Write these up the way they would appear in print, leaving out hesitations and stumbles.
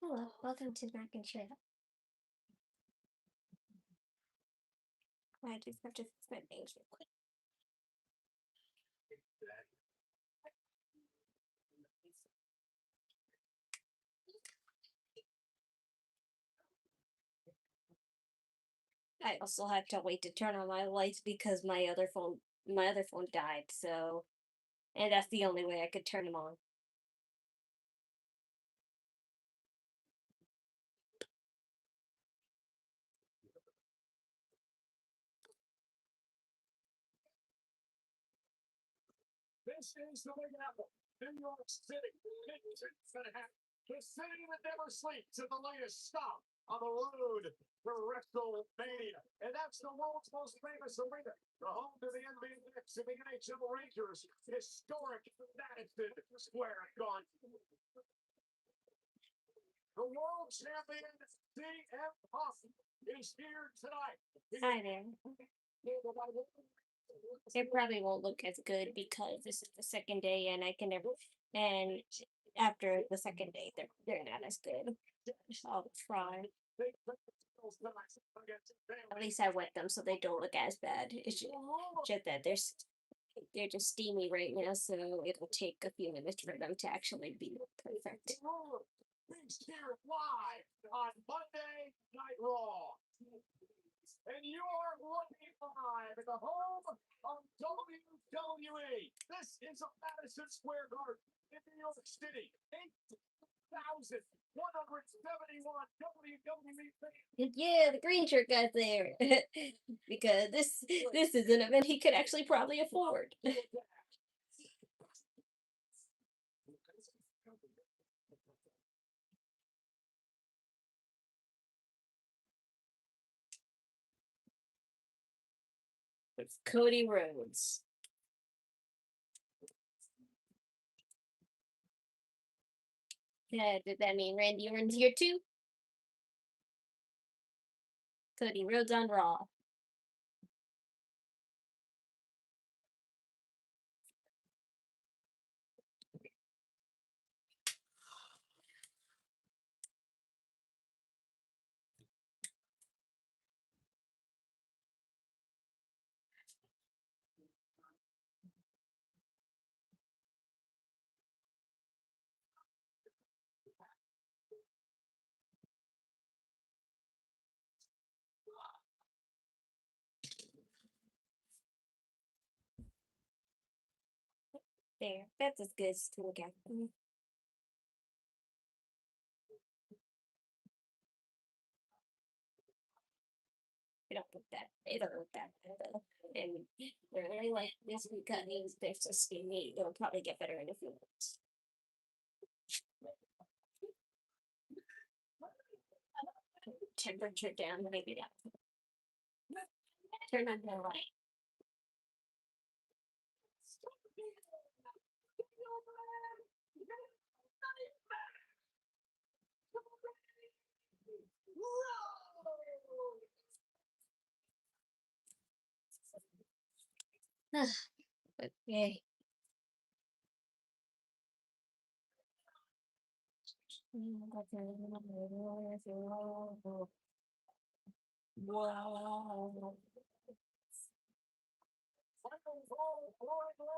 Hello, welcome to Mac and Chat. I just have to fix my bangs real quick. I also have to wait to turn on my lights because my other phone died, so and that's the only way I could turn them on. This is the Big Apple, New York City. The city that never sleeps at the latest stop on the road to WrestleMania. And that's the world's most famous arena, the home to the NBA Knicks and the NHL Rangers, historic Madison Square Garden. The world champion CM Punk is here tonight. Hi there. It probably won't look as good because this is the second day, and I can never. And after the second day, they're not as good. I'll try. At least I wet them so they don't look as bad. It's just that they're just steamy right now, so it'll take a few minutes for them to actually be perfect. Here live on Monday Night Raw. And you are looking live at the home of WWE. This is a Madison Square Garden in New York City. 8,171 WWE fans. Yeah, the green shirt got there because this is an event he could actually probably afford. It's Cody Rhodes. Yeah, did that mean Randy Orton's here too? Cody Rhodes on Raw. There, that's as good as to look at. They don't look that. They don't look that bad though. And they're really like this because they're so skinny. They'll probably get better in a few months. Temperature down, maybe that. Turn on the light. But yay. Wow.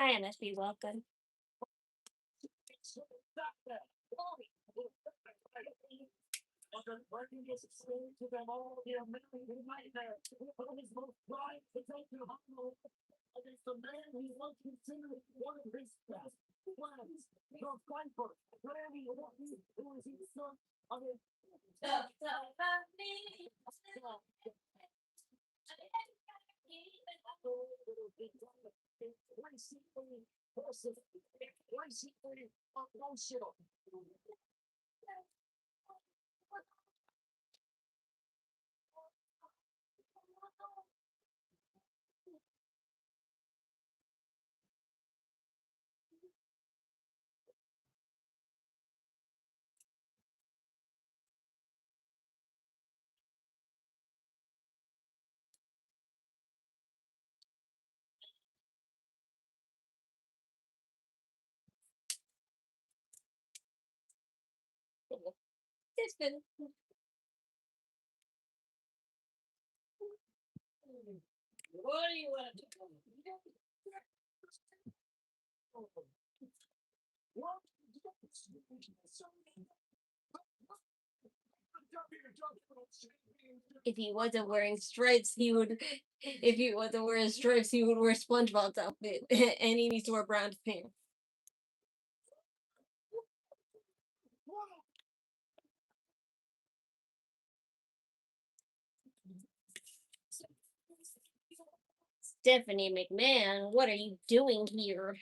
Hi, MSB, welcome. Working is explained to them all the American nightmare. One of his most prized potential humble against the man he once considered one of his best friends, the Viper, Randy Orton, who is his son of his emotional. It's been. What do you want to do? If he wasn't wearing stripes, he would. If he wasn't wearing stripes, he would wear SpongeBob's outfit, and he needs to wear brown pants. Stephanie McMahon, what are you doing here?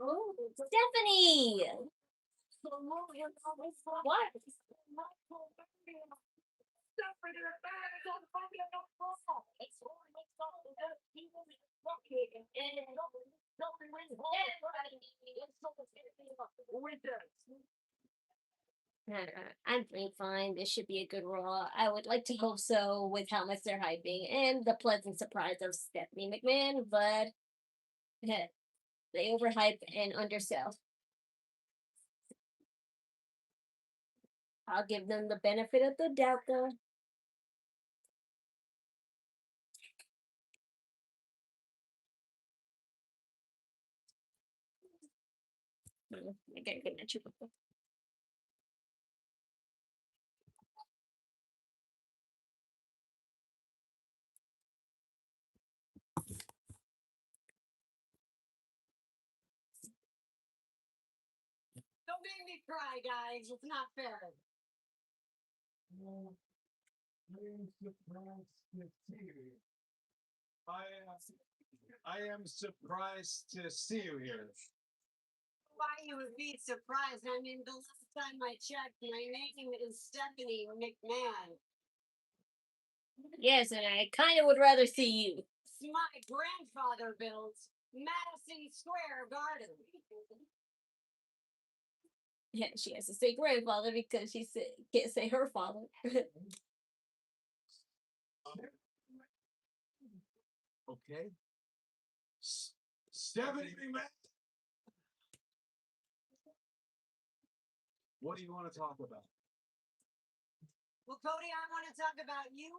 Oh, Stephanie! What? I'm feeling fine. This should be a good Raw. I would like to hope so with how much they're hyping and the pleasant surprise of Stephanie McMahon, but they overhype and undersell. I'll give them the benefit of the doubt though. I gotta get that triple. Don't make me cry, guys. It's not fair. I am surprised to see you here. Why you would be surprised? I mean, the last time I checked, my name is Stephanie McMahon. Yes, and I kind of would rather see you. My grandfather built Madison Square Garden. Yeah, she has to say grandfather because she can't say her father. Okay. Stephanie McMahon. What do you want to talk about? Well, Cody, I want to talk about you.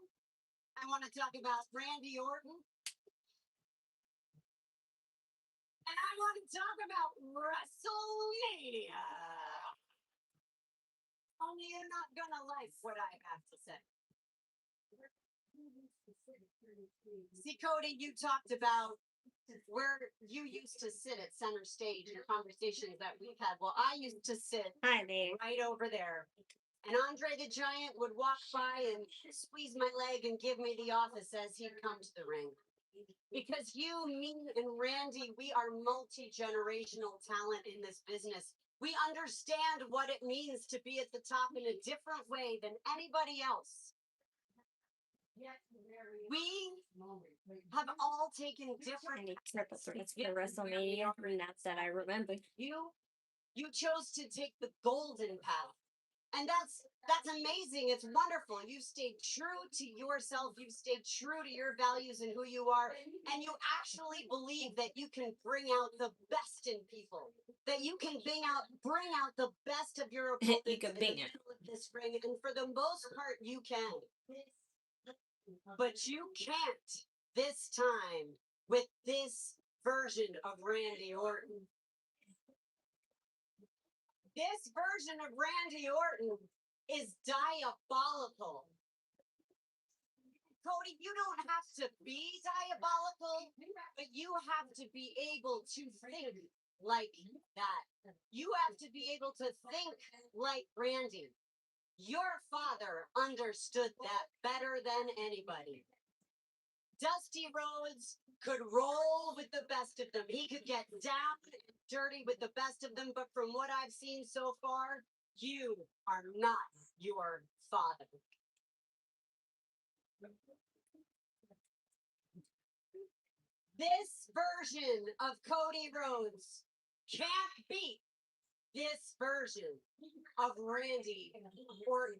I want to talk about Randy Orton. And I want to talk about WrestleMania. Only you're not gonna like what I have to say. See, Cody, you talked about where you used to sit at center stage in conversations that we've had. Well, I used to sit Hi there. right over there. And Andre the Giant would walk by and squeeze my leg and give me the office as he'd come to the ring. Because you, me, and Randy, we are multi-generational talent in this business. We understand what it means to be at the top in a different way than anybody else. We have all taken I different need triple threats for WrestleMania, and that's that I remember. You chose to take the golden path. And that's amazing. It's wonderful. You stayed true to yourself. You stayed true to your values and who you are. And you actually believe that you can bring out the best in people. That you can bring out the best of your opponents You can in bring the it. middle of this ring. And for the most part, you can. But you can't this time with this version of Randy Orton. This version of Randy Orton is diabolical. Cody, you don't have to be diabolical, but you have to be able to think like that. You have to be able to think like Randy. Your father understood that better than anybody. Dusty Rhodes could roll with the best of them. He could get down and dirty with the best of them, but from what I've seen so far, you are not your father. This version of Cody Rhodes can't beat this version of Randy Orton.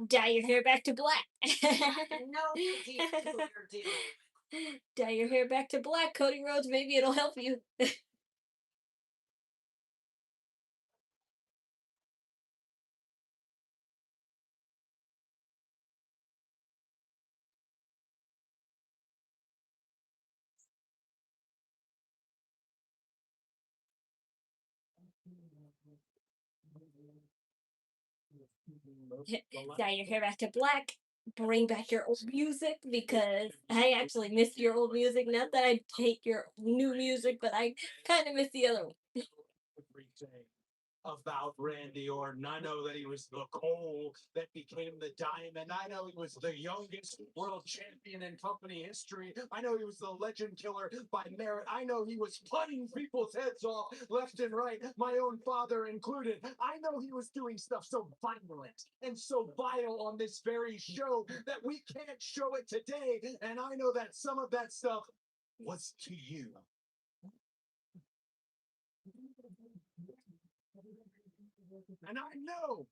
Dye your hair back to black. No idea what you're doing. Dye your hair back to black, Cody Rhodes. Maybe it'll help you. Dye your hair back to black. Bring back your old music because I actually miss your old music. Not that I hate your new music, but I kind of miss the other one. About Randy Orton. I know that he was the coal that became the diamond. I know he was the youngest world champion in company history. I know he was the legend killer by merit. I know he was cutting people's heads off left and right, my own father included. I know he was doing stuff so violent and so vile on this very show that we can't show it today. And I know that some of that stuff was to you. And I know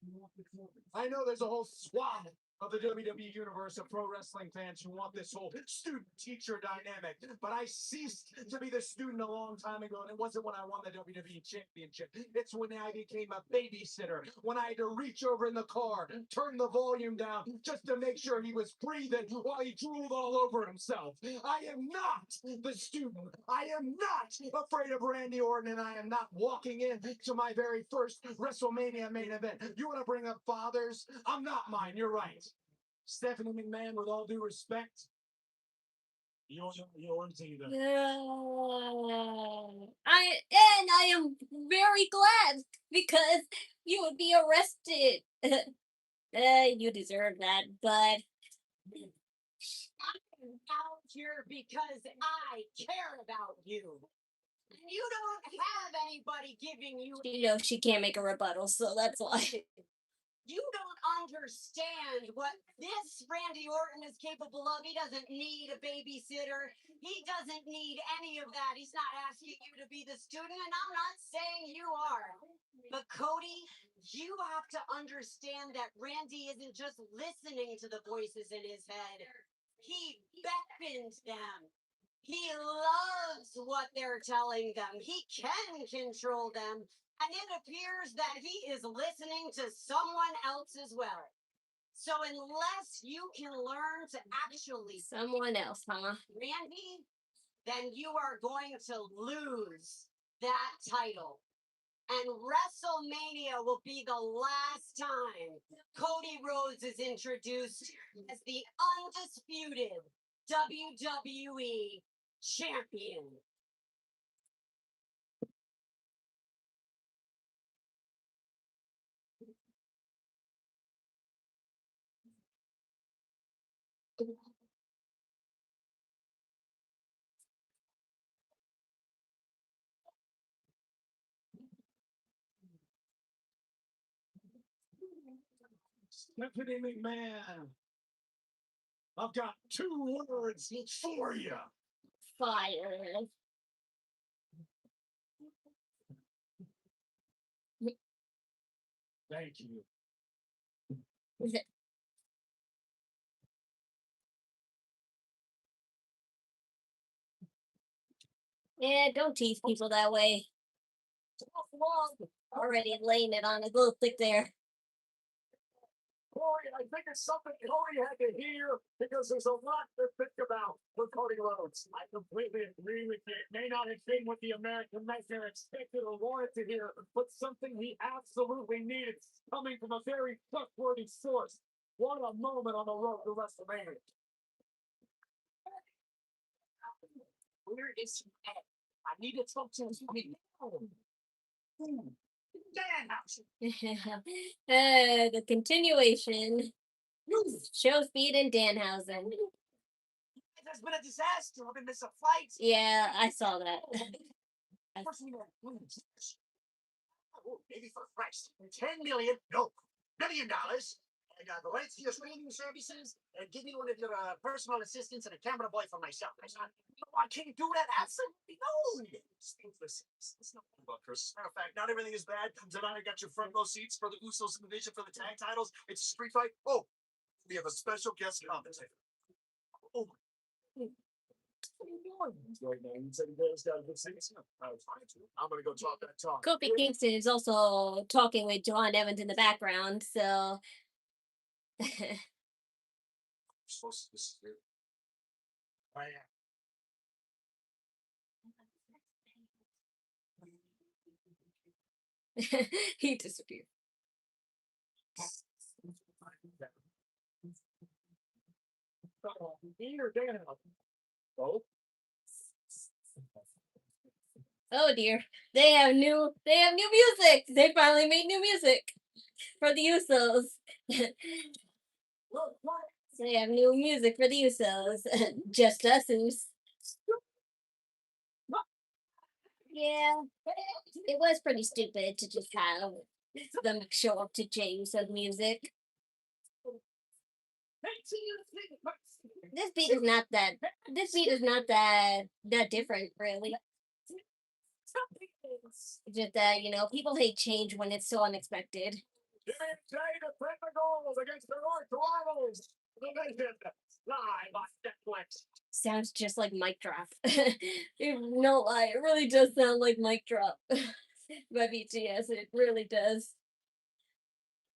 there's a whole swath of the WWE universe of pro wrestling fans who want this whole student-teacher dynamic. But I ceased to be the student a long time ago, and it wasn't when I won the WWE Championship. It's when I became a babysitter, when I had to reach over in the car, turn the volume down, just to make sure he was breathing while he drooled all over himself. I am not the student. I am not afraid of Randy Orton, and I am not walking into my very first WrestleMania main event. You want to bring up fathers? I'm not mine. You're right. Stephanie McMahon, with all due respect, yours either. I am very glad because you would be arrested. You deserve that, but I'm out here because I care about you. And you don't have anybody giving you. she knows she can't make a rebuttal, so that's why. You don't understand what this Randy Orton is capable of. He doesn't need a babysitter. He doesn't need any of that. He's not asking you to be the student, and I'm not saying you are. But Cody, you have to understand that Randy isn't just listening to the voices in his head. He beckons them. He loves what they're telling them. He can control them. And it appears that he is listening to someone else as well. So unless you can learn to actually Someone else, huh? Randy, then you are going to lose that title. And WrestleMania will be the last time Cody Rhodes is introduced as the undisputed WWE champion. Stephanie McMahon, I've got 2 words for you. Fire. Thank you. Yeah, don't tease people that way. Already laying it on a little thick there. Corey, I think it's something Cody had to hear because there's a lot to think about for Cody Rhodes. I completely agree with you. It may not have been what the American nightmare expected or wanted to hear, but something he absolutely needed coming from a very trustworthy source. What a moment on the road to WrestleMania. Where is he at? I need to talk to him. The continuation. Show speed and Danhausen. There's been a disaster. I've been missing flights. Yeah, I saw that. Maybe for Christ, $10 million, no, $1 million, I got the rights to your streaming services and give me one of your personal assistants and a camera boy for myself. I said, no, I can't do that. Absolutely no. Listen, it's not about Chris. Matter of fact, not everything is bad. Tonight I got your front row seats for the Usos in the division for the tag titles. It's a street fight. Oh, we have a special guest commentator. Oh, what are you doing? Right now, you said you guys got a good seats. I'm gonna go talk that talk. Kofi Kingston is also talking with John Evans in the background, so Supposed to disappear. Oh, yeah. he disappeared. Oh, Oh dear, they have new music. They finally made new music for the Usos. So they have new music for the Usos. Just us Us. Yeah, it was pretty stupid to just have them show up to Jey Uso's music. This beat is not that. This beat is not that different, really. Just that people hate change when it's so unexpected. Jay to Penta goals against the North Rivals. Division live on Netflix. Sounds just like mic drop. No lie, it really does sound like mic drop by BTS. It really does.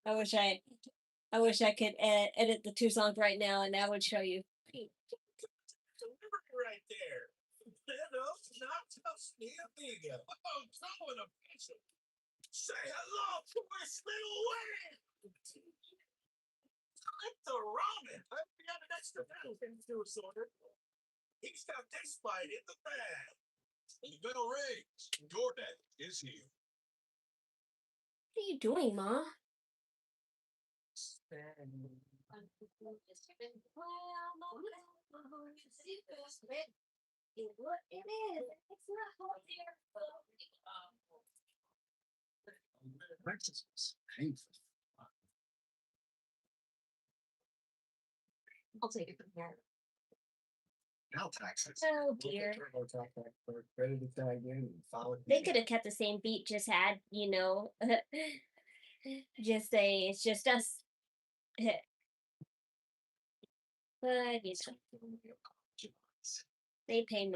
I wish I could edit the two songs right now, and that would show you. Right there. Thanos not touch me amiga. Oh, throwing a picture. Say hello to this little way. Like the ramen. We got an extra battle thing to do, Sorter. He's got this fight in the bag. The bell rings. Jordan is here. What are you doing, Ma? What it is? It's not hot here. I'll take it from here. Now taxes. Oh dear. Ready to tag in and follow. They could have kept the same beat, just had, just say it's just us. But they pay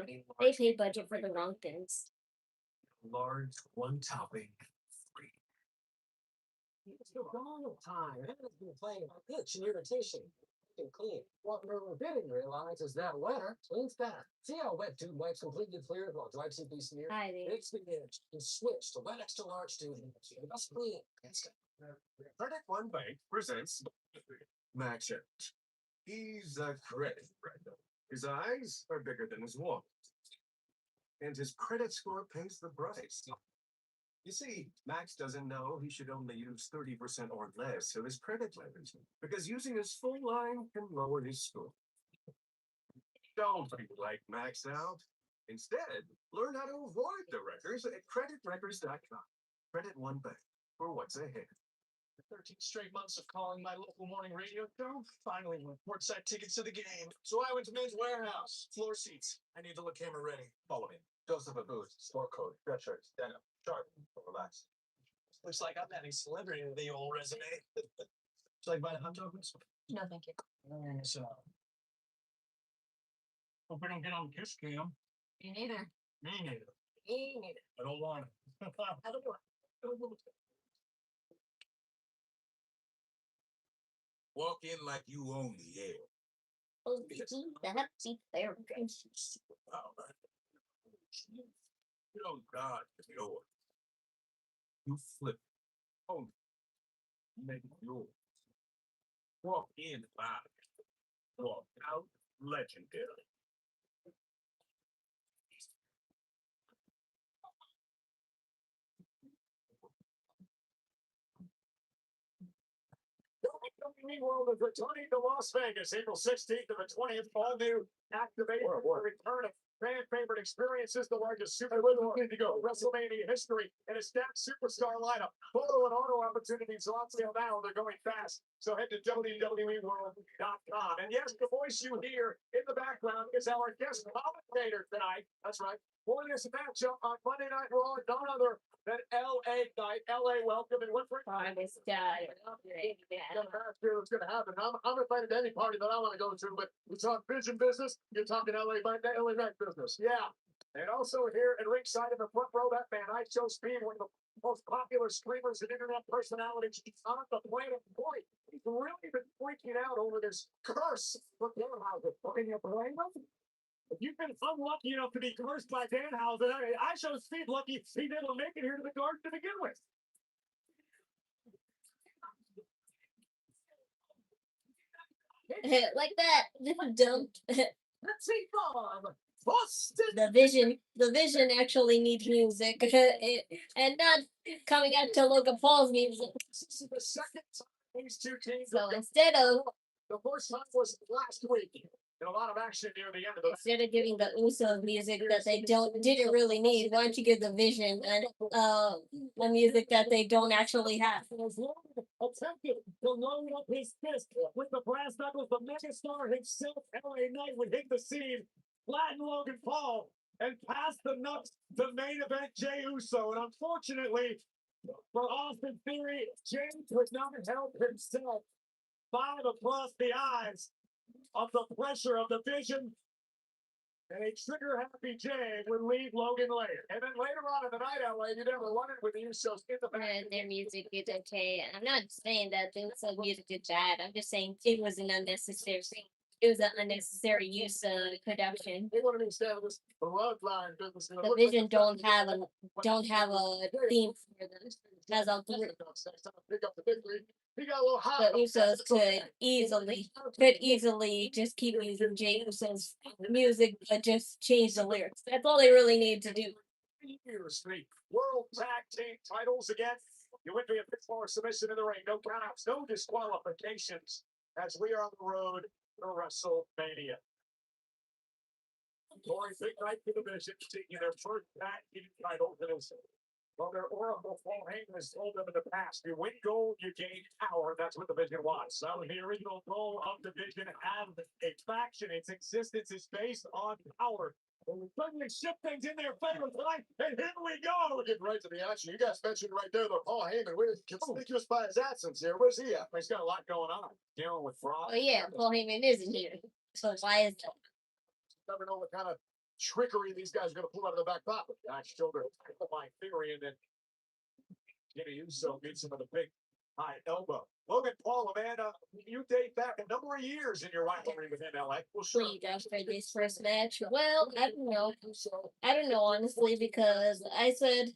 budget for the wrong things. Large one topping. Free. It's the wrong time. Everyone's been playing about pitch and irritation. And clean. What we didn't realize is that wetter cleans better. See how wet dude wipes completely clear while dry CP smear? Hi there. It's the edge and switch to wet extra large dude. The best clean. Credit One Bank presents Max Out. He's a credit friend. His eyes are bigger than his wallet. And his credit score pays the price. You see, Max doesn't know he should only use 30% or less of his credit limit, because using his full line can lower his score. Don't be like Max Out. Instead, learn how to avoid the wreckers at creditwreckers.com. Credit One Bank for what's ahead. 13 straight months of calling my local morning radio show. Finally, won courtside tickets to the game. So I went to Men's Warehouse. Floor seats. I need to look camera ready. Follow me. Joseph Abboud, store code, red shirts, denim, sharp, relax. Looks like I'm adding celebrity to the old resume. Would you like buy the hot tokens? No, thank you. So, hope we don't get on the kiss cam. Me neither. Me neither. Me neither. I don't want it. I don't want. Walk in like you own the air. Oh, that's there. Superpower. You don't dodge the door. You flip. Oh, make it yours. Walk in loud. Walk out legendary. World is returning to Las Vegas, April 16th to the 20th. All new activate the return of fan favorite experiences, the largest super ready to go WrestleMania history, and a stacked superstar lineup. Photo and auto opportunities are on sale now. They're going fast. So head to WWEWorld.com. And yes, the voice you hear in the background is our guest commentator tonight. That's right. For this matchup on Monday Night Raw, none other than LA Knight. LA, welcome and Winfrey. Oh, this guy. It's going to happen. I'm invited to any party that I want to go to, but we talk vision business. You're talking LA Knight business. Yeah. And also here at ringside in the front row, that man, Iyo Sky, one of the most popular streamers and internet personalities on the planet. Boy, he's really been freaking out over this curse for Danhausen. Can you blame him? If you've been unlucky enough to be cursed by Danhausen, Iyo Sky lucky he didn't make it here to the garden to begin with. Like that. Dumb. Let's see, Bob. Busted. The vision actually needs music, and not coming out to Logan Paul's music. This is the second time these two teams. So instead of the first time was last week. And a lot of action near the end of the. instead of giving the Usos music that they didn't really need, why don't you give the Vision and a music that they don't actually have? Attempted to load up his fist with the brass knuckles. The megastar himself, LA Knight, would hit the scene, flatten Logan Paul, and pass the nuts to main event Jey Uso. And unfortunately for Austin Theory, Jey could not help himself. 5 across the eyes of the pressure of the Vision. And a trigger-happy Jey would leave Logan later. And then later on in the night, LA, you never wondered with the Usos in the back. Their music is okay. I'm not saying that the Uso music is bad. I'm just saying it was an unnecessary thing. It was an unnecessary use of production. They want to establish a bloodline business. The Vision don't have a theme for them. As a group. Pick up the victory. He got a little hot. The Usos could easily just keep using Jey Uso's music, but just change the lyrics. That's all they really need to do. World Tag Team titles again. You win via pitfall submission in the ring. No countouts, no disqualifications as we are on the road to WrestleMania. Corey, big night for the Vision, taking their first tag team title. Well, their oracle Paul Heyman has told them in the past, you win gold, you gain power. That's what the Vision wants. So the original goal of the Vision and a faction, its existence is based on power. And we suddenly shift things in their favor tonight, and here we go. We're getting right to the action. You guys mentioned right there, though, Paul Heyman. We're conspicuous by his absence here. Where's he at? He's got a lot going on. Dealing with fraud. Oh yeah, Paul Heyman isn't here. So why is that? Never know what kind of trickery these guys are going to pull out of the back pocket. Back shoulder, my theory, and then Uso gets him with a big high elbow. Logan Paul, man, you date back a number of years in your rivalry with him, LA. Well, sure. For this first match. Well, I don't know. I don't know honestly because I said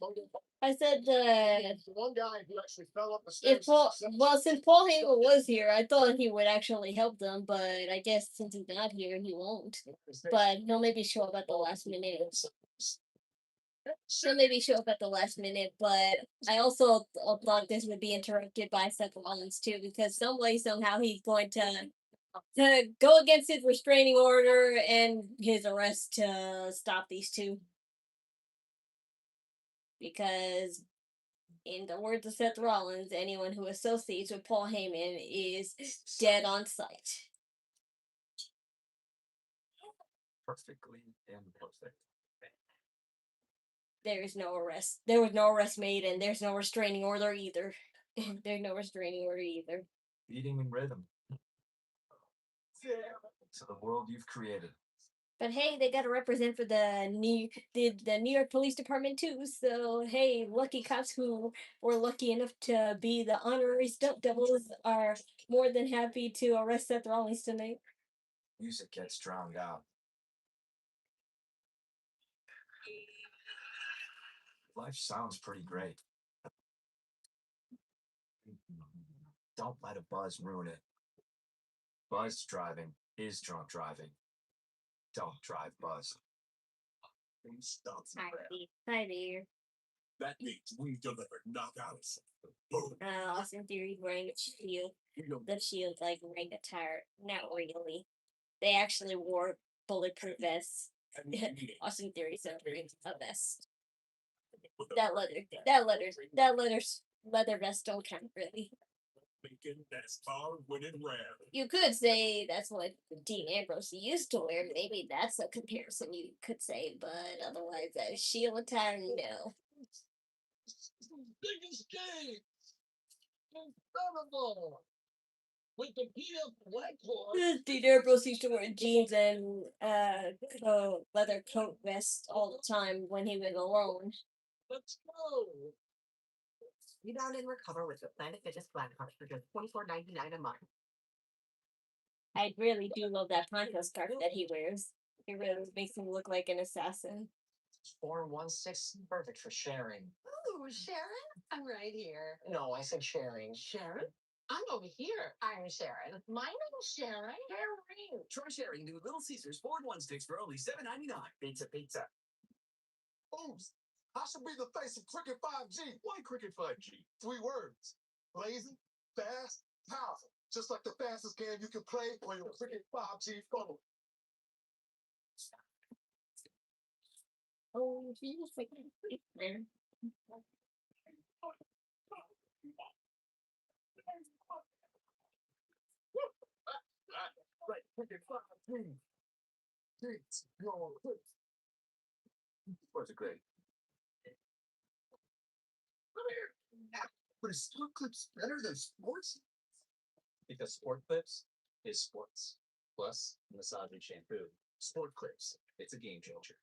that one guy who actually fell up the stairs. Since Paul Heyman was here, I thought he would actually help them, but I guess since he's not here, he won't. But he'll maybe show up at the last minute. She'll maybe show up at the last minute, but I also thought this would be interrupted by Seth Rollins too, because some way, somehow he's going to go against his restraining order and his arrest to stop these two. Because, in the words of Seth Rollins, anyone who associates with Paul Heyman is dead on sight. Perfectly imperfect. There is no arrest. There was no arrest made, and there's no restraining order either. There's no restraining order either. Beating in rhythm. To the world you've created. But hey, they got to represent for the New York Police Department too. So hey, lucky cops who were lucky enough to be the honorary stunt doubles are more than happy to arrest Seth Rollins tonight. Music gets drowned out. Life sounds pretty great. Don't let a buzz ruin it. Buzz driving is drunk driving. Don't drive buzz. Hi there. That means we delivered knockouts. Boom. Austin Theory wearing a shield. The shield's like wearing a tire. Not really. They actually wore bulletproof vests. Austin Theory celebrates a vest. With the That leather vest don't count really. Lincoln NASCAR winning round. You could say that's what Dean Ambrose used to wear. Maybe that's a comparison you could say, but otherwise, that shield attire, no. Biggest game. Incredible. With the PF Blackhawk. Dean Ambrose used to wear jeans and leather coat vest all the time when he was alone. Let's go. Rebound and recover with the Planet Fitness Black Card for just $24.99 a month. I really do love that poncho scarf that he wears. It really makes him look like an assassin. 416, perfect for sharing. Ooh, Sharon? I'm right here. No, I said sharing. Sharon? I'm over here. I'm Sharon. My name's Sharon. Sharing. Try sharing new Little Caesars 4-in-1 sticks for only $7.99. Pizza, pizza. Oops, I should be the face of Cricket 5G. Why Cricket 5G? 3 words. Blazing, fast, powerful. Just like the fastest game you can play on your Cricket 5G phone. Oh, he's like there. Right, Cricket 5G. It's your quick. What's it great? But is Sport Clips better than sports? Because Sport Clips is sports. Plus, massaging shampoo. Sport Clips. It's a game changer.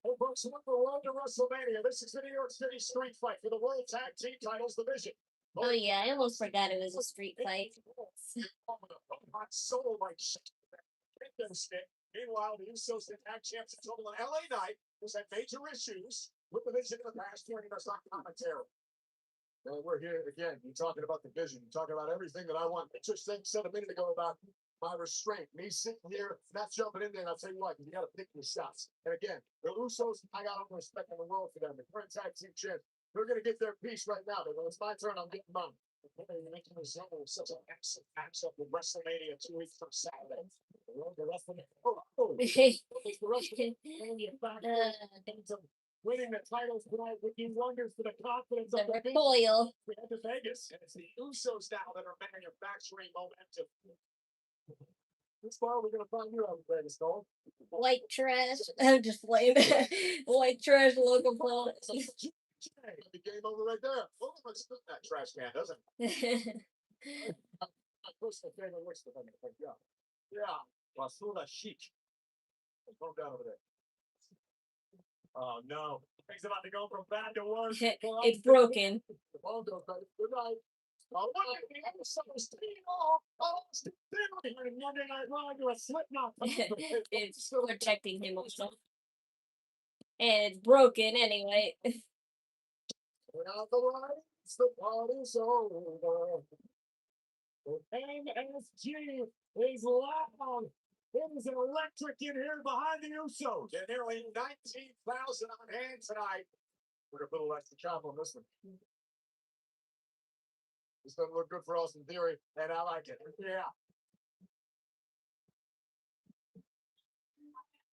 Hey, folks, welcome to WrestleMania. This is the New York City Street Fight for the World Tag Team Titles Division. Oh yeah, I almost forgot it was a street fight. My soul like shit. Kendo stick. Meanwhile, the Usos, the tag champs, in total on LA Knight, who's had major issues with the vision in the past, joining us on commentary. Well, we're here again. You're talking about the vision. You're talking about everything that I want. Just said a minute ago about my restraint. Me sitting here, not jumping in there, and I'll tell you what, you got to pick your shots. And again, the Usos, I got all the respect in the world for them. The current tag team champs, they're going to get their piece right now. But when it's my turn, I'm getting mine. You're making resemble such an excellent matchup with WrestleMania 2 weeks from Saturday. The WrestleMania. Winning the titles tonight would do wonders for the confidence The of the recoil. we head to Vegas, and it's the Usos now that are manufacturing momentum. Which bar are we going to find you out in Vegas, Cole? White trash. I'm just playing. White trash Logan Paul. The game over right there. Oh, let's spit that trash can, doesn't it? My personal favorite looks the thing. Yeah. Yeah. Basura chic. Calm down over there. Oh no. Things about to go from bad to worse. It's broken. The ball goes back. Good night. Oh, look at the Usos team. Oh, Steve Finley. Monday Night Raw to a slip knot. It's protecting him also. And it's broken anyway. Without the lights, the party's over. The MSG is loud. It is electric in here behind the Usos. And nearly 19,000 on hand tonight. We're a little extra chop on this one. This doesn't look good for Austin Theory, and I like it. Yeah.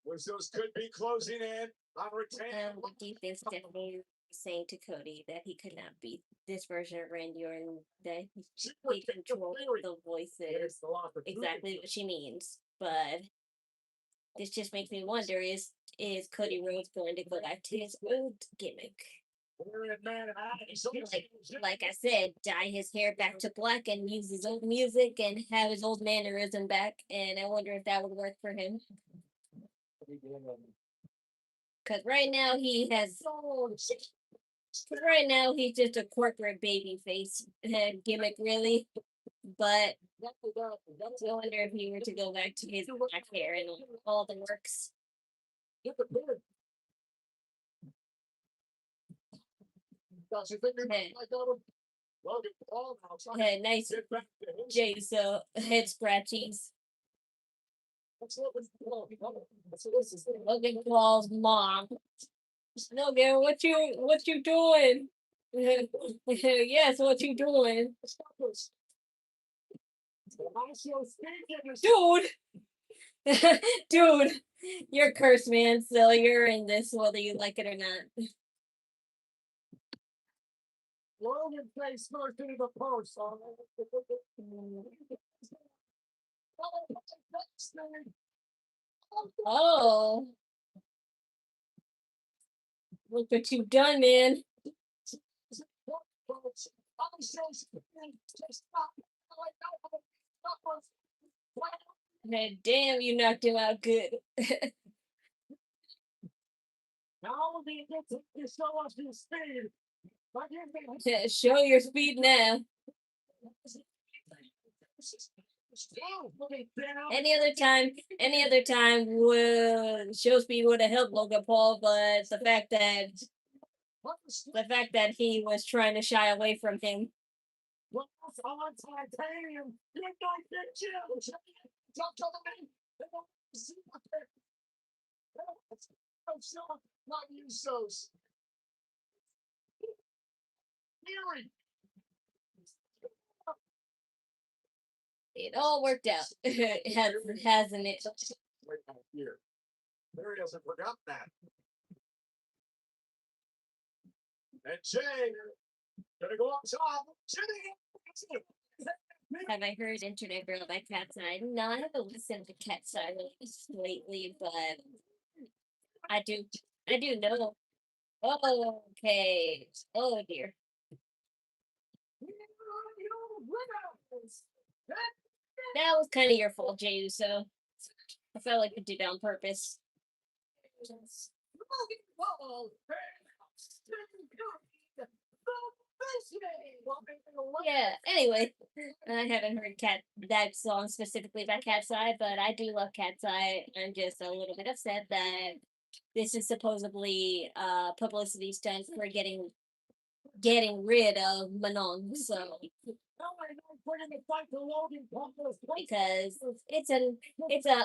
Usos could be closing in on retain. What do you think Stephanie was saying to Cody that he could not beat this version of Randy Orton, that he controlled the voices? Exactly what she means. But this just makes me wonder, is Cody Rhodes going to go back to his old gimmick? Like I said, dye his hair back to black and use his old music and have his old mannerism back, and I wonder if that would work for him. Because right now he's just a corporate baby face gimmick, really. But I wonder if he were to go back to his black hair and all the works. Nice head scratchies. Logan Paul's mom. Logan, what you doing? Yes, what you doing? Dude, Dude, you're cursed, man. So you're in this whether you like it or not. Logan face first into the post. Oh, look what you've done, man. Man, damn, you knocked him out good. Now we get to show us your speed. Show your speed now. Any other time would show speed would have helped Logan Paul, but the fact that he was trying to shy away from him. Not Usos. Fury. It all worked out. Hasn't it? Right back here. Barry hasn't forgotten that. And Jay, gonna go up top. Jay. Have I heard Internet Girl by Cat's Eye? No, I haven't listened to Cat's Eye lately, but I do know. Oh, okay. Oh dear. That was kind of your fault, Jey Uso. I felt like you did it on purpose. Yeah, anyway, I haven't heard that song specifically by Cat's Eye, but I do love Cat's Eye. I'm just a little bit upset that this is supposedly publicity stunt for getting rid of Manon. So because it's an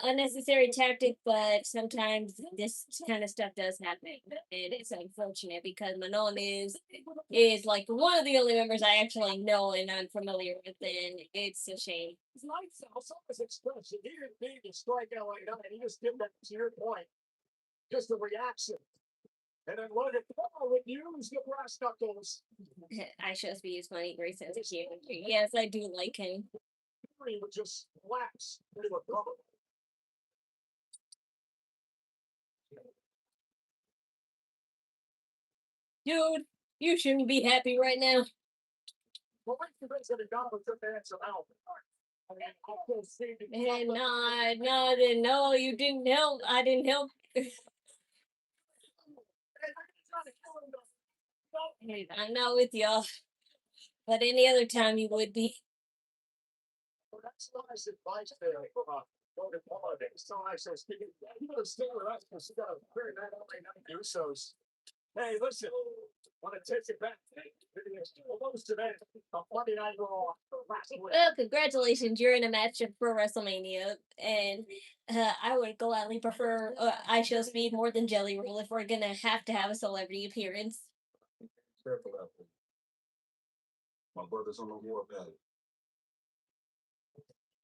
unnecessary tactic, but sometimes this kind of stuff does happen, and it's unfortunate because Manon is like one of the only members I actually know and I'm familiar with, and it's a shame. His lights also was expression. He didn't mean to strike LA Knight. He just did that to your point. Just a reaction. And then Logan Paul would use the brass knuckles. I should be his funny, great sense of humor. Yes, I do like him. He would just lapse into a cover. Dude, you shouldn't be happy right now. Well, wait for this and God took the answer out. Hey, no, you didn't help. I didn't help. Hey, I'm not with y'all. But any other time you would be. Well, that's nice advice there. Logan Paul, it's so nice. You gotta stay with us because you got a very night LA Knight Usos. Hey, listen, want to take it back. Close to that. A Monday Night Raw. Well, congratulations, you're in a match for WrestleMania, and I would gladly prefer I Show Speed more than Jelly Roll if we're gonna have to have a celebrity appearance. Careful out there. My brother's on the war battle.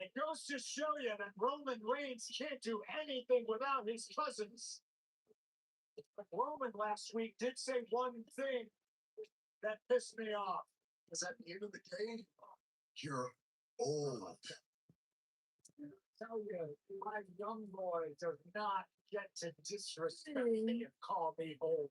It goes to show you that Roman Reigns can't do anything without his cousins. But Roman last week did say one thing that pissed me off. Is that the end of the game? You're old. I tell you, my young boy does not get to disrespect me and call me old.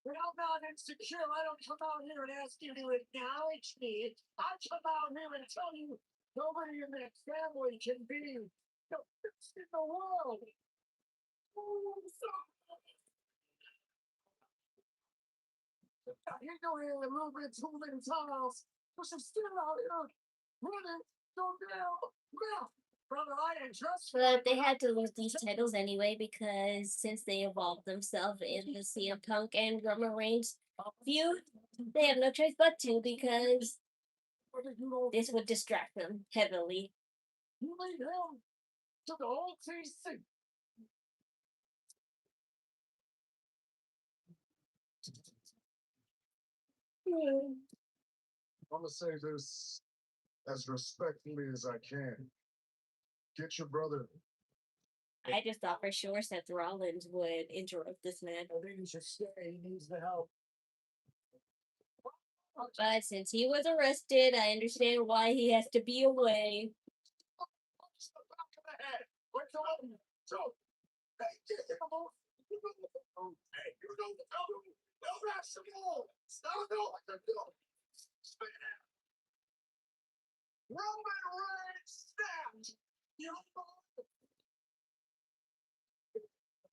When I'm not insecure, I don't come out here and ask you to acknowledge me. I come out here and tell you nobody in that family can be the best in the world. You go here and move it too many times, but you're still out here running, go down, now. Brother, I ain't just. But they had to lose these titles anyway because since they evolved themselves in the CM Punk and Roman Reigns feud, they have no choice but to because this would distract them heavily. You laid down to the whole TC. I'm gonna say this as respectfully as I can. Get your brother. I just thought for sure Seth Rollins would interrupt this match. I think he should stay. He needs the help. But since he was arrested, I understand why he has to be away. Punch the back of the head. With the one, two. Hey, get him off. Hey, you know the fellow. No, that's the goal. Stop it all. Spin out. Roman Reigns snapped. You know.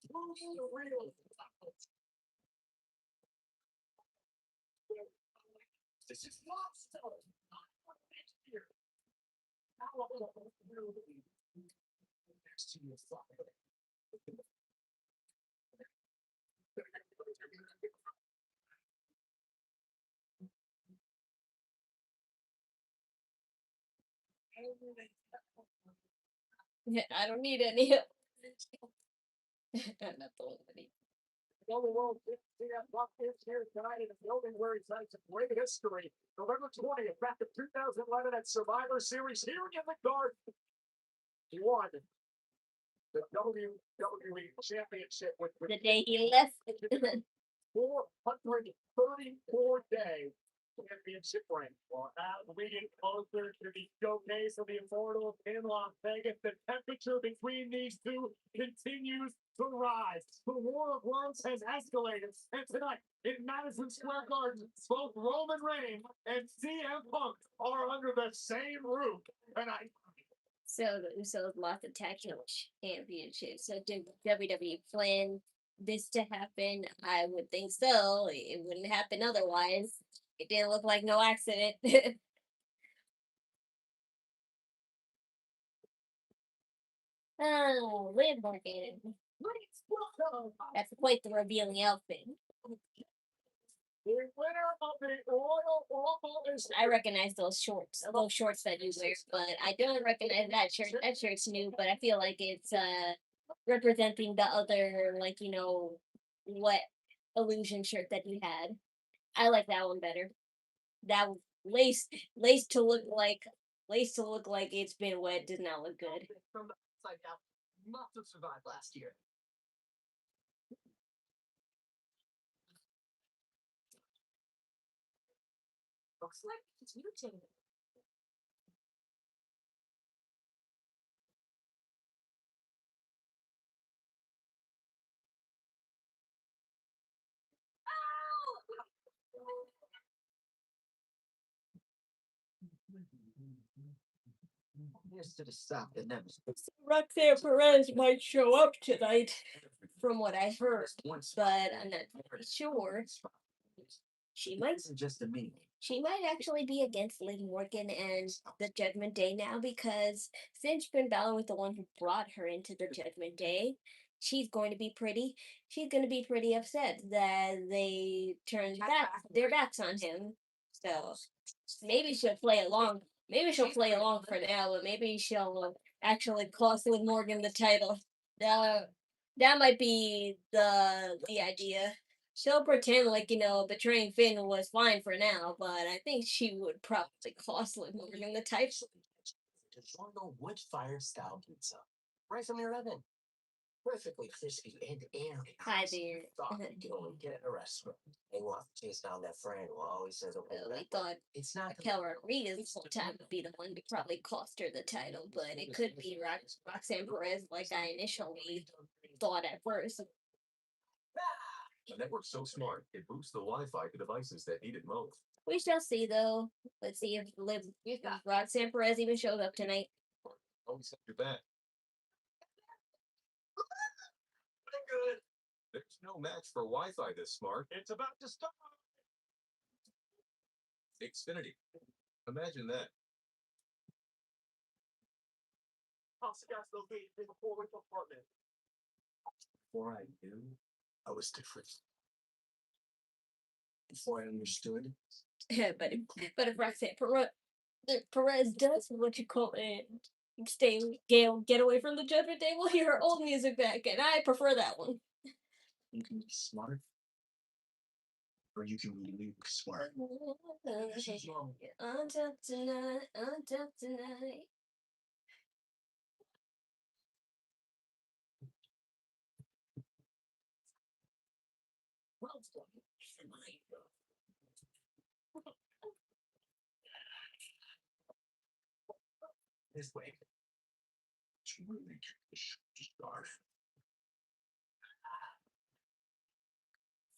Who's the real? This is lobster. Here. Now I'm going to next to your father. I don't need any help. I'm not the one that needs. The only world CF Brock is here tonight in a building where he's had some great history. November 20th, back in 2011 at Survivor Series here in the Garden. He won the WWE Championship with The day he left. 434-day championship reign. Well, as we get closer to the showcase of the Immortals in Las Vegas, the temperature between these two continues to rise. The War of Worlds has escalated, and tonight in Madison Square Garden, both Roman Reigns and CM Punk are under the same roof. And So the Usos lost the tag team championship. So did WWE plan this to happen? I would think so. It wouldn't happen otherwise. It didn't look like no accident. Oh, Liv Morgan. That's quite the revealing outfit. the winner of the Royal Rumble is I recognize those shorts that you wear, but I don't recognize that shirt. That shirt's new, but I feel like it's representing the other, like, you know, what illusion shirt that you had. I like that one better. That lace to look like it's been wet does not look good. From the outside out, must have survived last year. Looks like it's mutated. Here's to the stop that never Roxanne Perez might show up tonight, from what I heard, but I'm not really sure. She might. isn't just a meme. She might actually be against Liv Morgan and the Judgment Day now because since Finn Balor was the one who brought her into the Judgment Day, she's going to be pretty upset that they turned their backs on him. So maybe she'll play along. Maybe she'll play along for now, but maybe she'll actually cost Liv Morgan the title. That might be the idea. She'll pretend like, you know, betraying Finn was fine for now, but I think she would probably cost Liv Morgan the title. DiGiorno wood-fired style pizza. Right from your oven. Perfectly crispy and airy. Hi there. Thought you could only get at a restaurant. They want to chase down that friend who always says, okay, We thought it's not Raquel Rodriguez this whole time would be the one to probably cost her the title, but it could be Roxanne Perez like I initially thought at first. The network's so smart, it boosts the Wi-Fi to devices that need it most. We shall see, though. Let's see if Roxanne Perez even shows up tonight. Always have your back. good. There's no match for Wi-Fi this smart. it's about to start. Xfinity. Imagine that. Oscar's located in the forward compartment. Before I knew, I was different. Before I understood, but if Roxanne Perez does what you call it, get away from the Judgment Day, we'll hear her old music back, and I prefer that one. you can be smart, or you can be really smart. On top tonight. This way. To really get the show started.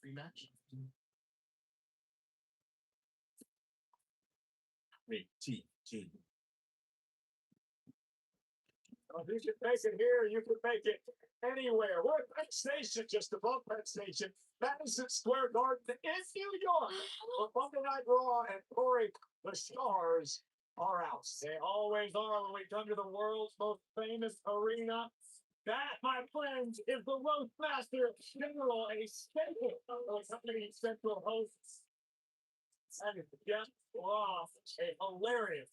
Rematch. T. If you can make it here, you can make it anywhere. We're at Penn Station, just above Penn Station, Madison Square Garden in New York. For Monday Night Raw, and Corey, the stars are out. They always are when we come to the world's most famous arena. That, my friends, is the Roast Master General, a staple of the company Central hosts. And Jeff Ross, a hilarious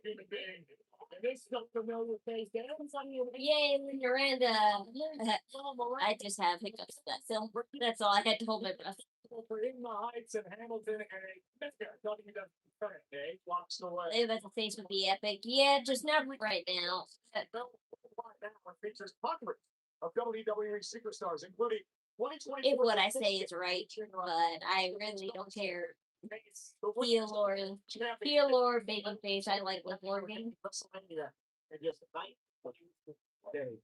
human being. And this is a familiar face to everybody. Yay, Miranda. I just have hiccups. That's all. I had to hold my breath. For In the Heights and Hamilton and a Mr. WWE current day walks away. They about to face would be epic. Yeah, just not right now. Features hundreds of WWE superstars, including 2020. If what I say is right, but I really don't care. Heel or babyface, I like with Morgan. And just night day.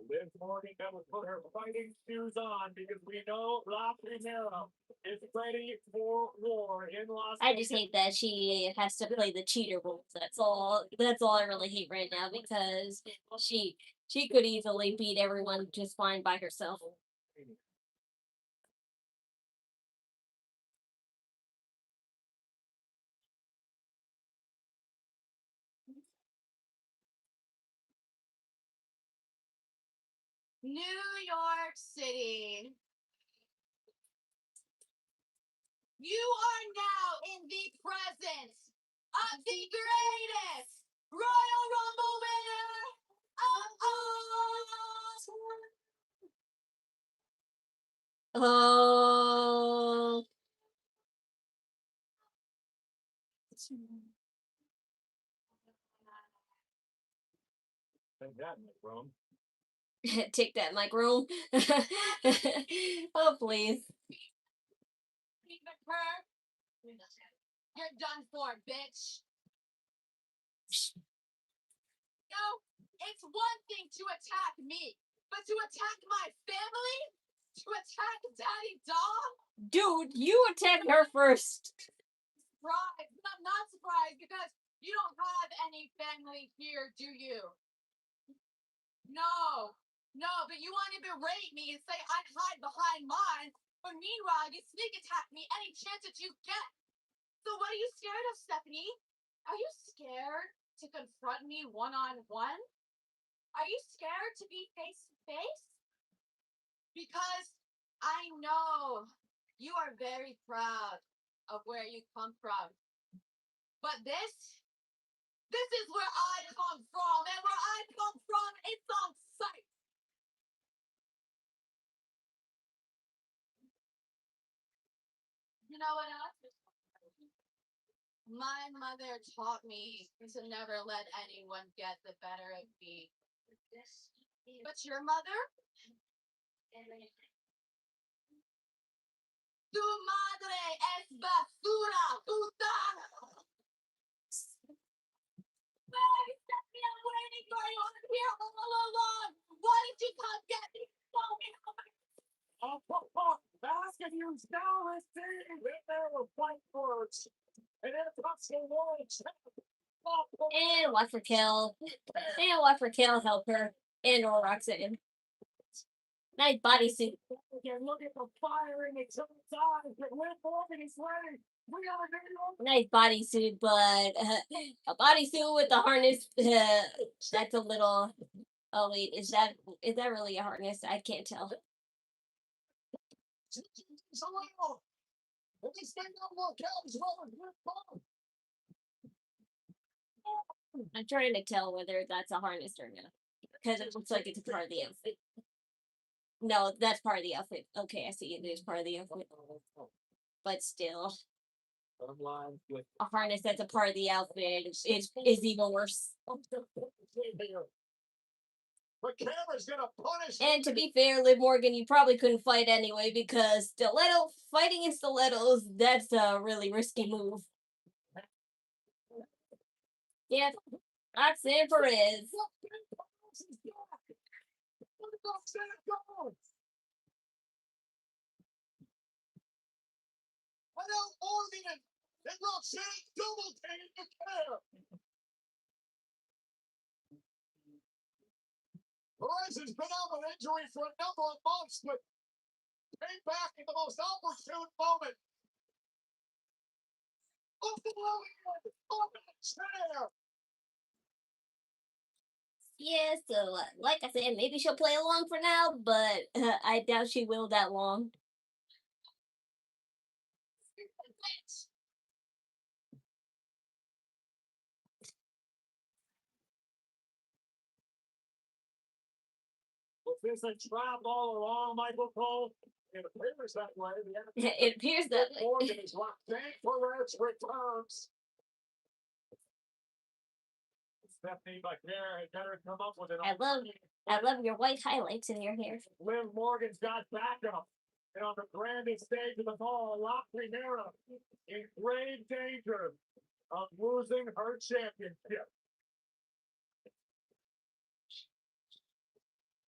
Liv Morgan will put her fighting shoes on because we know La Primera is ready for war in Las I just hate that she has to play the cheater role. That's all I really hate right now because she could easily beat everyone just fine by herself. New York City. You are now in the presence of the greatest Royal Rumble winner of all. Oh. Take that, Rome. Take that, Mike Room. Oh, please. You're done for, bitch. No, it's one thing to attack me, but to attack my family? To attack Daddy Dom? Dude, you attacked her first. Surprised. I'm not surprised because you don't have any family here, do you? No, but you want to berate me and say I hide behind mine, but meanwhile you sneak attack me any chance that you get. So what are you scared of, Stephanie? Are you scared to confront me one-on-one? Are you scared to be face-to-face? Because I know you are very proud of where you come from. But this is where I come from, and where I come from, it's on sight. You know what else? My mother taught me to never let anyone get the better of me. But your mother? Tu madre es basura, puta! Hey, Stephanie, I'm waiting for you. I'm here all along. Why did you come get me? Tell me. Ask if you now receive in there will fight for it. And then comes the world champ. And watch for kill. And watch for kill help her. And or Roxanne. Nice bodysuit. You're looking for fire in its own eyes, but Liv Morgan is ready. We are New York. Nice bodysuit, but a bodysuit with a harness. That's a little. Oh wait, is that really a harness? I can't tell. So loud. Let me stand up, look out as well as Liv Morgan. I'm trying to tell whether that's a harness or not. Because it looks like it's a part of the outfit. No, that's part of the outfit. Okay, I see it is part of the outfit. But still, a harness that's a part of the outfit is even worse. The camera's gonna punish. And to be fair, Liv Morgan, you probably couldn't fight anyway because fighting in stilettos, that's a really risky move. Yeah, Roxanne Perez. I know Orlean and Roxanne double team the care. Perez has been out with injury for a number of months, but came back in the most opportune moment. Off the line, on the chair. Yeah, so like I said, maybe she'll play along for now, but I doubt she will that long. Was this a trap all along, Michael Cole? It appears that way. It appears that way. Morgan is Roxanne Perez returns. Stephanie Bakir had better come up with an I love your white highlights in your hair. Liv Morgan's got backup. And on the grandest stage of them all, La Primera in grave danger of losing her championship.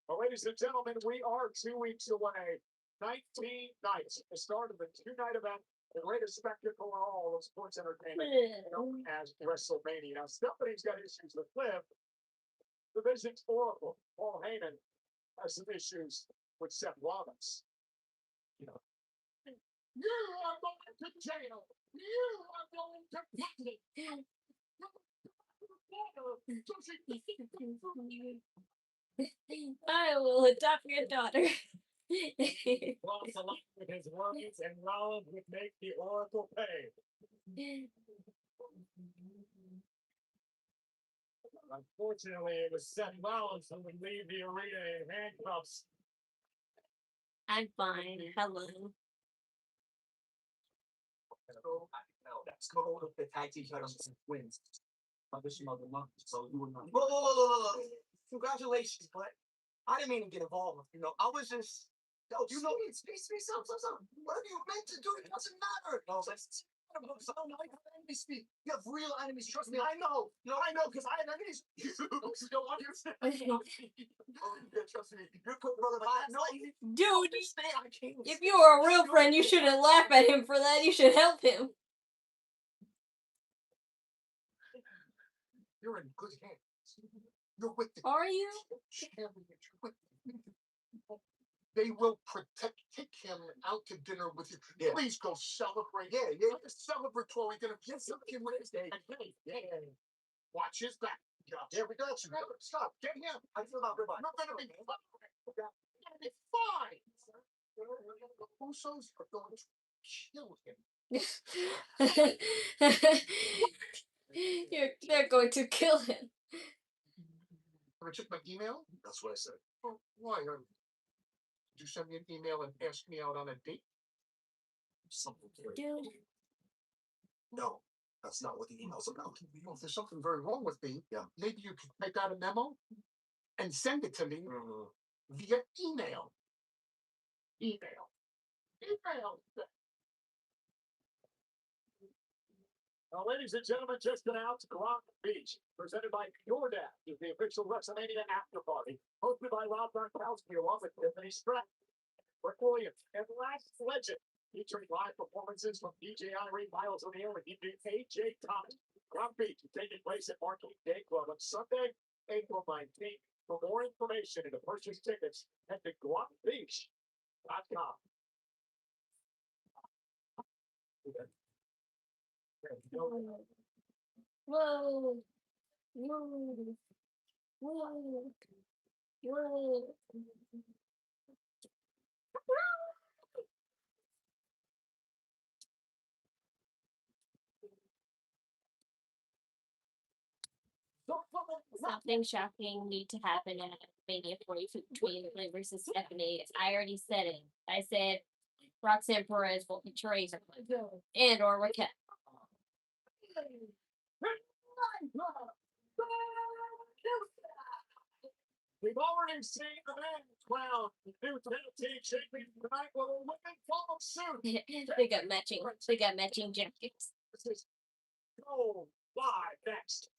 Well, ladies and gentlemen, we are 2 weeks away. 19 nights, the start of the two-night event, the greatest spectacle in all of sports entertainment, known as WrestleMania. Now, Stephanie's got issues with Liv. Division's Oracle, Paul Heyman, has some issues with Seth Rollins. You are going to jail. You are going to prison. I will adopt your daughter. Lost a lot with his words, and Rollins would make the Oracle pay. Unfortunately, it was Seth Rollins who would leave the arena in handcuffs. I'm fine. Hello. Let's go with the tag team titles and wins. So you would not. Whoa. Congratulations, but I didn't mean to get involved. I was just. Speak to me, something. Whatever you meant to do, it doesn't matter. No, that's. I don't know how enemies speak. You have real enemies, trust me. I know. I know, because I have enemies. You don't understand. Trust me. You're cool, brother. Dude, if you were a real friend, you shouldn't laugh at him for that. You should help him. You're in good hands. You're with the Are you? They will take him out to dinner with you. Yeah. Please go celebrate. Yeah. Like a celebratory dinner. Get something with his day. Yeah. Watch his back. Yeah, we got you. Stop. Get him. I feel about ribeye. Not gonna be fine. You're gonna be fine. The Usos are going to kill him. They're going to kill him. Ever check my email? That's what I said. Oh, why? Did you send me an email and ask me out on a date? Something. Dude. No, that's not what the email's about. Well, if there's something very wrong with me, Yeah. maybe you could make out a memo and send it to me via email. Email. Now, ladies and gentlemen, just announced Ground Beach, presented by Your Dad, is the official WrestleMania after party, hosted by Rob Gronkowski, along with Tiffany Stratton, Rick Williams, and Last Legend, featuring live performances from DJ Irene, Miles O'Neill, and DJ AJ Thomas. Ground Beach is taking place at Marquee Day Club on Sunday, April 19th. For more information and to purchase tickets, head to groundbeach.com. Whoa. Something shocking need to happen at Mania 40 between Liv versus Stephanie. I already said it. I said Roxanne Perez will betray her and or Raquel. We've already seen the men's crown new tag team champion tonight. Will the women follow suit? They got matching jackets. This is Go Live next.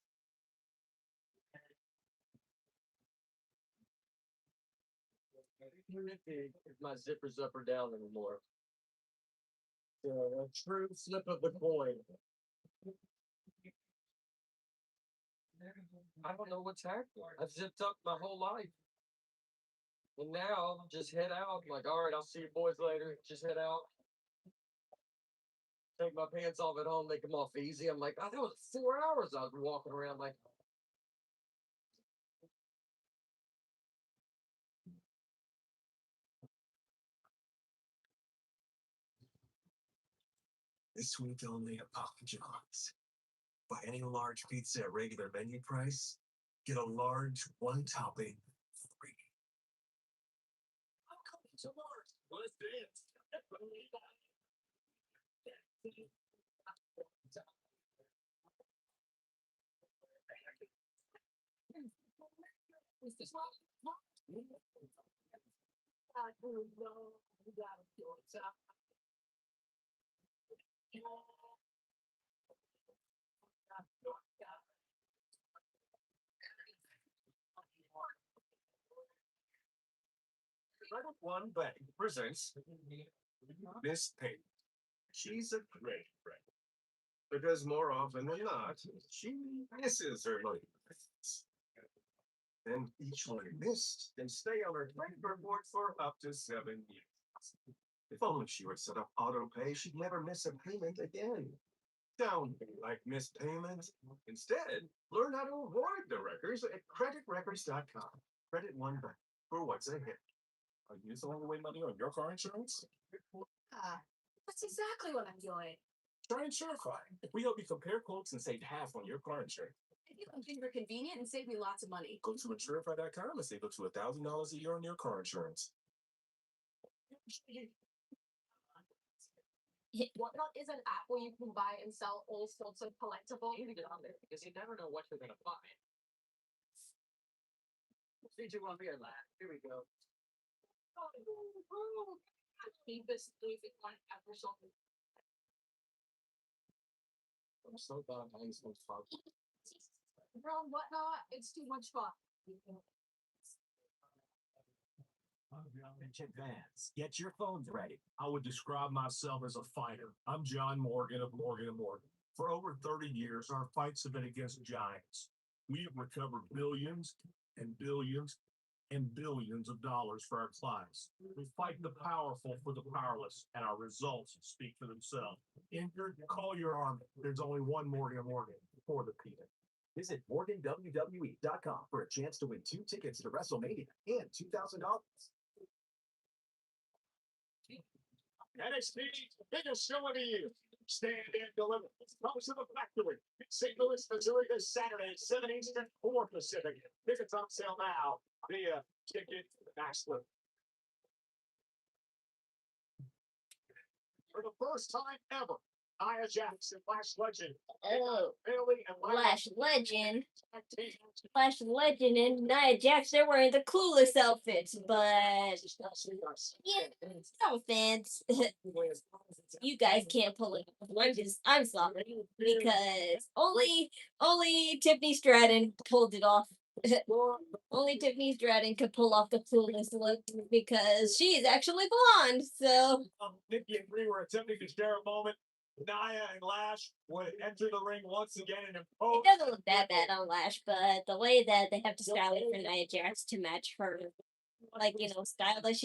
if my zipper's up or down anymore. A true flip of the coin. I don't know what's happening. I've zipped up my whole life. And now, just head out. I'm like, all right, I'll see you boys later. Just head out. Take my pants off at home, make them off easy. I'm like, oh, that was 4 hours I was walking around like. This week only at Papa John's. Buy any large pizza at regular menu price, get a large one topping free. I'm coming to Mars. Let's dance. Is this what? I don't know. You gotta do it. Title One Bank presents Miss Payne. She's a great friend. Because more often than not, she misses her money. And each one missed can stay on her credit report for up to 7 years. If only she would set up auto pay, she'd never miss a payment again. Don't be like missed payments. Instead, learn how to avoid the records at creditrecords.com. Credit One Bank for what's ahead. Are you throwing away money on your car insurance? That's exactly what I'm doing. Try Insurify. We help you compare quotes and save half on your car insurance. If you can for convenient and save me lots of money. Go to Insurify.com and save up to $1,000 a year on your car insurance. Whatnot is an app where you can buy and sell all sorts of collectibles. You need to get on there because you never know what you're gonna find. Did you want to be a lad? Here we go. Cheapest movie one ever sold. I'm so glad I used to fun. Bro, whatnot, it's too much fun. Advance. Get your phones ready. I would describe myself as a fighter. I'm John Morgan of Morgan & Morgan. For over 30 years, our fights have been against giants. We have recovered billions and billions and billions of dollars for our clients. We fight the powerful for the powerless, and our results speak for themselves. Injured, call your army. There's only one Morgan & Morgan for the people. Visit MorganWWE.com for a chance to win 2 tickets to WrestleMania and $2,000. NXT's biggest show of the year. Stand and deliver. Comes to the factory in St. Louis, Missouri this Saturday, 7 Eastern, 4 Pacific. Tickets on sale now via Ticket Master. For the first time ever, Nia Jax and Flash Legend. Oh, Bayley and Flash Legend. Flash Legend and Nia Jax, they're wearing the coolest outfits, but yeah, no offense. You guys can't pull it off. I'm sorry, because only Tiffany Stratton pulled it off. Only Tiffany Stratton could pull off the coolest look because she is actually blonde. So Nikki and Brie were attempting to share a moment. Nia and Lash would enter the ring once again and impose. it doesn't look that bad on Lash, but the way that they have to style it for Nia Jax to match her, like, style that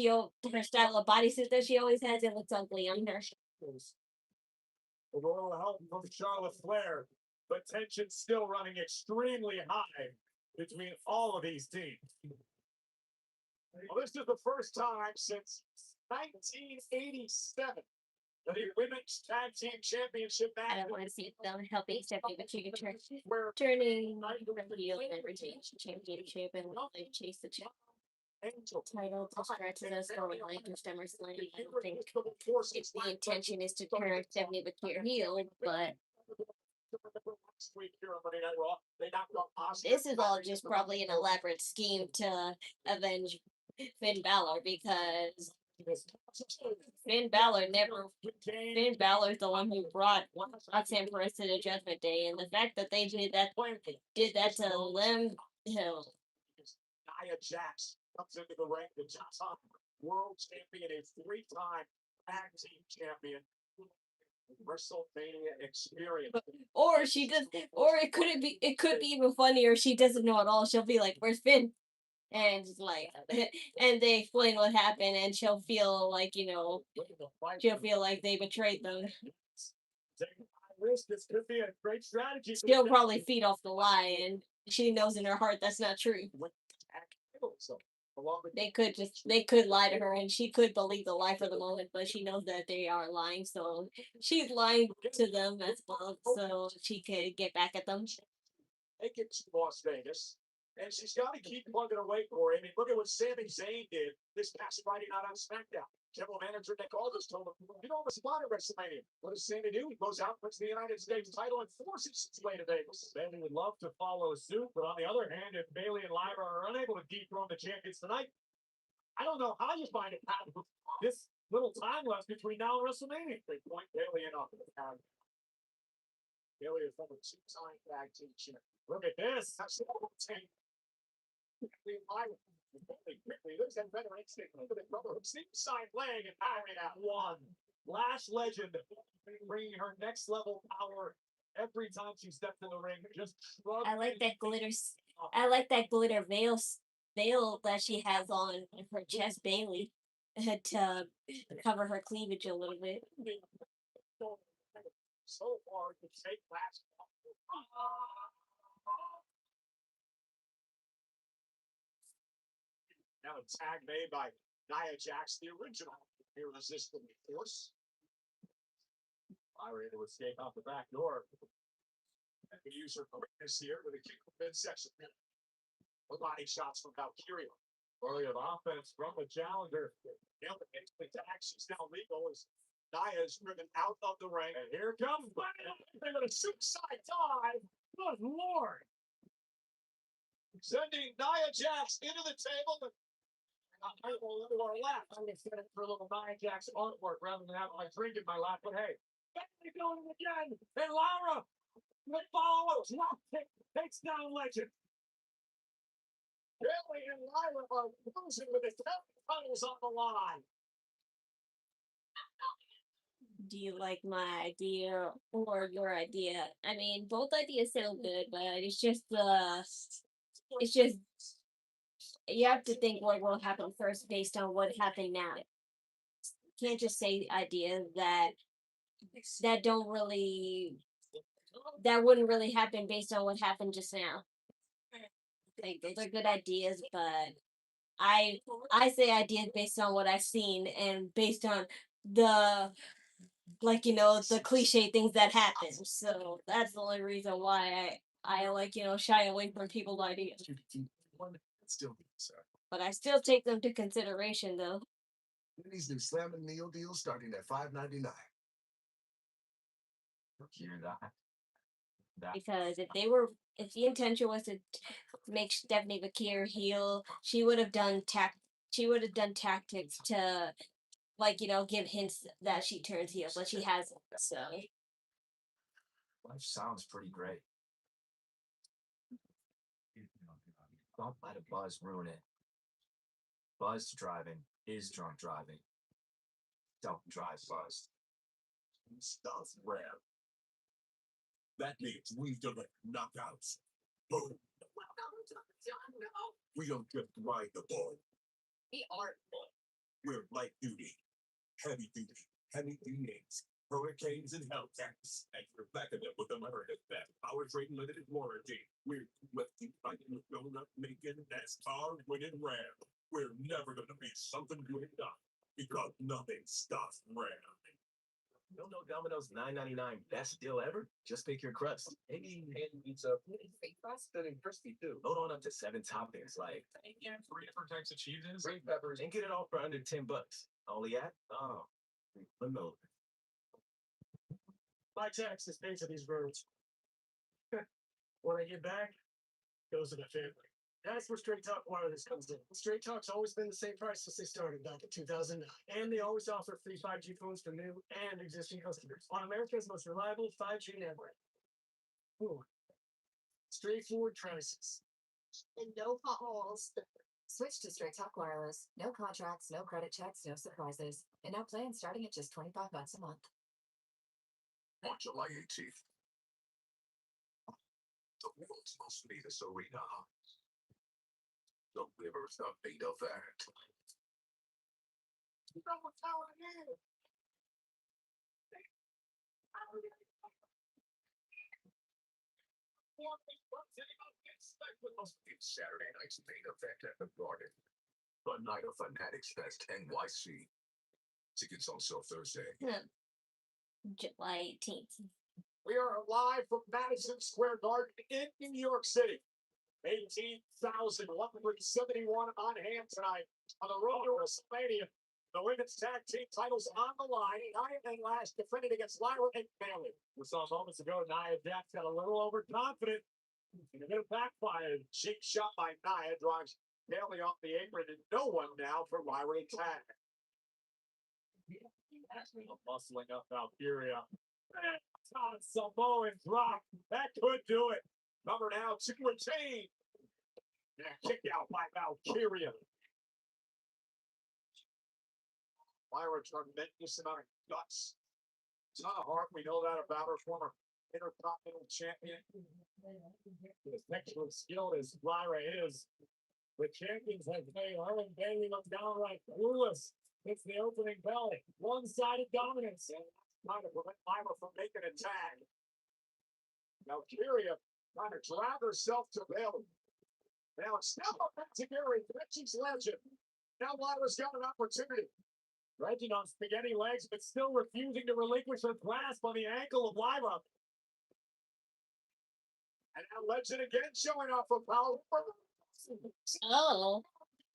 her style of bodysuit that she always has, it looks ugly on her. The royal help from Charlotte Flair, but tension still running extremely high between all of these teams. Well, this is the first time since 1987 that a women's tag team championship match. I don't want to see them helping Stephanie McMahon turning her heel and retain the championship and they chase the title to stretch us going like SummerSlam. I don't think if the intention is to turn Stephanie McMahon heel, but this is all just probably an elaborate scheme to avenge Finn Balor because Finn Balor's the one who brought Roxanne Perez to the Judgment Day, and the fact that they did that to Nia Jax comes into the ring to top world champion, a three-time tag team champion. WrestleMania experience. Or she does, or it could be even funnier. She doesn't know at all. She'll be like, "Where's Finn?" And just like, and they explain what happened, and she'll feel like she'll feel like they betrayed them. This could be a great strategy. She'll probably feed off the lie, and she knows in her heart that's not true. They could lie to her, and she could believe the lie for the moment, but she knows that they are lying, so she's lying to them as well, so she could get back at them. Take it to Las Vegas. And she's got to keep plugging away for it. I mean, look at what Sami Zayn did this past Friday night on SmackDown. General Manager Nick Aldis told him, "You know, it's not at WrestleMania." What does Sami do? He goes out, puts the United States title, and forces his way to Vegas. Bayley would love to follow suit, but on the other hand, if Bayley and Lyra are unable to dethrone the champions tonight, I don't know how you find it. This little time left between now and WrestleMania. They point Bayley in off the time. Bayley is number 2-time tag team champion. Look at this. That's the whole team. Quickly, there's that better instinct. Look at that brother who seems side leg and powering out one. Lash Legend bringing her next level power every time she steps in the ring. Just I like that glitter. I like that glitter veil that she has on her chest, Bayley, to cover her cleavage a little bit. So far to take last. Now a tag made by Nia Jax, the original Irresistible Force. Lyra able to escape out the back door. And we use her quickness here with a kick from midsection. The body shots from Valkyria. Early of offense from the challenger. Nailed it into the tag. She's now legal as Nia is driven out of the ring. And here comes they're going to suicide dive. Good Lord. Sending Nia Jax into the table. I will into our lap. I'm going to set it for a little Nia Jax artwork rather than having my drink in my lap. But hey, Bayley doing it again. And Lyra, the follow-up drop kick takes down Legend. Bayley and Lyra are losing with the titles on the line. Do you like my idea or your idea? I mean, both ideas sound good, but it's just you have to think what will happen first based on what happened now. You can't just say ideas that wouldn't really happen based on what happened just now. Like those are good ideas, but I say ideas based on what I've seen and based on the the cliche things that happen. So that's the only reason why I shy away from people's ideas. Still, sir. But I still take them to consideration though. These new Slam and Meal deals starting at $5.99. Hear that? Because if the intention was to make Stephanie Bakir heel, she would have done tactics to give hints that she turns heel, but she hasn't. So Life sounds pretty great. Don't let a buzz ruin it. Buzz driving is drunk driving. Don't drive buzzed. Stuff rare. That means we've done knockouts. Boom. We don't just ride the ball. We are. We're light duty, heavy duties, hurricanes and hellcats, and we're backing them with America's best powertrain limited warranty. We're fighting with donut making NASCAR winning Ram. We're never gonna be something good enough because nothing stops Ram. You don't know Domino's $9.99 best deal ever? Just pick your crust. Maybe hand pizza. Fake crust and crispy too. Load on up to 7 toppings like 3 different types of cheeses, green peppers, and get it all for under $10. Only at Remote. My taxes pay for these roads. When I get back, goes to the family. That's where Straight Talk Wireless comes in. Straight Talk's always been the same price since they started back in 2009. And they always offer free 5G phones for new and existing customers on America's most reliable 5G network. Ooh. Straightforward prices. And no potholes. Switch to Straight Talk Wireless. No contracts, no credit checks, no surprises. And now plans starting at just $25 a month. On July 18th, the world's most famous arena, the Rivers of Beta Vat. You know what's going on? It's Saturday night's main event at the Garden. The Night of Fanatics Fest NYC. Tickets on sale Thursday. July 18th. We are live from Madison Square Garden in New York City. 18,171 on hand tonight on the road to WrestleMania. The women's tag team titles on the line. Nia and Lash defended against Lyra and Bayley. We saw moments ago Nia Jax got a little overconfident. And a bit of backfired. Cheap shot by Nia drives Bayley off the apron, and no one now for Lyra to tag. Bustling up Valkyria. Samoan drop. That could do it. Cover now to retain. Yeah, kick out by Valkyria. Lyra, tremendous amount of guts. Ton of heart. We know that about her, former Intercontinental Champion. As sexually skilled as Lyra is, the champions have made her and Bayley look downright clueless. It's the opening bell. One-sided dominance. And trying to prevent Lyra from making a tag. Valkyria trying to drag herself to Bayley. Now it's still back to Gary. She's legend. Now Lyra's got an opportunity. Reggie on spaghetti legs, but still refusing to relinquish her grasp on the ankle of Lyra. And now Legend again showing off her power. Oh.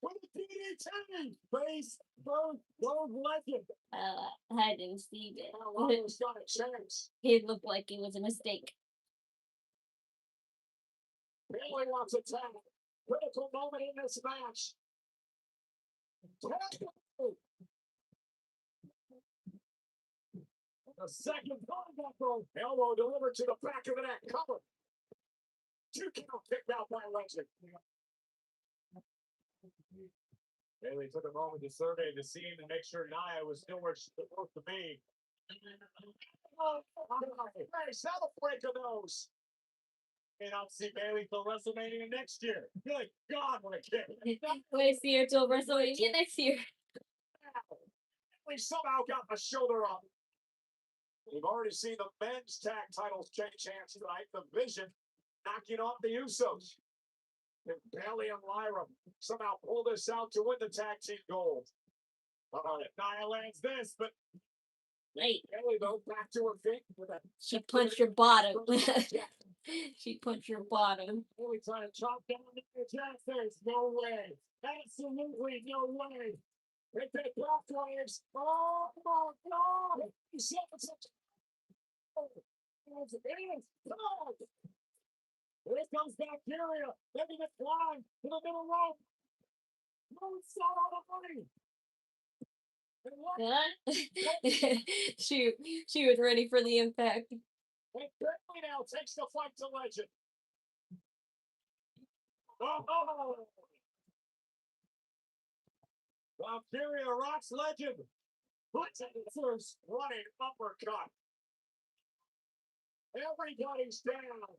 With a DDT! Face, both Legend. I didn't see that. Lyra's got a chance. It looked like it was a mistake. Bayley wants a tag. Critical moment in this match. The second elbow. Elbow delivered to the back of the neck. Cover. 2 count kicked out by Legend. Bayley took a moment to survey the scene and make sure Nia was still where she's supposed to be. Nice, that'll break a nose. And I'll see Bayley till WrestleMania next year. Good God, what a kick. We'll see her till WrestleMania next year. We somehow got the shoulder up. We've already seen the men's tag titles change hands tonight. The Vision knocking off the Usos. And Bayley and Lyra somehow pull this out to win the tag team gold. Nia lands this, but Wait. Bayley though back to her feet with a. She punched her bottom. She punched her bottom. Bayley trying to chop down the Jax. There's no way. Absolutely no way. They take off waves. Oh my God! He's Here comes Valkyria, making a climb to the middle rope. Moonsault on the money. She was ready for the impact. And Bayley now takes the fight to Legend. Oh! Valkyria rocks Legend. Puts it in first running uppercut. Everybody's down.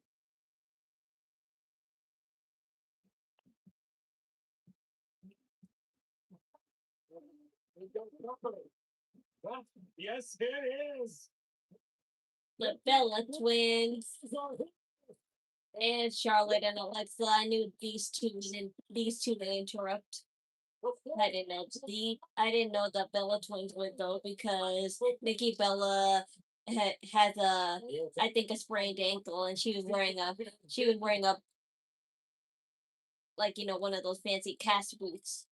Yes, it is. The Bella twins. And Charlotte and Alexa. I knew these two to interrupt. I didn't know the Bella twins were though, because Nikki Bella has a, I think, a sprained ankle, and she was wearing a like, one of those fancy cast boots.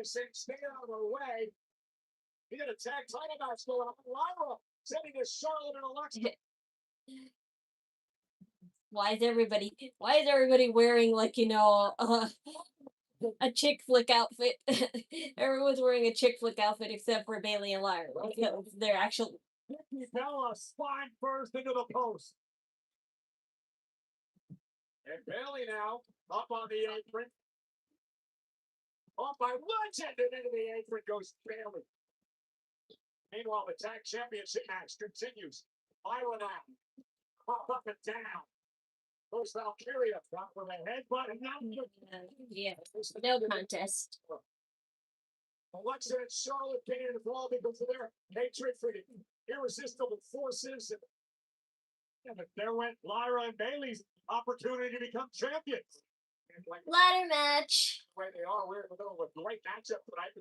Stay out of the way. You got a tag title match going on. Lyra sending to Charlotte and Alexa. Why is everybody wearing, like, a chick flick outfit? Everyone's wearing a chick flick outfit except for Bayley and Lyra. They're actually. Nikki Bella spine first into the post. And Bayley now up on the apron. Off by Legend, and into the apron goes Bayley. Meanwhile, the tag championship match continues. Lyra now. Up and down. Goes Valkyria. Drop with a headbutt. And now Yeah, no contest. Alexa and Charlotte getting involved because of their hatred for the Irresistible Forces. And there went Lyra and Bayley's opportunity to become champions. And like Ladder match. the way they are, we're in the middle of a great matchup tonight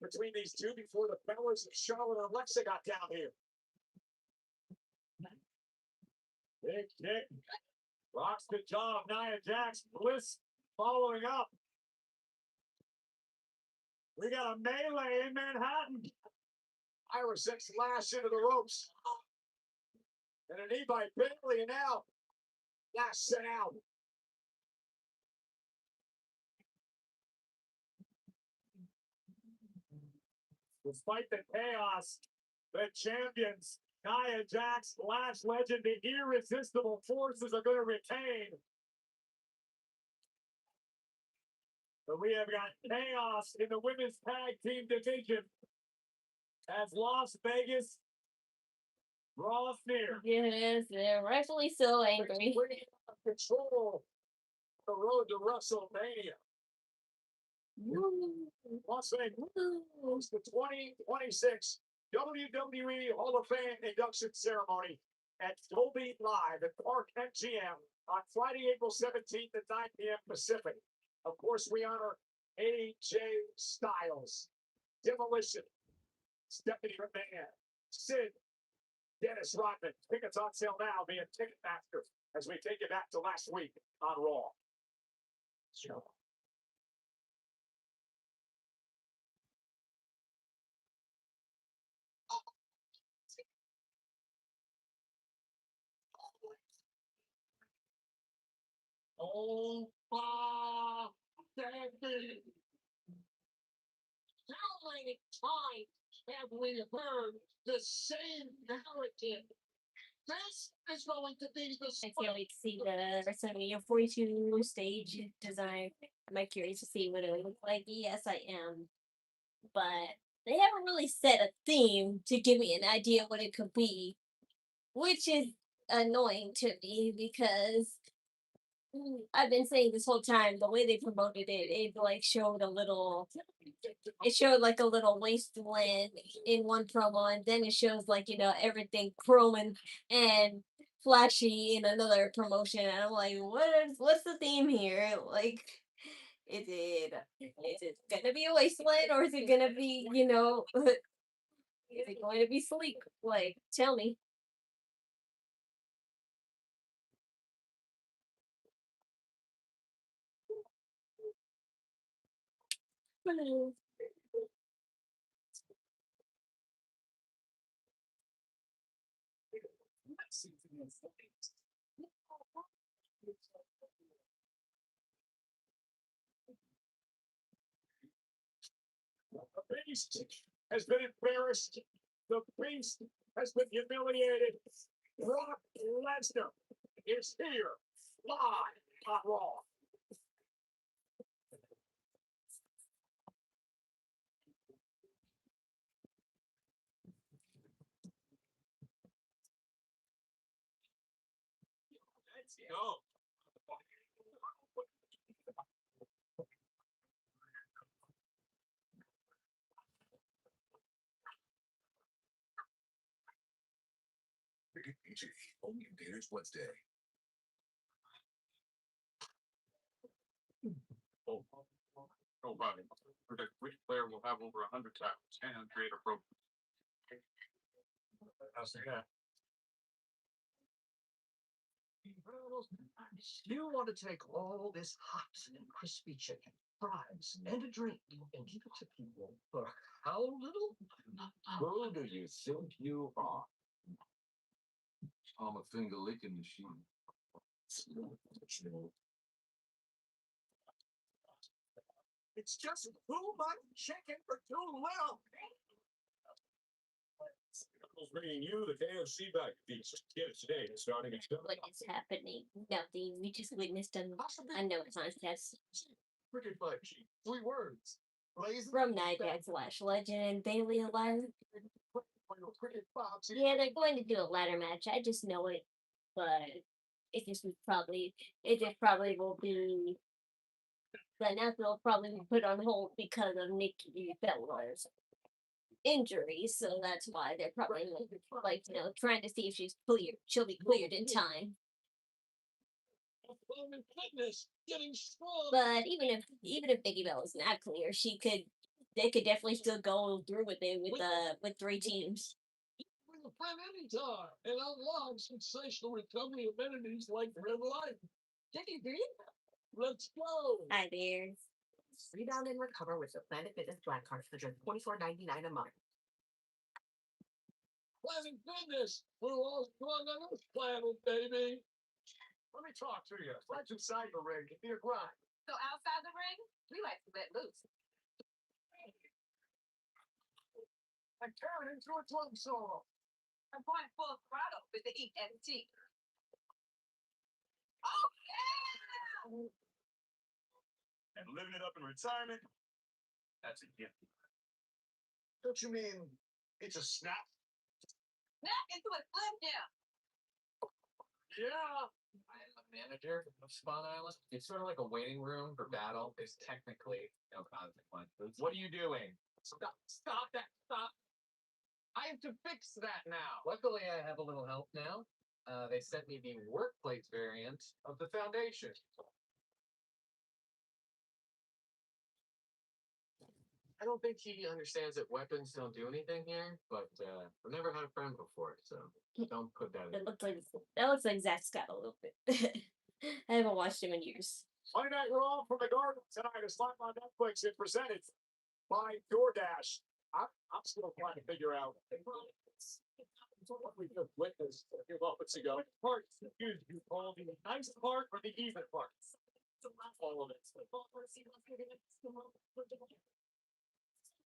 between these two before the fellas and Charlotte and Alexa got down here. Big kick. Rocks the jaw of Nia Jax. Bliss following up. We got a melee in Manhattan. Ira 6 lash into the ropes. And a knee by Bayley, and now lash set out. Despite the chaos, the champions, Nia Jax, Lash Legend, the Irresistible Forces are going to retain. But we have got chaos in the women's tag team division as Las Vegas draws near. Yes, they're rightfully so angry. Control the road to WrestleMania. Las Vegas hosts the 2026 WWE Hall of Fame induction ceremony at Dolby Live at Park MGM on Friday, April 17th at 9 p.m. Pacific. Of course, we honor AJ Styles, Demolition, Stephanie McMahon, Sid, Dennis Rodman. Tickets on sale now via Ticketmaster as we take it back to last week on Raw. Sure. Oh, David. How many times have we heard the same narrative? This is going to be the I can't wait to see the WrestleMania 42 stage design. I'm curious to see what it would look like. Yes, I am. But they haven't really set a theme to give me an idea what it could be, which is annoying to me because I've been saying this whole time the way they promoted it like showed it showed like a little wasteland in one promo, and then it shows like everything chrome and flashy in another promotion. And I'm like, what's the theme here? Like, is it gonna be a wasteland, or is it gonna be is it going to be sleek? Like, tell me. The beast has been embarrassed. The beast has been humiliated. Brock Lesnar is here, live on Raw. Let's go. PG, only in theaters Wednesday. Oh, nobody. Predict which player will have over 100 tackles and create a program. How's that? You want to take all this hot and crispy chicken, fries, and a drink and give it to people for how little? Who do you think you are? I'm a finger licking machine. It's just too much chicken for too little. bringing you the KFC bag feast. Get it today, starting at What is happening? Nothing. We just witnessed a no contest Cricket fight. 3 words. Blazing from Night/Legend, Bayley Lyra. cricket box. Yeah, they're going to do a ladder match. I just know it, but it just probably will be. The announcement will probably be put on hold because of Nikki Bella's injury, so that's why they're probably like trying to see if she'll be cleared in time. Fitness getting strong. But even if Nikki Bella is not clear, they could definitely still go through with it with 3 teams. Bring a friend anytime and unlock sensational recovery amenities like Red Light. Let's go. Hi there. Rebound and recover with the Planet Fitness Black Card for just $24.99 a month. Planet Fitness. We're all strong on this planet, baby. Let me talk to you. Let's inside the ring. Give me a grind. So outside the ring, we like to let loose. And turn into a drum solo. I'm going full throttle with the EST. Oh yeah! and living it up in retirement. That's a gift. Don't you mean it's a snap? Snap into a slim jim. Yeah. I am a manager of Spawn Island. It's sort of like a waiting room for battle. There's technically no consequences. What are you doing? Stop that. Stop. I have to fix that now. Luckily, I have a little help now. They sent me the workplace variant of the Foundation. I don't think he understands that weapons don't do anything here, but I've never had a friend before, so don't put that in. That looks like Zach Scott a little bit. I haven't watched him in years. Monday Night Raw from the Garden tonight is live on Netflix and presented by DoorDash. I'm still trying to figure out what we just witnessed a few moments ago. Which part confused you, Paul? The nice part or the even part? All of it.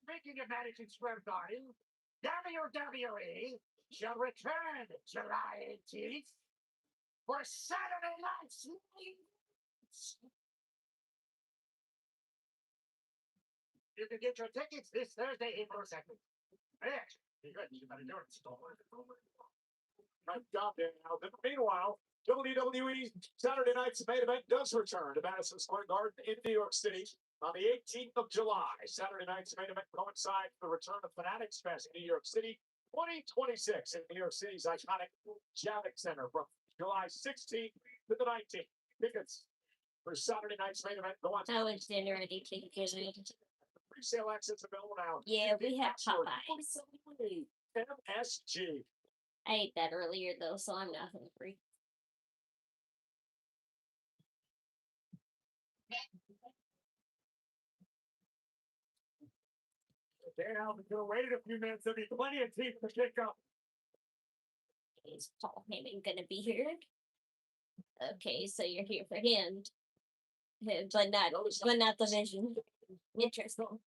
Speaking of Madison Square Garden, WWE shall return July 18th for Saturday Night Smash. You can get your tickets this Thursday, April 2nd. You better do it. Right job there now. Meanwhile, WWE Saturday Night's main event does return to Madison Square Garden in New York City on the 18th of July. Saturday Night's main event coincides with the return of Fanatics Fest in New York City 2026 in New York City's iconic Javits Center from July 16th to the 19th. Tickets for Saturday Night's main event go on. I was dinner ready to get it. Pre-sale access available now. Yeah, we have Popeyes. MSG. I ate that earlier though, so I'm not hungry. Now, if you waited a few minutes, there'll be plenty of teeth to pick up. Is Paul Heyman gonna be here? Okay, so you're here for him, but not the Vision. Interesting.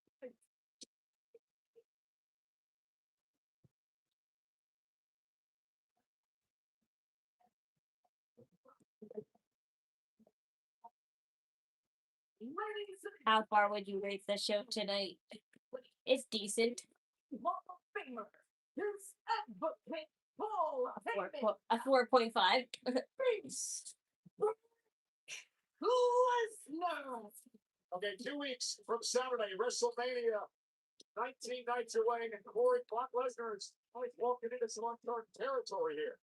How far would you rate the show tonight? It's decent. A 4.5. Okay, 2 weeks from Saturday, WrestleMania. 19 nights away, and Brock Lesnar is walking into some uncharted territory here.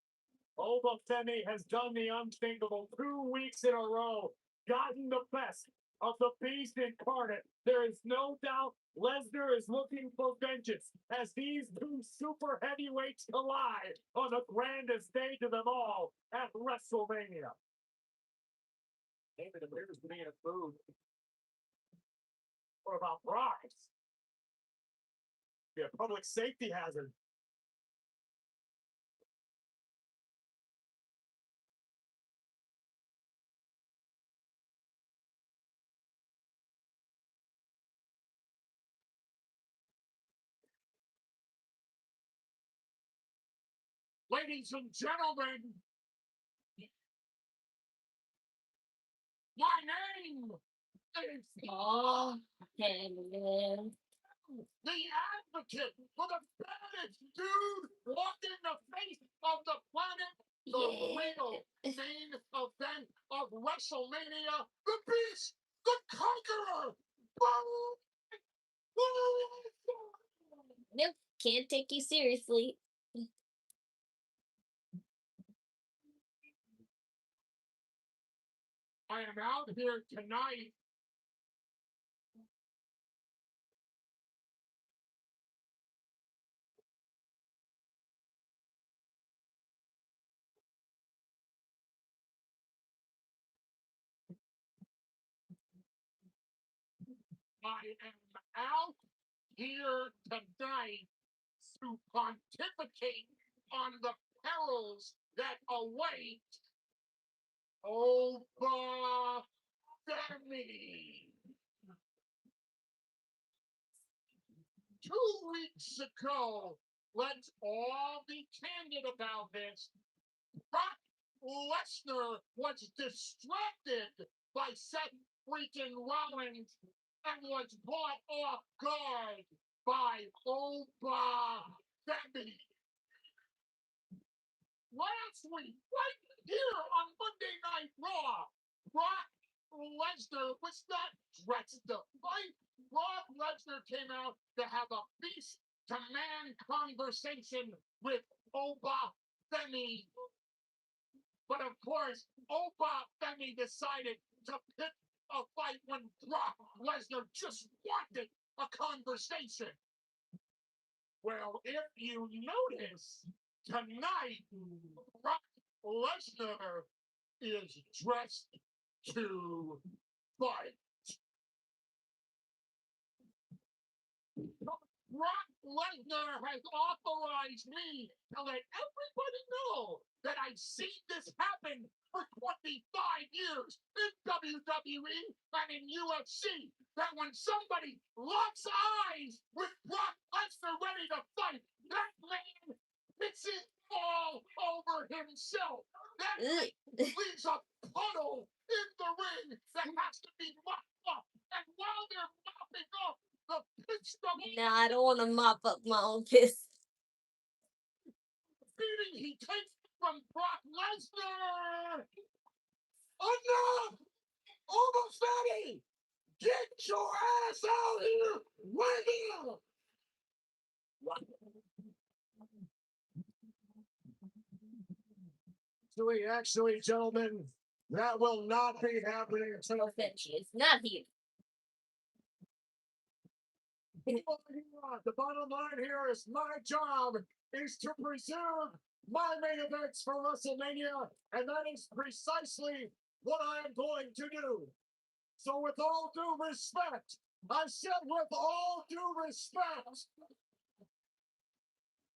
Obafemi has done the unthinkable 2 weeks in a row, gotten the best of the beast incarnate. There is no doubt Lesnar is looking for vengeance as these two super heavyweights collide on the grandest stage of them all at WrestleMania. David appears to be in a food. Or about Brock? Be a public safety hazard. ladies and gentlemen, my name is Paul Heyman. the advocate for the baddest dude walking the face of the planet, the real main event of WrestleMania, the Beast, the Conqueror. Nope, can't take you seriously. I am out here tonight I am out here tonight to pontificate on the perils that await Oba Femi. 2 weeks ago, let's all be candid about this. Brock Lesnar was distracted by Seth freaking Rollins and was caught off guard by Oba Femi. Last week, right here on Monday Night Raw, Brock Lesnar was not dressed to fight. Brock Lesnar came out to have a beast-to-man conversation with Oba Femi. But of course, Oba Femi decided to pick a fight when Brock Lesnar just wanted a conversation. Well, if you notice, tonight, Brock Lesnar is dressed to fight. Brock Lesnar has authorized me to let everybody know that I've seen this happen for 25 years in WWE and in UFC. That when somebody locks eyes with Brock Lesnar ready to fight, that man puts it all over himself. That man leaves a puddle in the ring that has to be mopped up. And while they're mopping up the pitch from Nah, I don't want to mop up my own piss. beating he takes from Brock Lesnar. Enough! Oba Femi! Get your ass out here right now! Actually, gentlemen, that will not be happening until She is not here. the bottom line here is my job is to preserve my main events for WrestleMania, and that is precisely what I am going to do. So with all due respect, I said with all due respect,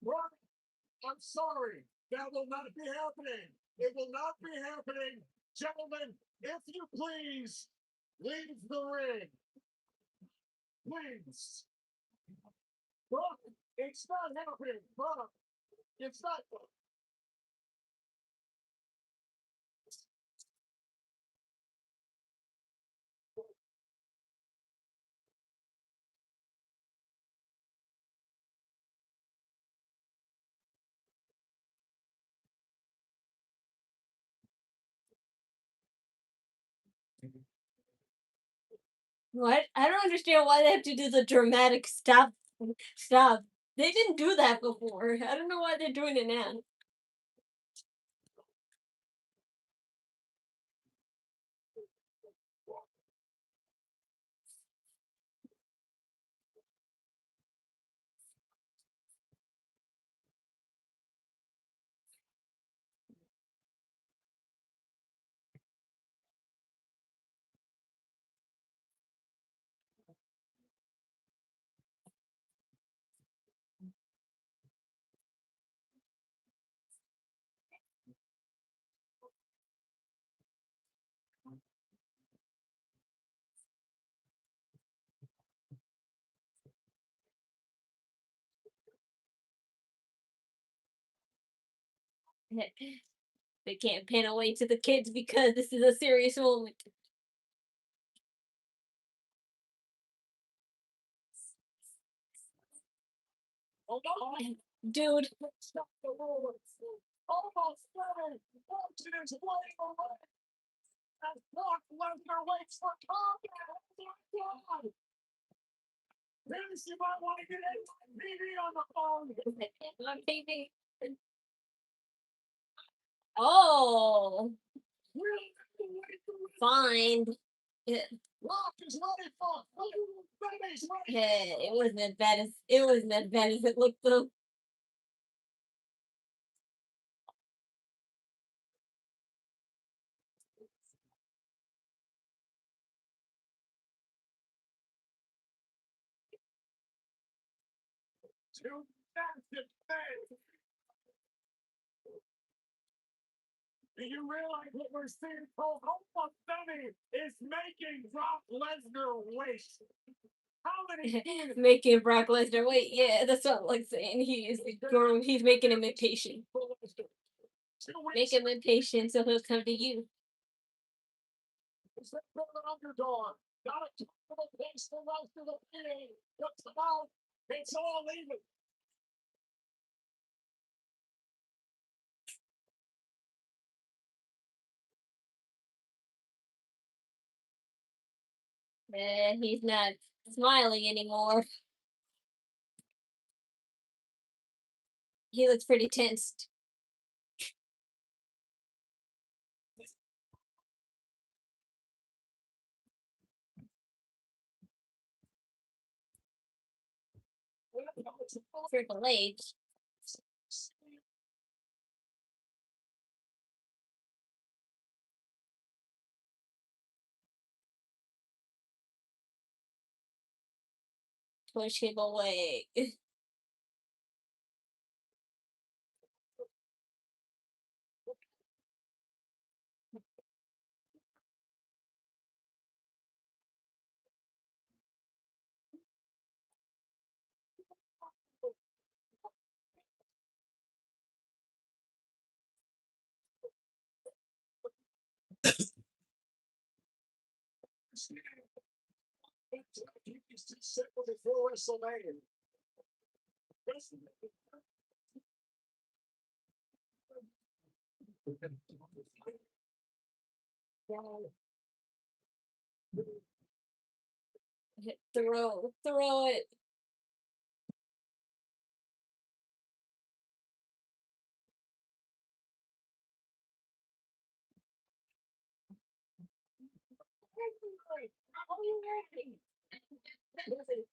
Brock, I'm sorry, that will not be happening. It will not be happening. Gentlemen, if you please, leave the ring. Please. Brock, it's not happening, Brock. It's not. What? I don't understand why they have to do the dramatic stop. Stop. They didn't do that before. I don't know why they're doing it now. They can't pan away to the kids because this is a serious moment. Dude. Stop the rules. Almost ready. Fortune is playing away. As Brock Lesnar waits for combat. Oh my God. Dennis, you might want to get TV on the phone. On TV. Oh. Fine. Brock is ready for baby's ready. Yeah, it wasn't as bad as it looked though. Two massive things. Do you realize what we're seeing? Cole Benny is making Brock Lesnar wait. How many Making Brock Lesnar wait. Yeah, that's what I'm like saying. He's making him impatient. Make him impatient so he'll come to you. Is that an underdog? Not a total pace for Lesnar to be. Looks about. It's all even. He's not smiling anymore. He looks pretty tensed. Triple H. Push him away. It's too simple before WrestleMania. Throw it.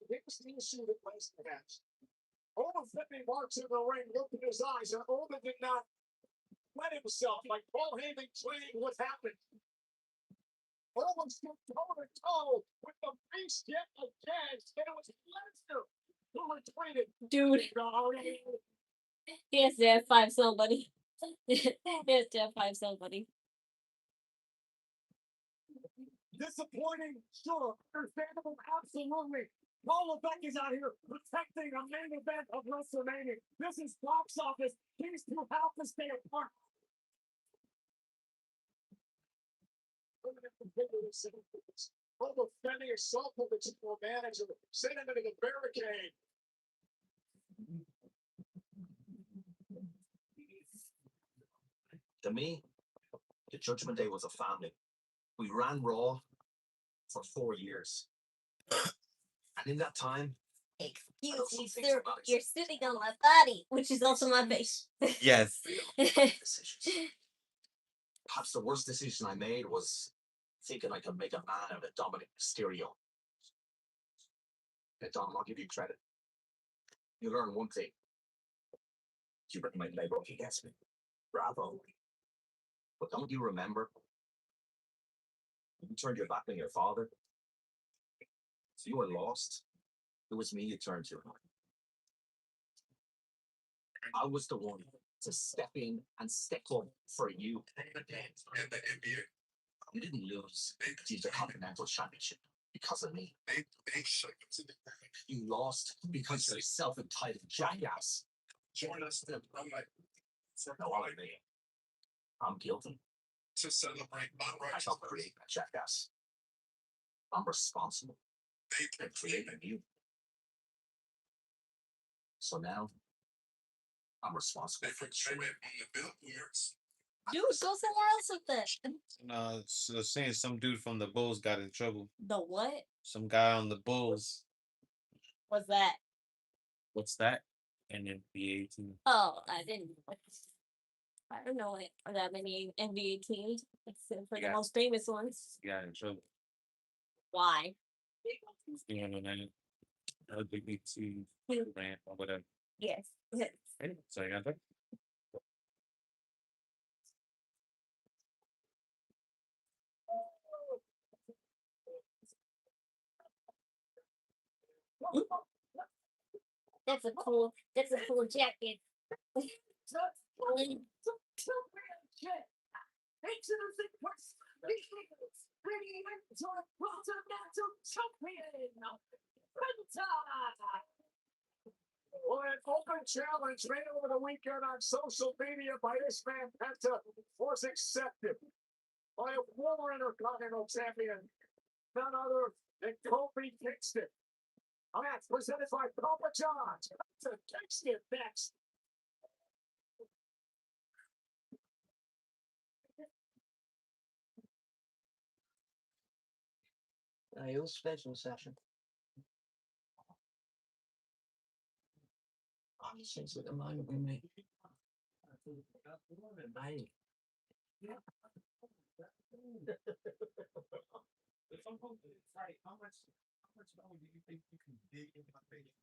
Here's the issue that Lesnar has. Almost flipping marks in the ring, looked in his eyes, and Omen did not let himself, like Paul Heyman playing what happened. Almost went toe to toe with the beast yet again, and it was Lesnar who retreated. Dude. He has to have five somebody. He has to have five somebody. Disappointing, sure. Understandable, absolutely. Paul Levesque is out here protecting a main event of WrestleMania. This is box office. These two have to stay apart. Almost defending yourself with the general manager. Send him into the barricade. To me, the Judgment Day was a family. We ran Raw for 4 years. And in that time, Excuse me, sir. You're sitting on my body, which is also my face. Yes. decisions. Perhaps the worst decision I made was thinking I could make a man out of Dominic Mysterio. Hey, Dom, I'll give you credit. You learn one thing. You bring my leg up against me. Bravo. But don't you remember? You turned your back on your father. So you were lost. It was me you turned to. I was the one to step in and step up for you. You didn't lose the Intercontinental Championship because of me. You lost because you're a self-entitled jackass. Join us then. No, I mean, I'm guilty. To celebrate my I rights. helped create that jackass. I'm responsible for creating you. So now, I'm responsible for Show it on the billboards. Dude, go somewhere else with that. So saying some dude from the Bulls got in trouble. The what? Some guy on the Bulls. What's that? What's that? An NBA team. Oh, I didn't. I don't know that many NBA teams except for the Yeah. most famous ones. Got in trouble. Why? You know that. LGBT rant or whatever. Yes. Anyway, so you got that. That's a cool jacket. Well, an open challenge made over the weekend on social media by this man Penta was accepted by a former Intercontinental Champion, none other than Kofi Kingston. A match presented by Papa John's. Penta Kingston next. It was a special session. Since the moment we make. Hey. How much money do you think you can dig in my face?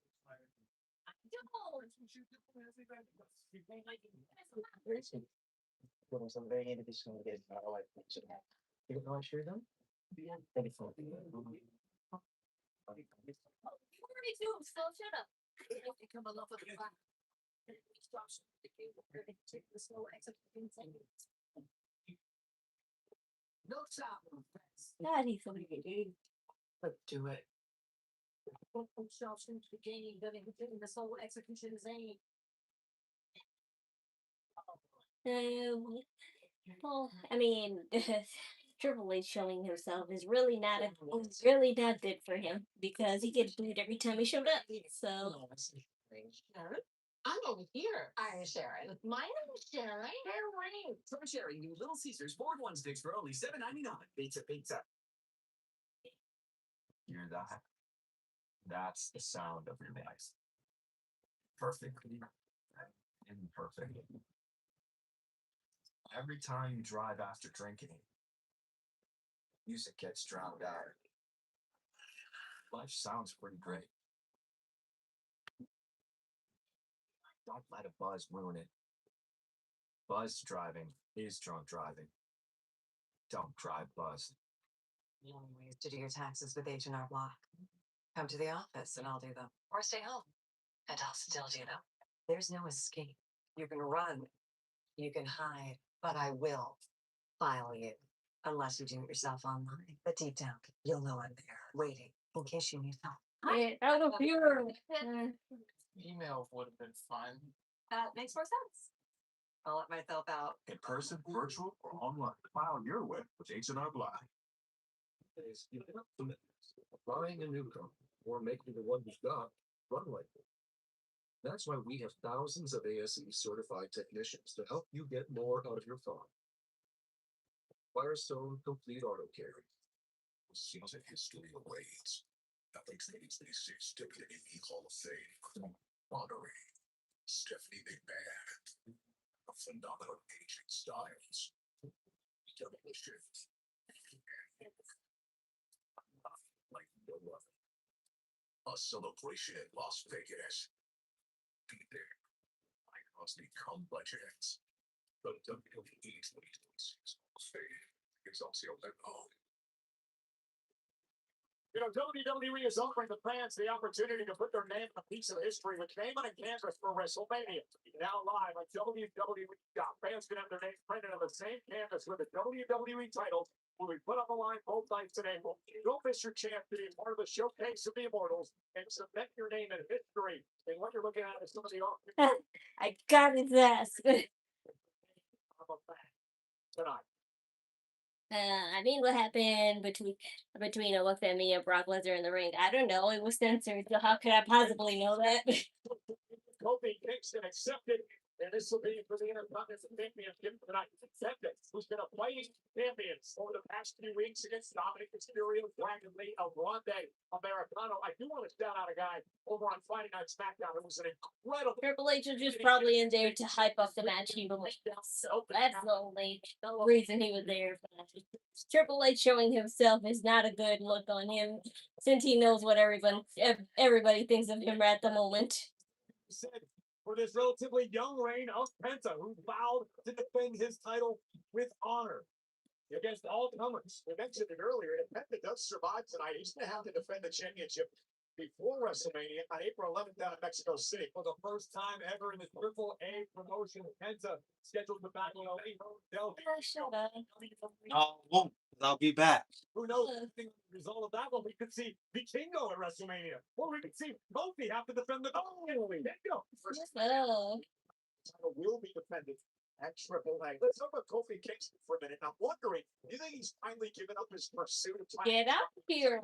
I'm very into this one. You don't know I sure them? Yeah. Maybe for You already do, so shut up. become a lover of the fire. Take the slow exit. No stop. God, he's so good. But do it. This whole execution zane. Well, I mean, Triple H showing himself is really not good for him because he gets booed every time he showed up. So Sharon? I'm over here. I'm Sharon. My name is Sharon. Sharon. Try sharing new Little Caesars board one sticks for only $7.99. Pizza. Hear that? That's the sound of your life. Perfectly imperfect. Every time you drive after drinking, music gets drowned out. Life sounds pretty great. Don't let a buzz ruin it. Buzz driving is drunk driving. Don't drive buzzed. The only way is to do your taxes with H&R Block. Come to the office and I'll do them. Or stay home and I'll still do them. There's no escape. You can run, you can hide, but I will file you. Unless you do it yourself online. But deep down, you'll know I'm there, waiting, in case you need help. get out of here. Email would have been fun. Makes more sense. I'll let myself out. In person, virtual, or online. File your way with H&R Block. Buying a new car or making the one you've got run like it. That's why we have thousands of ASE certified technicians to help you get more out of your car. Firestone Complete Auto Care. Seems a history awaits. Ethics 1986 WWE Hall of Fame. Honoring Stephanie McMahon. A phenomenal aging styles. Demolition. Like no other. A celebration in Las Vegas. Be there. I constantly come budgets. The WWE 2026 Hall of Fame is also at home. You know, WWE is offering the fans the opportunity to put their name on a piece of history with name on a canvas for WrestleMania. Now live on WWE. Fans can have their names printed on the same canvas with the WWE titles will be put on the line both nights in April. Don't miss your chance to be part of the showcase of the Immortals and cement your name in history. And what you're looking at is some of the I got his ass. tonight. I mean, what happened between Alexa me and Brock Lesnar in the ring? I don't know. It was censored, so how could I possibly know that? Kofi Kingston accepted, and this will be for the Intercontinental Championship tonight. Accepted, who's been a fighting champion over the past few weeks against Dominic Mysterio, Dragon Lee, El Grande, Americano. I do want to shout out a guy over on Friday Night SmackDown. It was an incredible. Triple H was just probably in there to hype up the match he was. So that's the only reason he was there. Triple H showing himself is not a good look on him, since he knows what everybody thinks of him at the moment. Said for this relatively young reign of Penta, who vowed to defend his title with honor against all comers. We mentioned it earlier. If Penta does survive tonight, he's going to have to defend the championship before WrestleMania on April 11th down in Mexico City. For the first time ever in the Triple A promotion, Penta scheduled to battle Shut up. No, won't. I'll be back. Who knows? The result of that one, we could see Vikingo at WrestleMania, or we could see Kofi have to defend the title. Title will be defended at Triple A. Let's talk about Kofi Kingston for a minute. I'm wondering, do you think he's finally given up his pursuit of title? Get out here.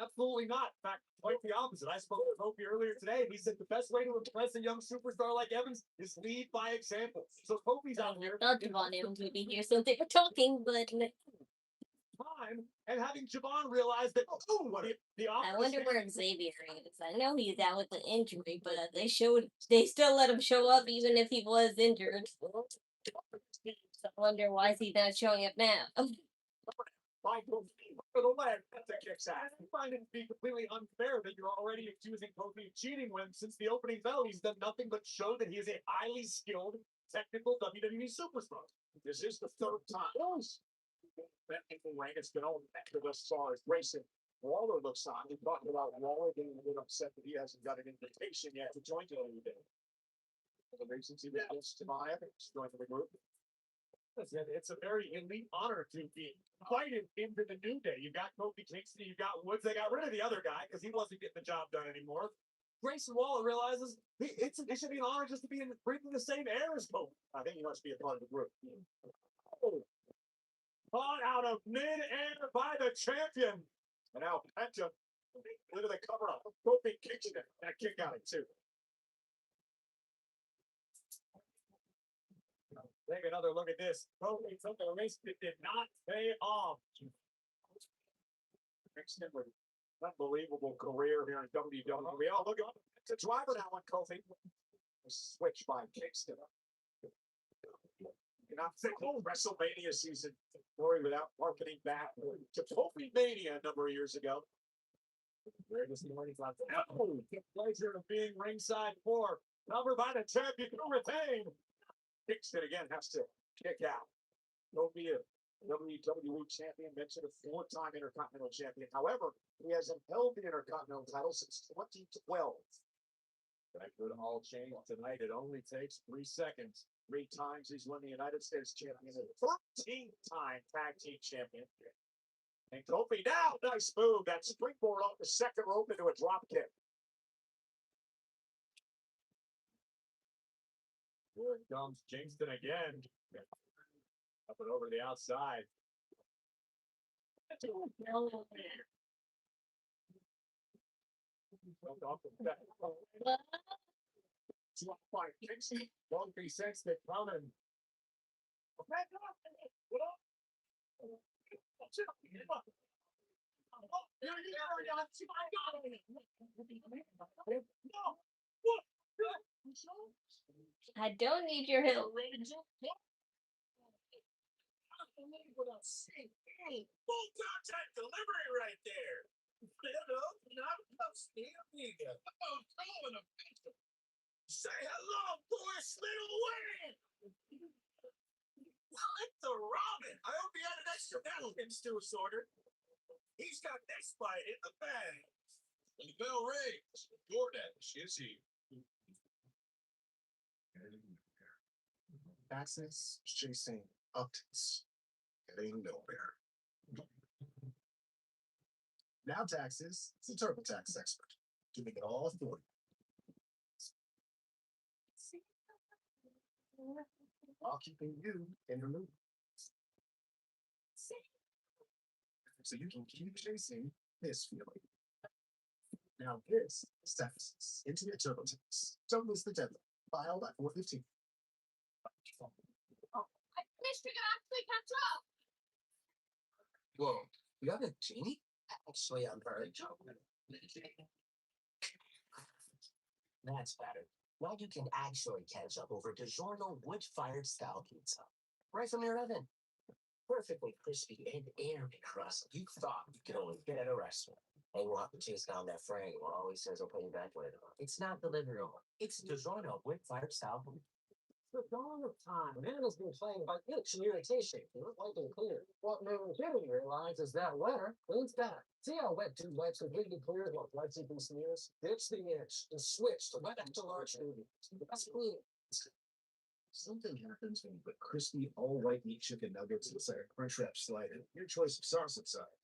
Absolutely not. In fact, quite the opposite. I spoke to Kofi earlier today, and he said the best way to impress a young superstar like Evans is lead by example. So Kofi's out here. I thought Javon Evans would be here, so they were talking, but Time and having Javon realize that the I wonder where Xavier is. I know he's out with the injury, but they still let him show up even if he was injured. So I wonder why he's not showing up now. By Kofi for the leg, that's a kick out. I find it to be completely unfair that you're already accusing Kofi of cheating when, since the opening bell, he's done nothing but show that he is a highly skilled, technical WWE superstar. This is the third time. That ring has been on after this far as racing. Waller looks on. He talked about Waller being a bit upset that he hasn't got an invitation yet to join the New Day. For the reasons he was to my join the group. It's a very elite honor to be invited into the New Day. You got Kofi Kingston, you got Woods. They got rid of the other guy because he wasn't getting the job done anymore. Grayson Waller realizes it should be an honor just to be breathing the same air as Kofi. I think he must be a part of the group. Caught out of mid-air by the champion. And now Penta, look at the cover up. Kofi Kingston, that kick out it too. Take another look at this. Kofi took a race that did not pay off. Kingston with an unbelievable career here in WWE. We all look at the driver now on Kofi. Switch by Kingston. Not think WrestleMania season glory without marketing back to Kofi Mania a number of years ago. This morning's on the pleasure of being ringside for covered by the champion who retain. Kingston again has to kick out. Kofi, a WWE champion, mentioned a 4-time Intercontinental champion. However, he hasn't held the Intercontinental title since 2012. That could all change tonight. It only takes 3 seconds. 3 times he's won the United States champion, and 13-time tag team champion. And Kofi now, nice move. That springboard off the second rope into a drop kick. Here comes Kingston again. Up and over the outside. By Kingston. Don't be sensed it coming. I don't need your help. Full contact delivery right there. Say hello, Boris Little Wayne. Well, it's the Robin. I hope he had an extra battle in still sorted. He's got next fight in the bag. And the bell rings. DoorDash is he. Access chasing updates. Getting nowhere. Now Taxes is a TurboTax expert, giving it all authority. While keeping you in the loop. so you can keep chasing this feeling. Now this steps into your turbo tanks. Don't miss the deadline. Filed at 4:15. I wish we could actually catch up. Whoa, you have a genie? Actually, I'm very joking. That's better. Now you can actually catch up over DiGiorno wood-fired style pizza. Right from your oven. Perfectly crispy and airy crust. You thought you could only get at a restaurant. And we'll have to chase down that Frank who always says he'll pay you back later. It's not deliverable. It's DiGiorno wood-fired style pizza. The dawn of time, man has been playing by itch and irritation. It looked like and clear. What man didn't realize is that wetter cleans back. See how wet 2 wipes completely clears what blood seeping smears? Ditch the itch and switch to wet extra large movie. That's clean. Something happens when you put crispy, all white meat chicken nuggets inside a crunch wrap slider. Your choice of sauce inside.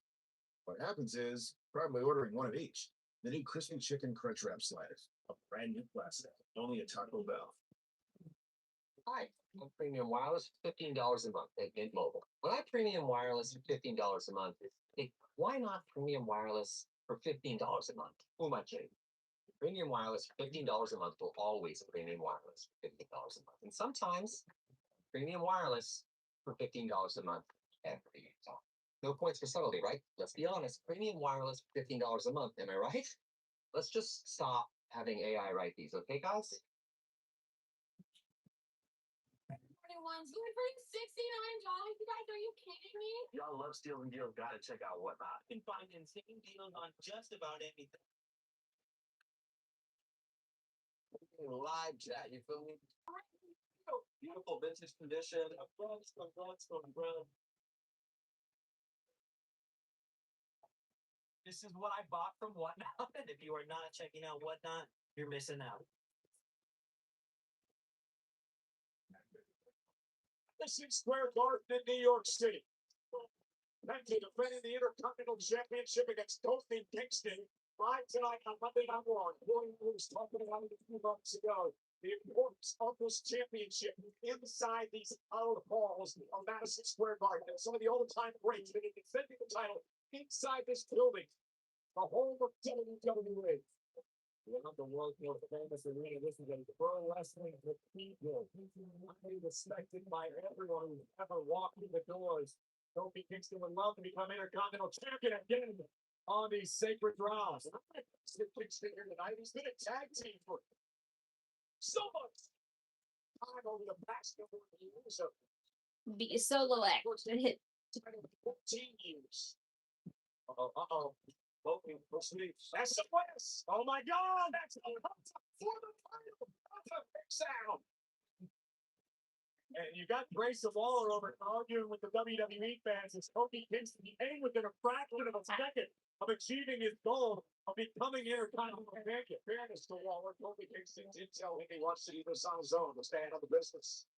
What happens is probably ordering one of each. The new crispy chicken crunch wrap sliders. A brand new plastic. Only at Taco Bell. Hi, I'm Premium Wireless, $15 a month at Mint Mobile. When I Premium Wireless for $15 a month, why not Premium Wireless for $15 a month? Who am I kidding? Premium Wireless for $15 a month will always Premium Wireless for $15 a month. And sometimes Premium Wireless for $15 a month every time. No points for subtlety, right? Let's be honest. Premium Wireless for $15 a month, am I right? Let's just stop having AI write these, okay, guys? One's going for $69. You guys, are you kidding me? Y'all love stealing deals. Gotta check out Whatnot. You can find insane deals on just about anything. Live chat, you feel me? Beautiful vintage condition. A bronze. This is what I bought from Whatnot. And if you are not checking out Whatnot, you're missing out. Madison Square Garden in New York City. Penta defending the Intercontinental Championship against Kofi Kingston. Live tonight on Monday Night Raw. William was talking about it a few months ago. The importance of this championship inside these old halls of Madison Square Garden. And some of the old-time greats that are defending the title inside this building. The home of WWE. One of the world's most famous arena. This is a pro wrestling cathedral. Highly respected by everyone who's ever walked through the doors. Kofi Kingston would love to become Intercontinental Champion again on these sacred grounds. Kingston here tonight. He's been a tag team for so much time over the past number of years. Be a solo act. 14 years. Uh-oh. That's the West. Oh my God, that's for the title. That's a big sound. And you got Grayson Waller over arguing with the WWE fans as Kofi Kingston came within a fraction of a second of achieving his goal of becoming Intercontinental Champion. Fairness to Waller, Kofi Kingston did tell him he wants to do this on his own to stay out of the business.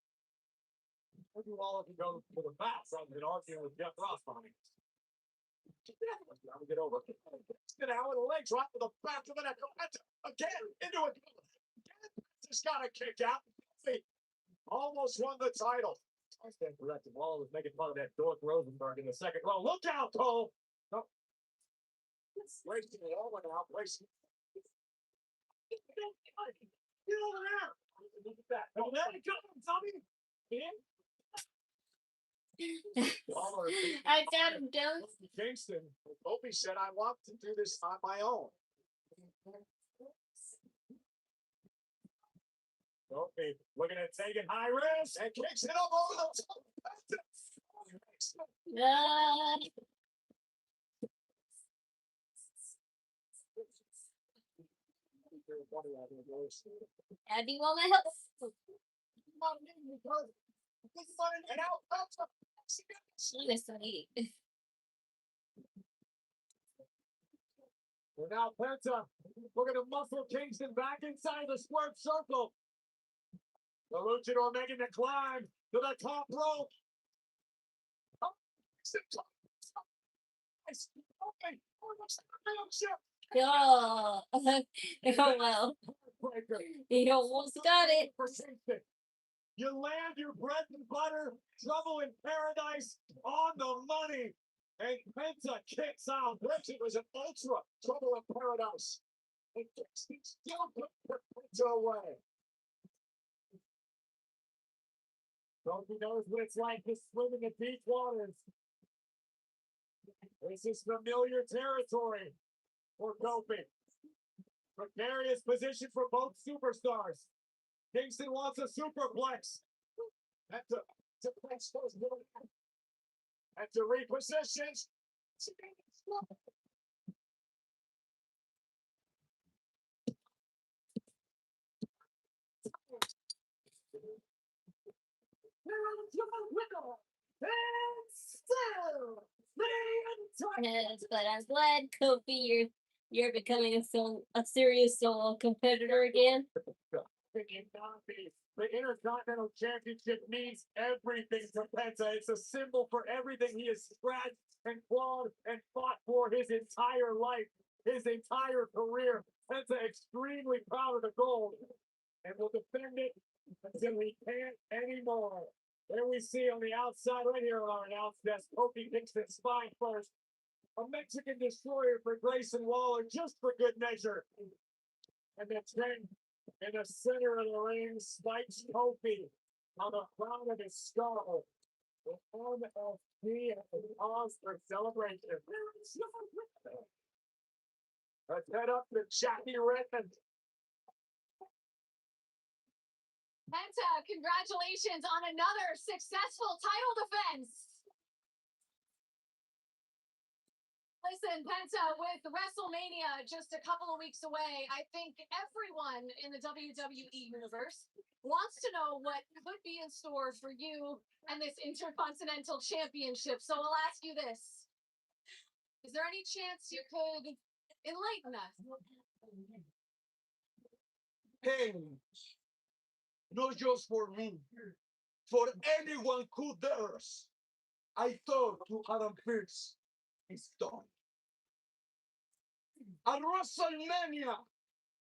Maybe Waller can go to the mat rather than arguing with Jeff Ross behind us. Get over. Get out with a leg drop to the back of the neck. Again, into it. Just got a kick out. Almost won the title. I stand corrected. Waller was making fun of that Dork Rosenberg in the second row. Look out, Cole. No. Racing it all went out. Racing. Get over there. Look at that. No, there he comes, Tommy. In. I got him, Jones. Kingston. Kofi said, I want to do this on my own. Kofi looking at taking high risk and kicks it up over the top. Abby want my help? And out. Honestly. Well, now Penta, we're going to muscle Kingston back inside the square circle. The luchador making the climb to the top rope. Oh, well. He almost got it. You land your bread and butter, trouble in paradise on the money. And Penta kicks out. It was an ultra trouble in paradise. And still put Penta away. Kofi knows what it's like to swim in the deep waters. This is familiar territory for Kofi. Precarious position for both superstars. Kingston wants a superplex. And to place those and to reposition. Yes, but I'm glad, Kofi, you're becoming a serious solo competitor again. The Intercontinental Championship means everything to Penta. It's a symbol for everything he has scratched and clawed and fought for his entire life, his entire career. Penta extremely proud of the gold and will defend it until he can't anymore. There we see on the outside, right here on our announce desk, Kofi Kingston's spine first. A Mexican destroyer for Grayson Waller, just for good measure. And then Trent in the center of the ring spikes Kofi on the crown of his skull. The one of he and pause for celebration. Let's head up to Jackie Redmond. Penta, congratulations on another successful title defense. Listen, Penta, with WrestleMania just a couple of weeks away, I think everyone in the WWE universe wants to know what could be in store for you and this Intercontinental Championship. So I'll ask you this. Is there any chance you could enlighten us? Hey, not just for me, for anyone who dares. I thought to Adam Pearce, it's done. At WrestleMania,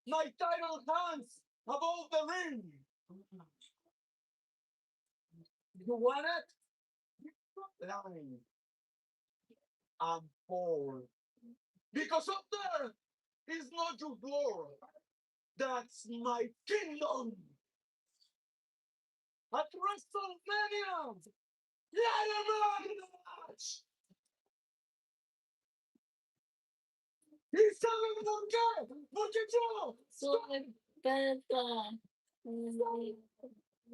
my title hangs above the ring. You want it? Line. I'm bored. Because up there is not your glory. That's my kingdom. At WrestleMania, let him match. He's telling them again. What you do? So Penta.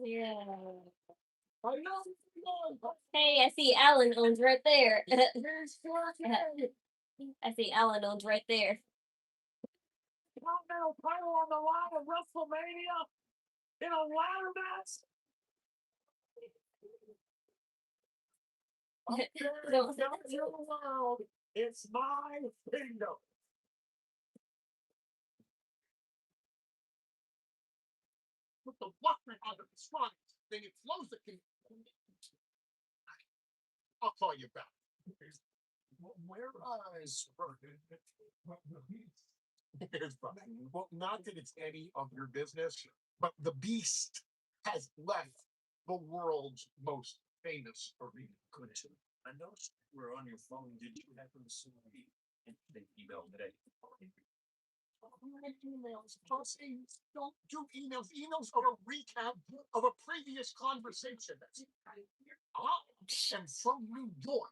Yeah. I know. Hey, I see Alan owns right there. I see Alan owns right there. Continental title on the line of WrestleMania in a ladder match. Don't- Down to the world. It's my kingdom. With the luxury out of the shrine, then it flows the kingdom. I'll call you back. Where is well, not that it's any of your business, but the beast has left the world's most famous arena. Good. I noticed you were on your phone. Did you happen to see the interesting email today? Emails. Don't do emails. Emails are a recap of a previous conversation. I am from New York.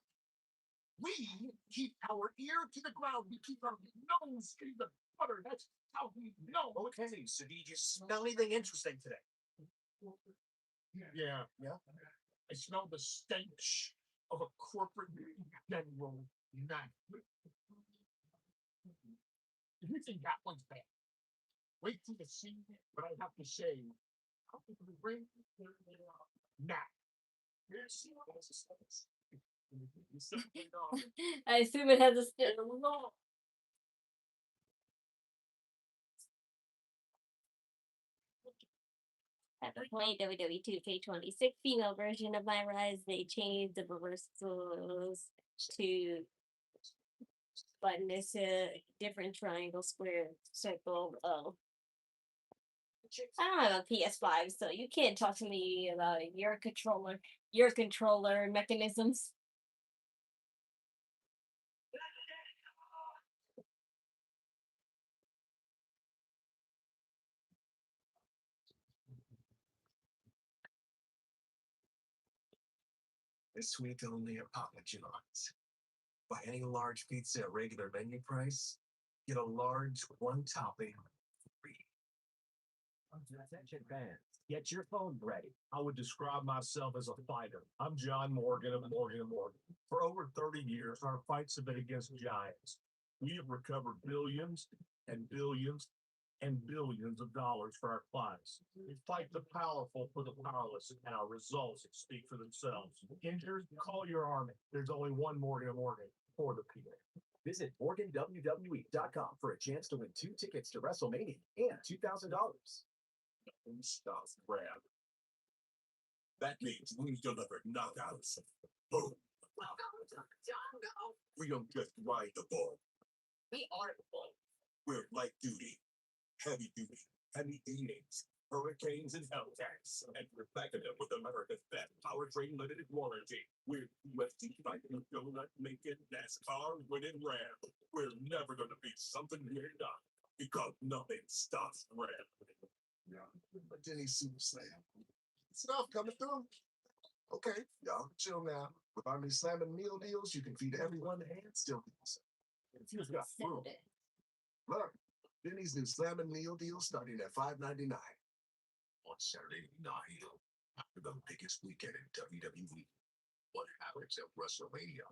We keep our ear to the ground. We keep our nose in the butter. That's how we know. Okay, so did you smell anything interesting today? Yeah. I smell the stench of a corporate general night. If you think that one's bad, wait till you see what I have to say. How can we bring now? I assume it has a At the point WWE 2K26 female version of My Rise, they changed the reversals to button is a different triangle, square, circle. Oh, I don't have a PS5, so you can't talk to me about your controller mechanisms. This week only at Papa John's. Buy any large pizza at regular menu price, get a large one topping free. Attention fans, get your phone ready. I would describe myself as a fighter. I'm John Morgan of Morgan & Morgan. For over 30 years, our fights have been against giants. We have recovered billions and billions and billions of dollars for our clients. We fight the powerful for the powerless, and our results speak for themselves. Injured, call your army. There's only one Morgan & Morgan for the people. Visit MorganWWE.com for a chance to win 2 tickets to WrestleMania and $2,000. Stop grab. That means we deliver knockouts. Boom. We don't just ride the ball. We are the bull. We're light duty, heavy duty, heavy innings, hurricanes and hellcats, and we're backing up with America's best powertrain limited warranty. We're UFC fighting, donut making, NASCAR winning Ram. We're never gonna beat something we're not, because nothing stops Ram. Yeah, but Denny Super Slam. Stuff coming through. Okay, y'all chill now. With our new slamming meal deals, you can feed everyone and still be the same. If you've got room. Look, Denny's new slamming meal deal starting at $5.99 On Saturday night, after the biggest weekend in WWE, what happens at WrestleMania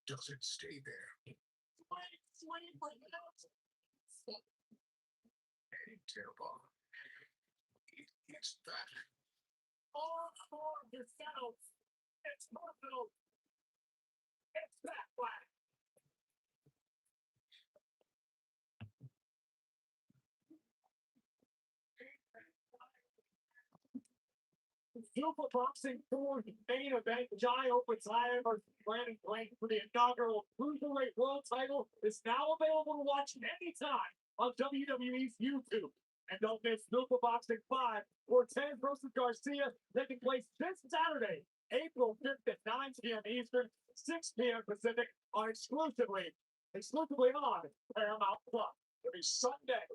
doesn't stay there. And in Tampa, it's back. All for yourself. It's personal. It's that way. Super Boxing Tour main event, Jai Openshagen versus Brandon Blank for the inaugural Cruiserweight World title is now available to watch anytime on WWE's YouTube. And don't miss Super Boxing 5, Cortez versus Garcia, taking place this Saturday, April 5th at 9 p.m. Eastern, 6 p.m. Pacific, on exclusively on Paramount Plus. It'll be Sunday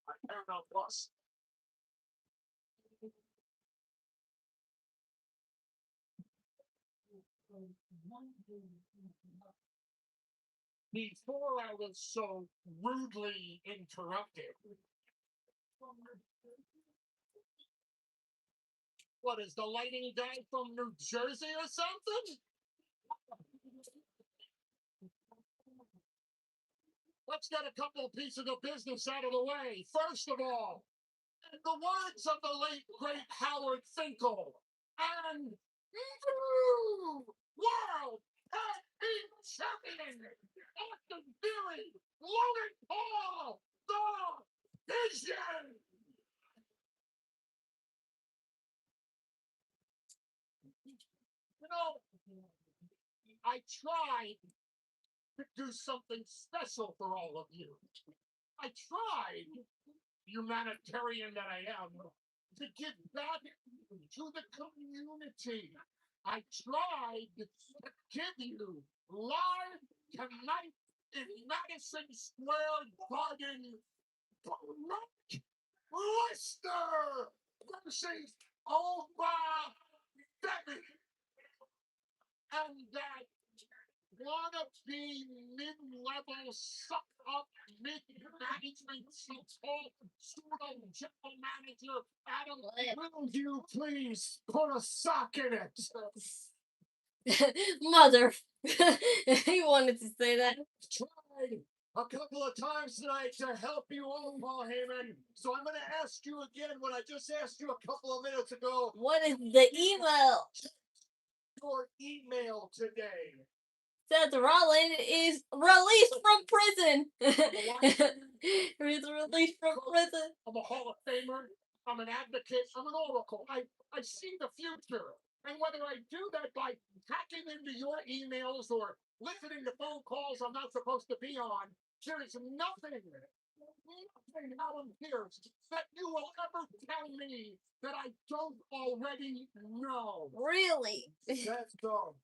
on Paramount Plus. Before I was so rudely interrupted. What is the lighting guy from New Jersey or something? Let's get a couple of pieces of business out of the way. First of all, in the words of the late great Howard Finkel, and new world champion, Austin Theory, Logan Paul, the Vision. You know, I tried to do something special for all of you. I tried, humanitarian that I am, to give back to the community. I tried to give you live tonight in Madison Square Garden, Brock Lesnar versus Baby. And that wannabe mid-level suck-up mid-management support pseudo general manager Adam, will you please put a sock in it? Mother. He wanted to say that. Tried a couple of times tonight to help you all, Paul Heyman. So I'm going to ask you again what I just asked you a couple of minutes ago. What is the email? Your email today. Seth Rollins is released from prison. He's released from prison. I'm a Hall of Famer. I'm an advocate. I'm an oracle. I see the future. And whether I do that by hacking into your emails or listening to phone calls I'm not supposed to be on, there is nothing Alan Pierce that you will ever tell me that I don't already know. Really? That's all.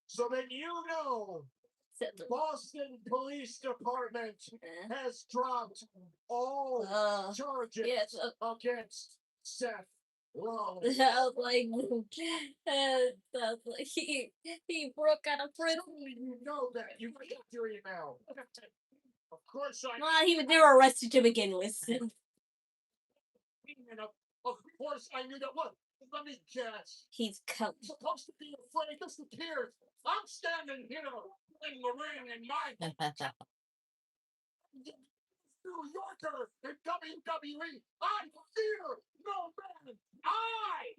So that you know, Boston Police Department has dropped all charges against Seth Whoa. I was like, he broke out of prison. You know that. You got your email. Of course I Well, he was never arrested to begin with. Of course I knew that. What? Let me guess. He's I'm supposed to be afraid. This appears. I'm standing here in the ring in my New Yorker in WWE. I fear no man. I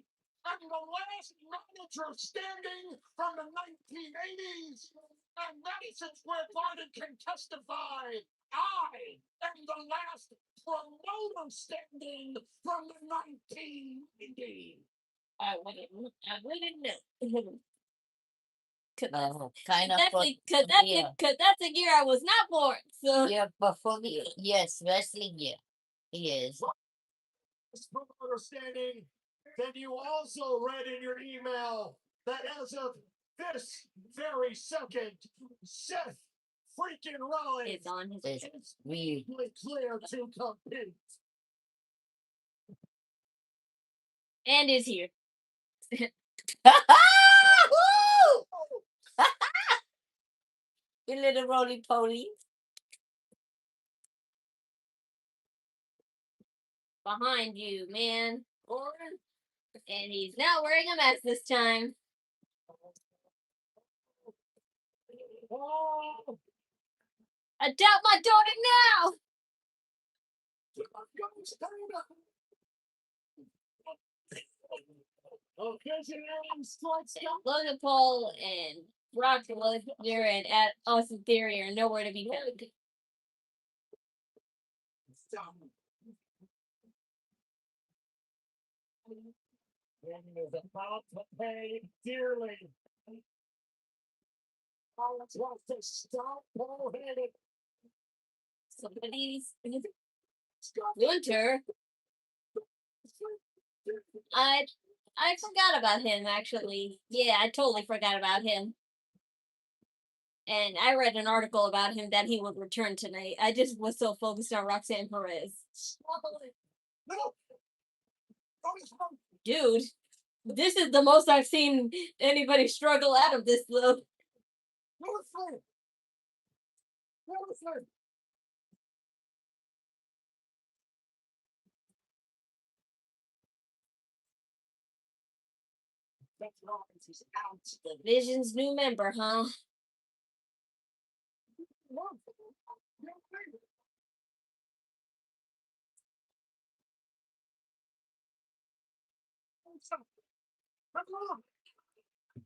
am the last manager standing from the 1980s. And Madison Square Garden can testify. I am the last promoter standing from the 1980s. I wouldn't know. Kind of. Cause that's the year I was not born. So Yeah, before the yes, wrestling. Yeah, he is. Promoter standing. Then you also read in your email that as of this very second, Seth freaking Rollins it's on his. It's weird. clear to compete. And is here. You little roly poly. Behind you, man. And he's not wearing a mask this time. I doubt my daughter now. Logan Paul and Brock Lesnar and at Austin Theory are nowhere to be found. Is about to pay dearly. Rollins wants to stop Paul Heyman. Somebody's Winter. I forgot about him actually. Yeah, I totally forgot about him. And I read an article about him that he would return tonight. I just was so focused on Roxanne Perez. Dude, this is the most I've seen anybody struggle out of this though. Vision's new member, huh?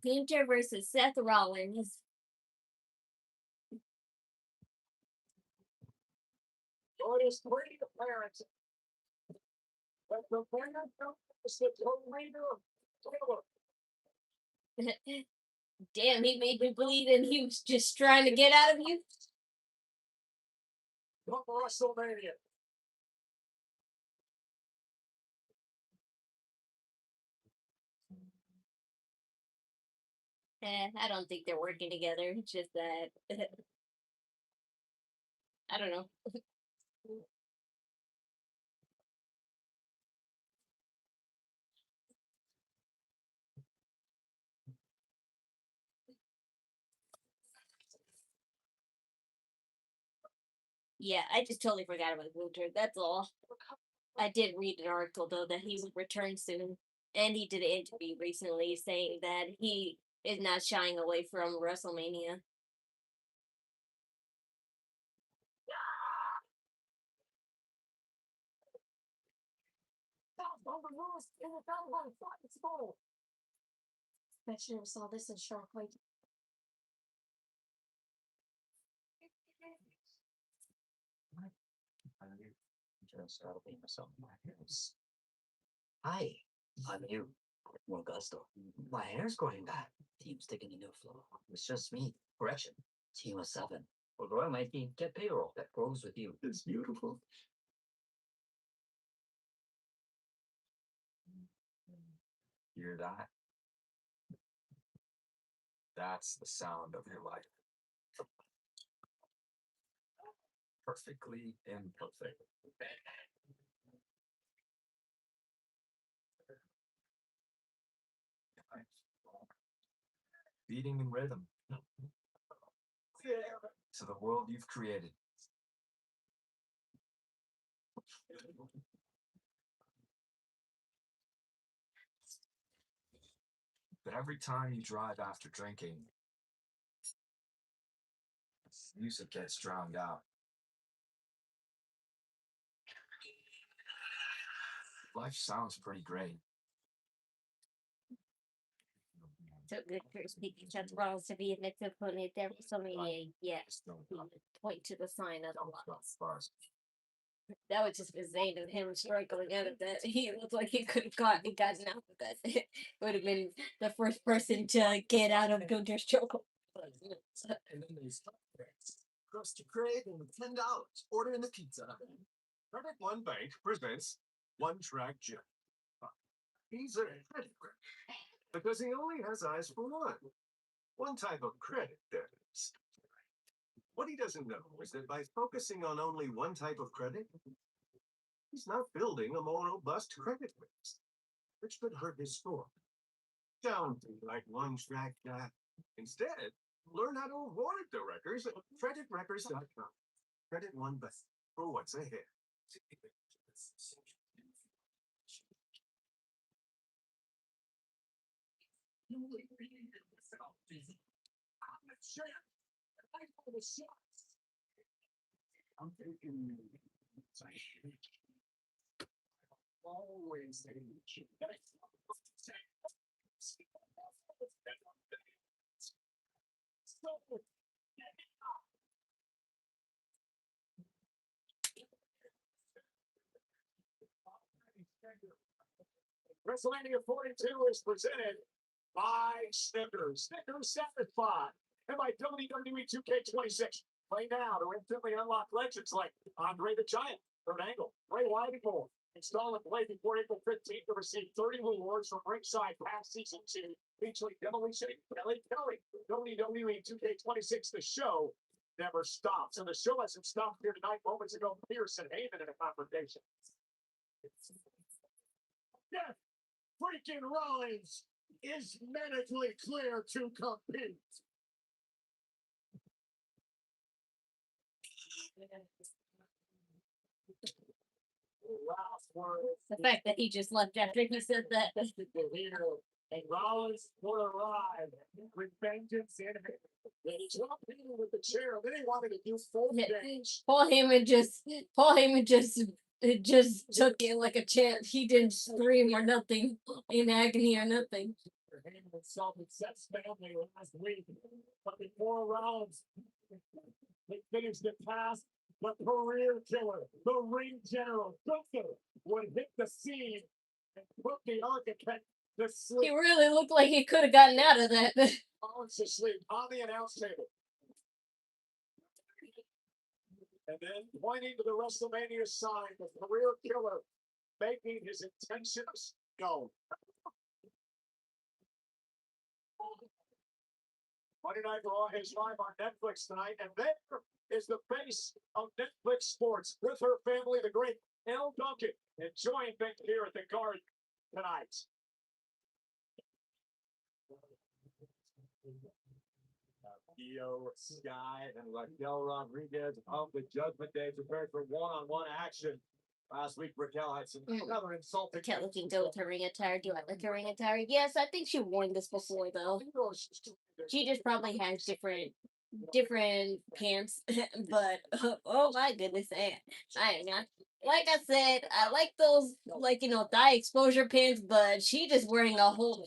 Penta versus Seth Rollins. Notice three appearances. But the winner is the co-leader. Damn, he made me believe and he was just trying to get out of you. From WrestleMania. I don't think they're working together. It's just that I don't know. Yeah, I just totally forgot about Winter. That's all. I did read an article though that he would return soon, and he did an interview recently saying that he is not shying away from WrestleMania. I should have saw this in Sharkway. Just gotta be myself in my house. Hi, I'm you, Augusto. My hair's growing back. Team's taking a new flow. It's just me. Correction. Team of 7. We're growing my team. Get payroll that grows with you. It's beautiful. Hear that? That's the sound of your life. Perfectly imperfect. beating in rhythm to the world you've created. But every time you drive after drinking, music gets drowned out. Life sounds pretty great. So good for speaking Seth Rollins to be a next opponent there for so many yes. Point to the sign of the loss. That was just insane of him struggling out of that. He looked like he could have gotten out of that. It would have been the first person to get out of Gunter's choke. And then they stop Crust to Craig and $10. Order in the pizza. Credit One Bank presents One Track Jim. He's a credit card because he only has eyes for one type of credit, that is. What he doesn't know is that by focusing on only one type of credit, he's not building a more robust credit base, which could hurt his score. Don't be like One Track guy. Instead, learn how to avoid the wreckers at creditwreckers.com. Credit One Bank for what's ahead. I'm thinking always WrestleMania 42 is presented by Snickers. Snickers satisfied. And by WWE 2K26. Play now to instantly unlock legends like Andre the Giant, Kurt Angle, Bray Wyatt, and more. Install and play before April 15th to receive 30 rewards from Ringside Pass Season 2, featuring Demolition Kelly Kelly. WWE 2K26, the show never stops. And the show hasn't stopped here tonight. Moments ago, Pierce and Heyman in a confrontation. Seth freaking Rollins is medically clear to compete. Last words. The fact that he just left after he said that. And Rollins will arrive with vengeance in hand. And he dropped him with the chair. Then he wanted to do full damage. Paul Heyman just took it like a champ. He didn't scream or nothing in agony or nothing. Heyman himself and Seth's family last week. But before Rollins, they finished the task. The career killer, the ring general, Gunther, would hit the scene and put the architect to sleep. He really looked like he could have gotten out of that. Rollins to sleep on the announce table. And then pointing to the WrestleMania sign, the career killer making his intentions known. Monday Night Raw is live on Netflix tonight, and there is the face of Netflix sports with her family, the great Elle Duncan, enjoying things here at the Garden tonight. Iyo Sky and Raquel Rodriguez of the Judgment Day prepared for one-on-one action. Last week, Raquel had some rather insulting. Raquel looking good with her ring attire. Do I like her ring attire? Yes, I think she worn this before though. She just probably has different pants, but oh my goodness, I not like I said, I like those thigh exposure pants, but she just wearing a whole.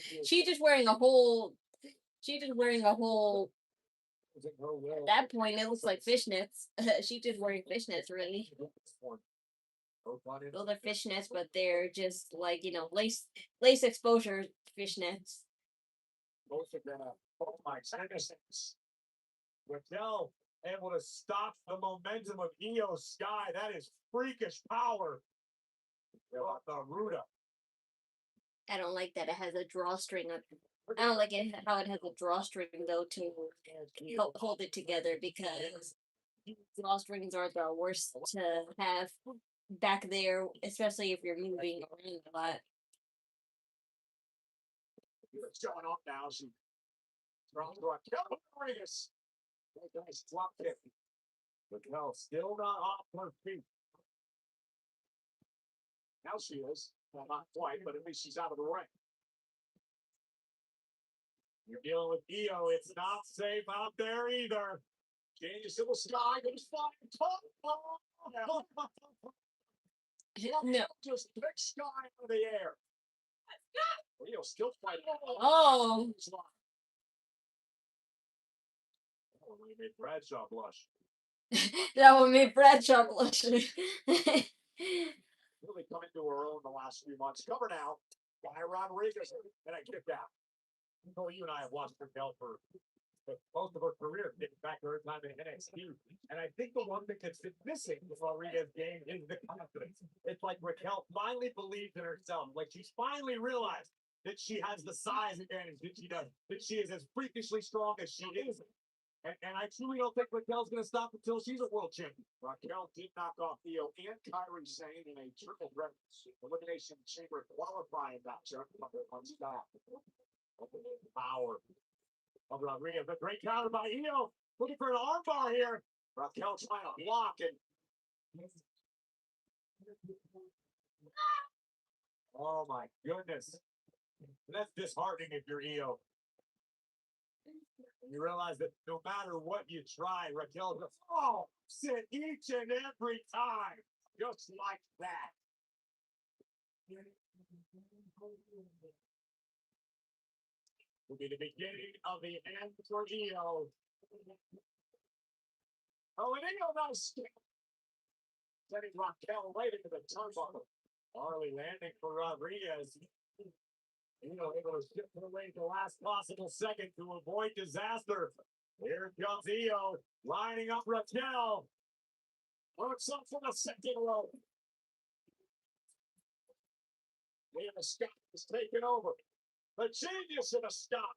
At that point, it looks like fishnets. She just wearing fishnets, really. Well, they're fishnets, but they're just lace exposure fishnets. Both of them. Oh my goodness. Raquel able to stop the momentum of Iyo Sky. That is freakish power. The Ruda. I don't like that it has a drawstring. I don't like it how it has a drawstring though to hold it together, because drawstrings are the worst to have back there, especially if you're moving around a lot. What's going on now? She From Raquel Rodriguez. Nice drop kick. Raquel still not off her feet. Now she is. Well, not quite, but at least she's out of the ring. You're dealing with Iyo. It's not safe out there either. Irresistible Sky goes flying top. No. Just pick Sky out of the air. Iyo still fighting. Oh. We made Bradshaw blush. That would make Bradshaw blush. Really come into her own the last few months. Cover now by Rodriguez and a kick out. You and I have watched Raquel for most of her career, getting back to her time in NXT. And I think the one thing that's been missing with Rodriguez's game is the confidence. It's like Raquel finally believes in herself. Like she's finally realized that she has the size advantage that she does, that she is as freakishly strong as she is. And I truly don't think Raquel's going to stop until she's a world champion. Raquel did knock off Iyo and Kairi Sane in a triple threat elimination chamber qualifying matchup. Power of Rodriguez. A great counter by Iyo. Looking for an armbar here. Raquel trying to block it. Oh my goodness. That's disheartening if you're Iyo. You realize that no matter what you try, Raquel goes, oh, sit each and every time. Just like that. Will be the beginning of the end for Iyo. Oh, and Iyo nice. Sending Raquel right into the turnbuckle. Early landing for Rodriguez. Able to shift away at the last possible second to avoid disaster. Here comes Iyo, lining up Raquel. Works up for the second row. Iyo Sky is taking over. The genius of a stop.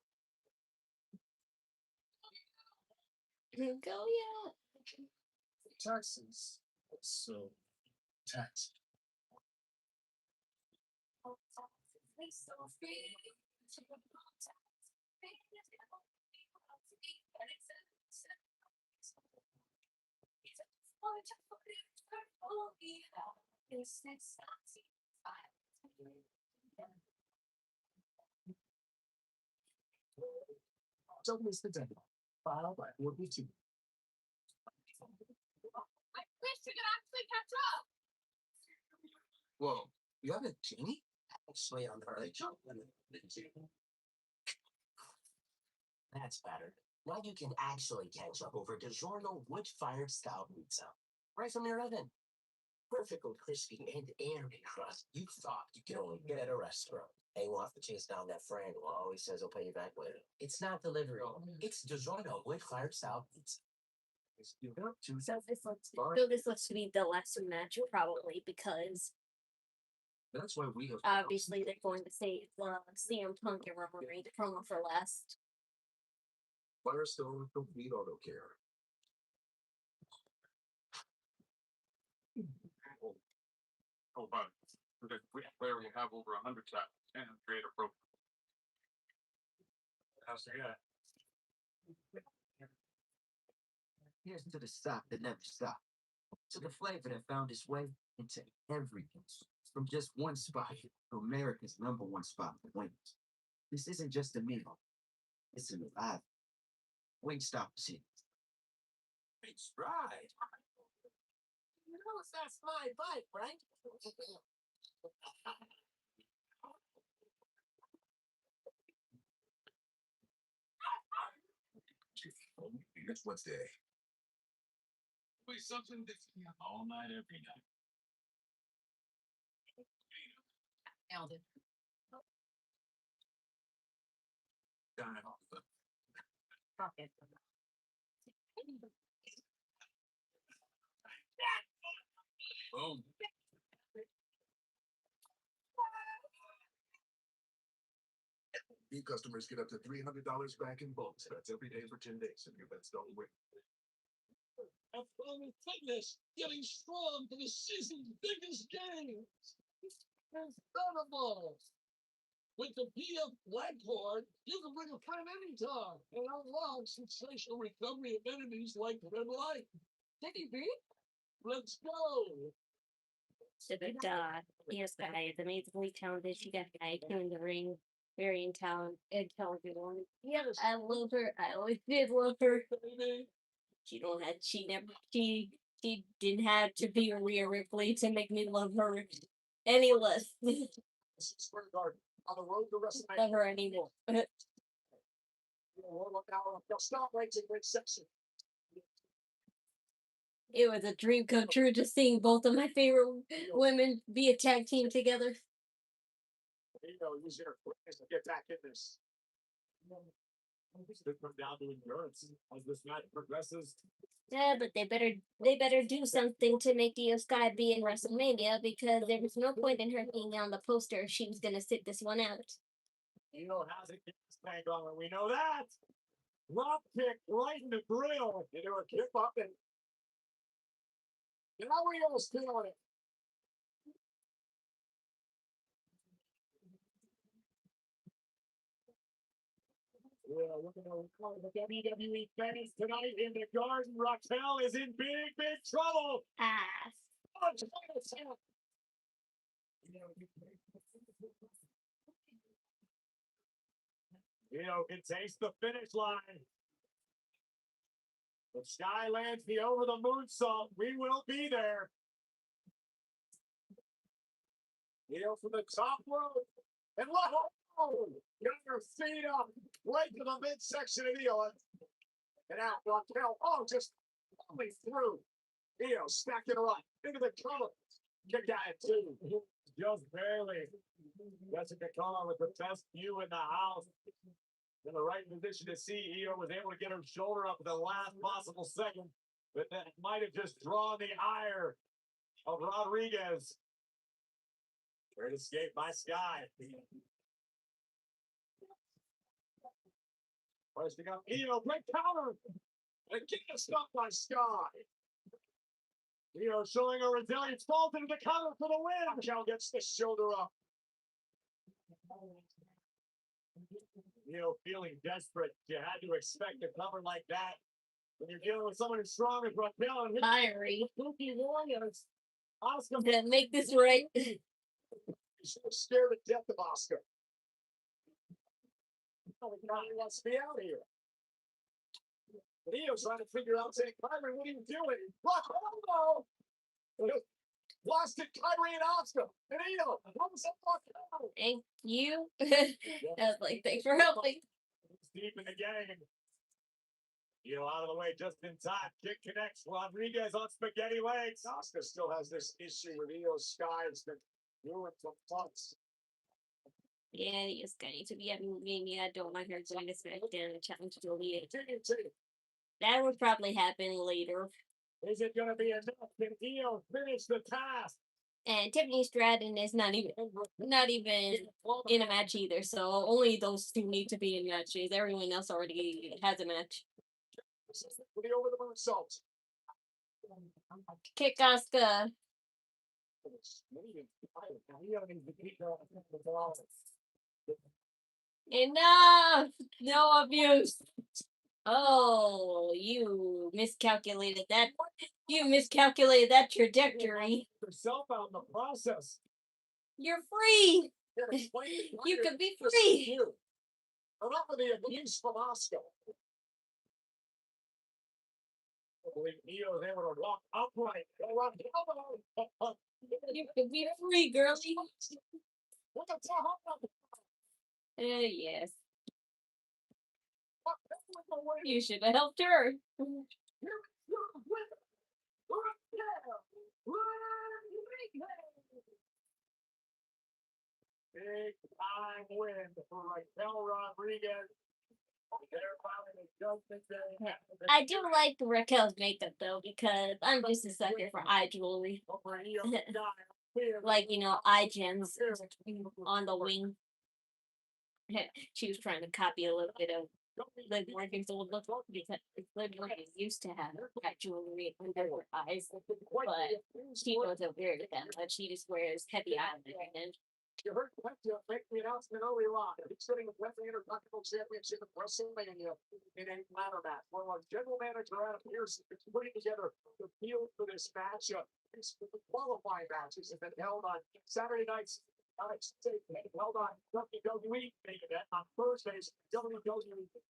Go, yeah. Texas. So taxed. Don't miss the deadline. File by 42. I wish you could actually catch up. Whoa, you have a genie? Actually, on the early jump. That's better. Now you can actually catch up over DiGiorno wood-fired style pizza. Right from your oven. Perfectly crispy and airy crust. You thought you could only get at a restaurant. And you will have to chase down that friend who always says he'll pay you back later. It's not delivery. It's DiGiorno wood-fired style pizza. So this looks to be the last match, probably, because That's why we have obviously they're going to save CM Punk and Roman Reigns promo for last. Firestone complete auto care. Oh, but the player will have over 100 taps and create a pro. How's that? Here's to the stop that never stopped. To the flavor that found its way into everything. From just one spot to America's #1 spot for wings. This isn't just a meal. It's an revival. Wingstop is here. It's right. You know, that's my bike, right? Next Wednesday. Be something different all night, every night. Nailed it. Pocket. Boom. New customers get up to $300 back in bonus. That's every day for 10 days if your bets don't win. Have fun with fitness, getting strong for the season's biggest games. Incredible. With the PF leg cord, you can bring a friend anytime and unlock sensational recovery amenities like red light. Take it, B. Let's go. Iyo Sky is amazingly talented. She got an IQ in the ring. Very intelligent woman. Yeah, I love her. I always did love her. She don't have. She didn't have to be Rhea Ripley to make me love her any less. Spring Garden on the road to WrestleMania. Love her anymore. Stop right to great section. It was a dream come true just seeing both of my favorite women be a tag team together. Use your quickness to get back in this. This could come down to endurance as this match progresses. Yeah, but they better do something to make Iyo Sky be in WrestleMania because there was no point in her being on the poster if she was gonna sit this one out. How's it get this thing going? We know that. Drop kick right in the grill. You do a kick up and now we all feeling it. Yeah, we're gonna call the WWE fans tonight in the Garden. Raquel is in big trouble. Can taste the finish line. If Sky lands the over the moonsault, we will be there. From the top rope. And look, got her feet up right to the midsection of Iyo. And out Raquel. Just only through. Iyo stacking her up into the cover. Kick out it too. Just barely. Jessica Khan with the best view in the house. In the right position to see. Iyo was able to get her shoulder up at the last possible second. But that might have just drawn the ire of Rodriguez. Great escape by Sky. Hoisting up Iyo, great counter. And getting stopped by Sky. Iyo showing her resilience, falls into the counter for the win. Raquel gets the shoulder up. Feeling desperate. You had to expect a cover like that. When you're dealing with someone as strong as Raquel and Fiery. Oscar. Make this right. She's scared to death of Oscar. He wants to be out of here. But Iyo's trying to figure out, saying, Kyrie, what are you doing? Look, oh no! Lost it, Kyrie and Oscar. And Iyo, what was that fucking? Thank you. I was like, thanks for helping. It's deep in the game. Iyo out of the way just in time. Kick connects. Rodriguez on spaghetti legs. Oscar still has this issue with Iyo Sky. It's been ruined for months. Yeah, Iyo Sky needs to be at Mania. I don't want her going to SmackDown and challenge Juliet. That would probably happen later. Is it going to be enough? Can Iyo finish the task? And Tiffany Stratton is not even in a match either, so only those two need to be in matches. Everyone else already has a match. For the over the moonsault. Kick Asuka. Enough! No abuse. Oh, you miscalculated that. You miscalculated that trajectory. Yourself out in the process. You're free. You could be free. Enough of the abuse from Oscar. I believe Iyo is able to walk upright. You could be free, girlie. Yes. You should have helped her. Big time win for Raquel Rodriguez. I do like Raquel's makeup though because I'm just a sucker for eye jewelry. Like, eye gems on the wing. She was trying to copy a little bit of Liv Morgan's old look because Liv Morgan used to have eye jewelry under her eyes, but she wasn't wearing that much. She just wears heavy eyeliner and You heard Penta make the announcement early on. He's sitting with the Intercontinental Championship at WrestleMania in a ladder match. While our general manager Adam Pearce is putting together the field for this match. These qualifying matches have been held on Saturday nights. Held on WWE main event on Thursdays. WWE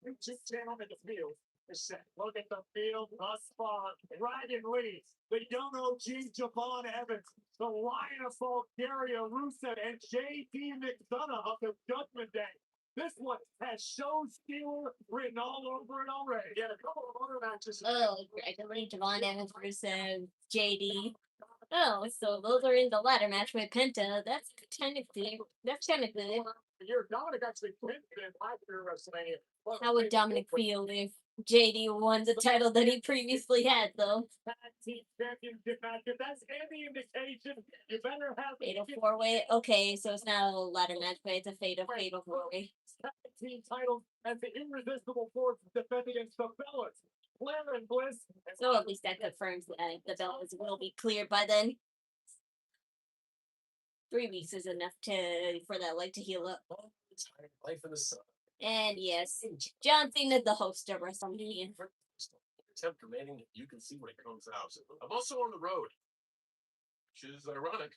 YouTube channel in the field is set. Look at the field thus far. Dragon Lee, the young OG Javon Evans, the Lion of Bulgaria, Rusev, and JD McDonough of the Judgment Day. This one has show stealer written all over it already. Yeah, a couple of other matches. Oh, Dragon Lee, Javon Evans, Rusev, JD. Oh, so those are in the ladder match with Penta. That's technically good. You're Dominic actually pinned in last year WrestleMania. How would Dominic feel if JD won the title that he previously had, though? Tag team championship match. If that's any indication, you better have Fatal four-way. Okay, so it's not a ladder match, but it's a fatal four-way. Tag team title as the Irresistible Forces defend against the Bellas. Blair and Bliss. So at least that confirms that the Bellas will be cleared by then. 3 weeks is enough for that leg to heal up. Life in the sun. And yes, John Cena, the host of WrestleMania. Attempt remaining, you can see when it comes out. I'm also on the road, which is ironic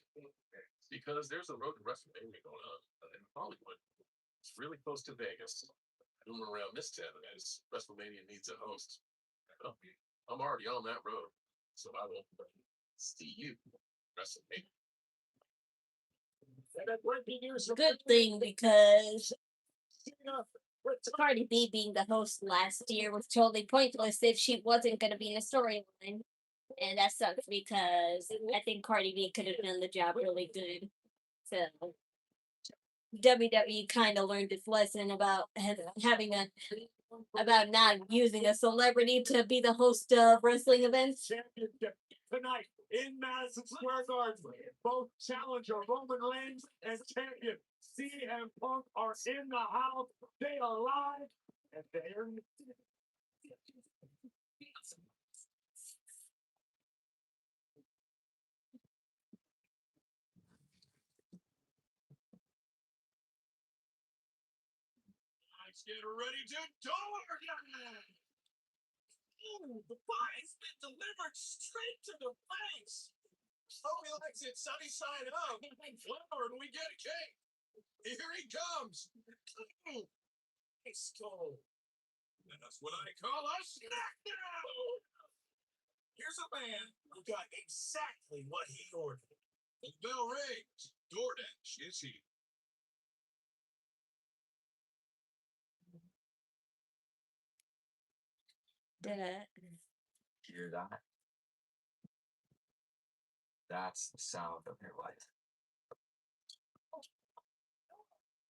because there's a road to WrestleMania going on in Hollywood. It's really close to Vegas. Doing around this town as WrestleMania needs a host. Well, I'm already on that road, so I will see you WrestleMania. Good thing, because Cardi B being the host last year was totally pointless if she wasn't going to be in a storyline. And that sucks because I think Cardi B could have done the job really good. So WWE kind of learned its lesson about about not using a celebrity to be the host of wrestling events. Championship tonight in Madison Square Garden. Both challenger Roman Reigns and champion CM Punk are in the house. They are live and they're Let's get ready to door. Ooh, the pie's been delivered straight to the face. Hope he likes it sunny side up. Flower, and we get a cake. Here he comes. Nice goal. That's what I call a smackdown. Here's a man who got exactly what he ordered. The bell rings. DoorDash is here. Hear that? That's the sound of your life.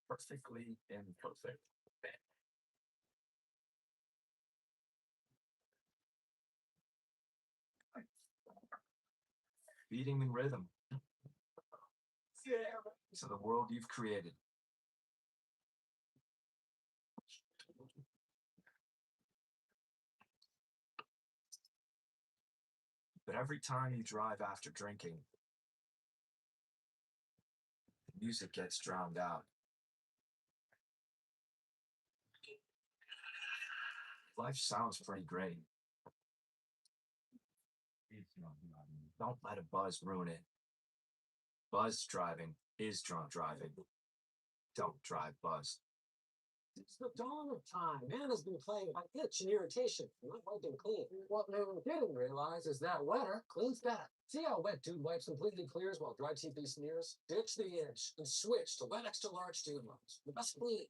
Perfectly imperfect. Beating in rhythm to the world you've created. But every time you drive after drinking, the music gets drowned out. Life sounds pretty great. Don't let a buzz ruin it. Buzz driving is drunk driving. Don't drive buzzed. It's the dawn of time. Man has been playing by itch and irritation, not wiping clean. What man didn't realize is that wetter cleans better. See how wet dude wipes completely clears while dry TP smears? Ditch the itch and switch to wet extra large dude wipes. The best clean.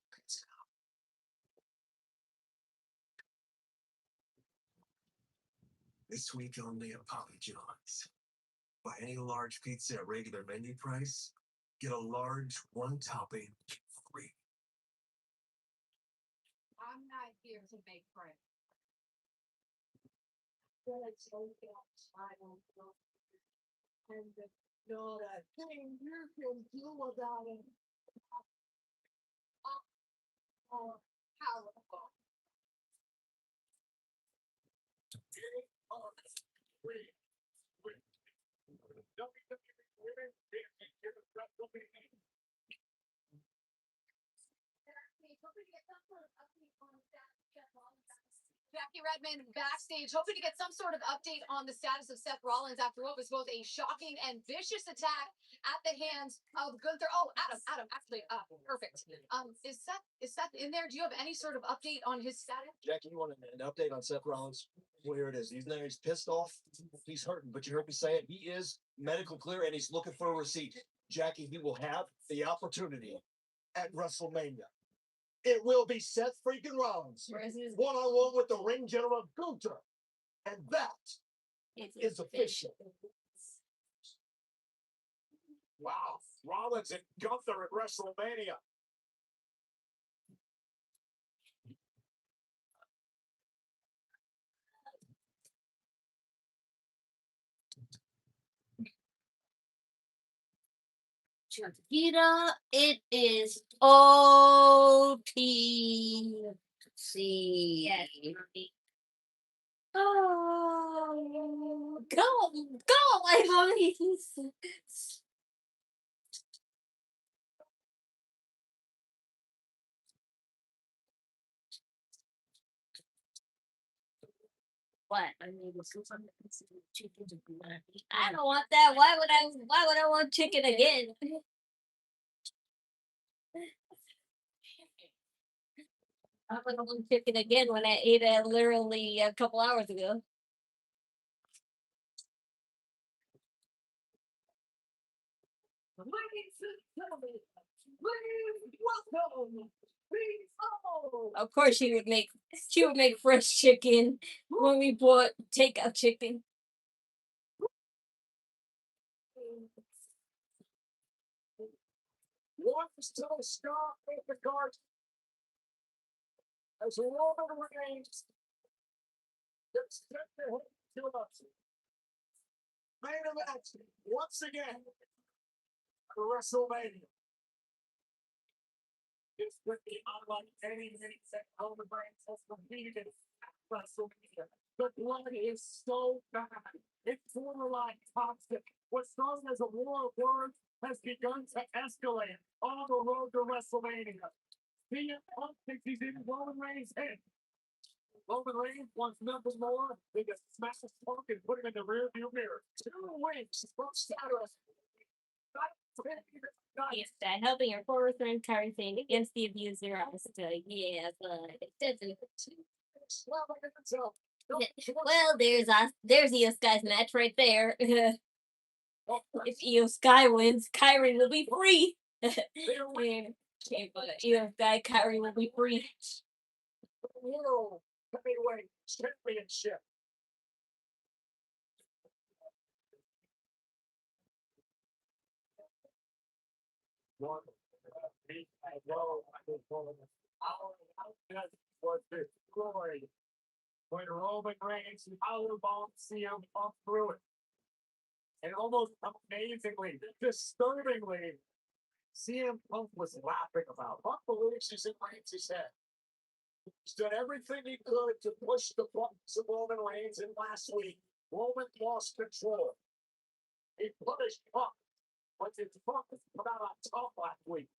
This week only at Papa John's. Buy any large pizza at regular menu price, get a large one topping free. I'm not here to make friends. And know that thing you can do about it. Powerful. Jackie Redmond backstage, hoping to get some sort of update on the status of Seth Rollins after what was both a shocking and vicious attack at the hands of Gunther. Oh, Adam, actually, perfect. Is Seth in there? Do you have any sort of update on his status? Jackie, you want an update on Seth Rollins? Well, here it is. He's there. He's pissed off. He's hurting, but you heard me say it. He is medical clear, and he's looking for a receipt. Jackie, he will have the opportunity at WrestleMania. It will be Seth freaking Rollins one-on-one with the ring general Gunther, and that is official. Wow, Rollins and Gunther at WrestleMania. Chiquita, it is OTC. Oh, go, my boy. What? I don't want that. Why would I want chicken again? I would want chicken again when I ate it literally a couple hours ago. Of course, she would make fresh chicken when we bought takeout chicken. One still stop with the card as Roman Reigns gets set to hit to us. Main event once again for WrestleMania. This would be unlike any minutes that Roman Reigns has competed at WrestleMania. The blood is so bad. It's borderline toxic. What started as a war of words has begun to escalate on the road to WrestleMania. CM Punk thinks he's in Roman Reigns' head. Roman Reigns wants nothing more than to smash his Punk and put him in the rearview mirror. 2 weeks from Saturday. Yes, that helping your forward friend Kyrie Sane against the abuser. Yeah, but it doesn't. Well, there's Iyo Sky's match right there. If Iyo Sky wins, Kyrie will be free. Iyo Sky, Kyrie will be free. World Heavyweight Championship. Was destroyed when Roman Reigns powerbombed CM Punk through it. And almost amazingly, disturbingly, CM Punk was laughing about. Punk believes he's in Reigns' head. He's done everything he could to push the buttons of Roman Reigns, and last week, Roman lost control. He punished Punk, but his Punk was put out on top last week.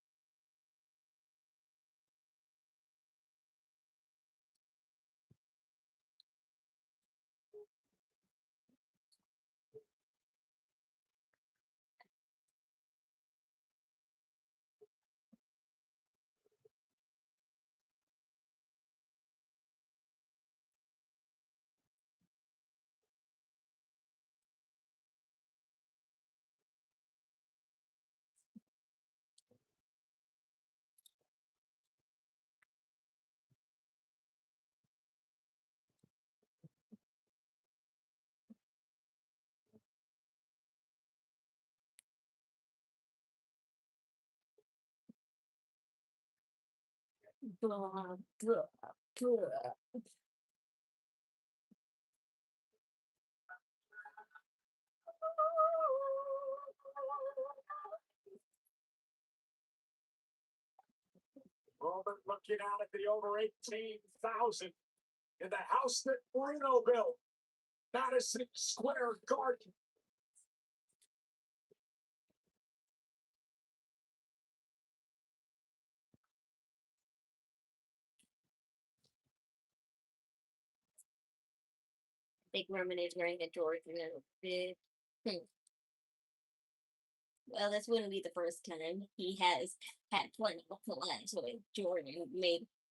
Blah, blah, blah. Roman looking out at the over 18,000 in the house that Bruno built, Madison Square Garden. think Roman is wearing a Jordan outfit. Well, this wouldn't be the first time. He has had plenty of collabs with Jordan,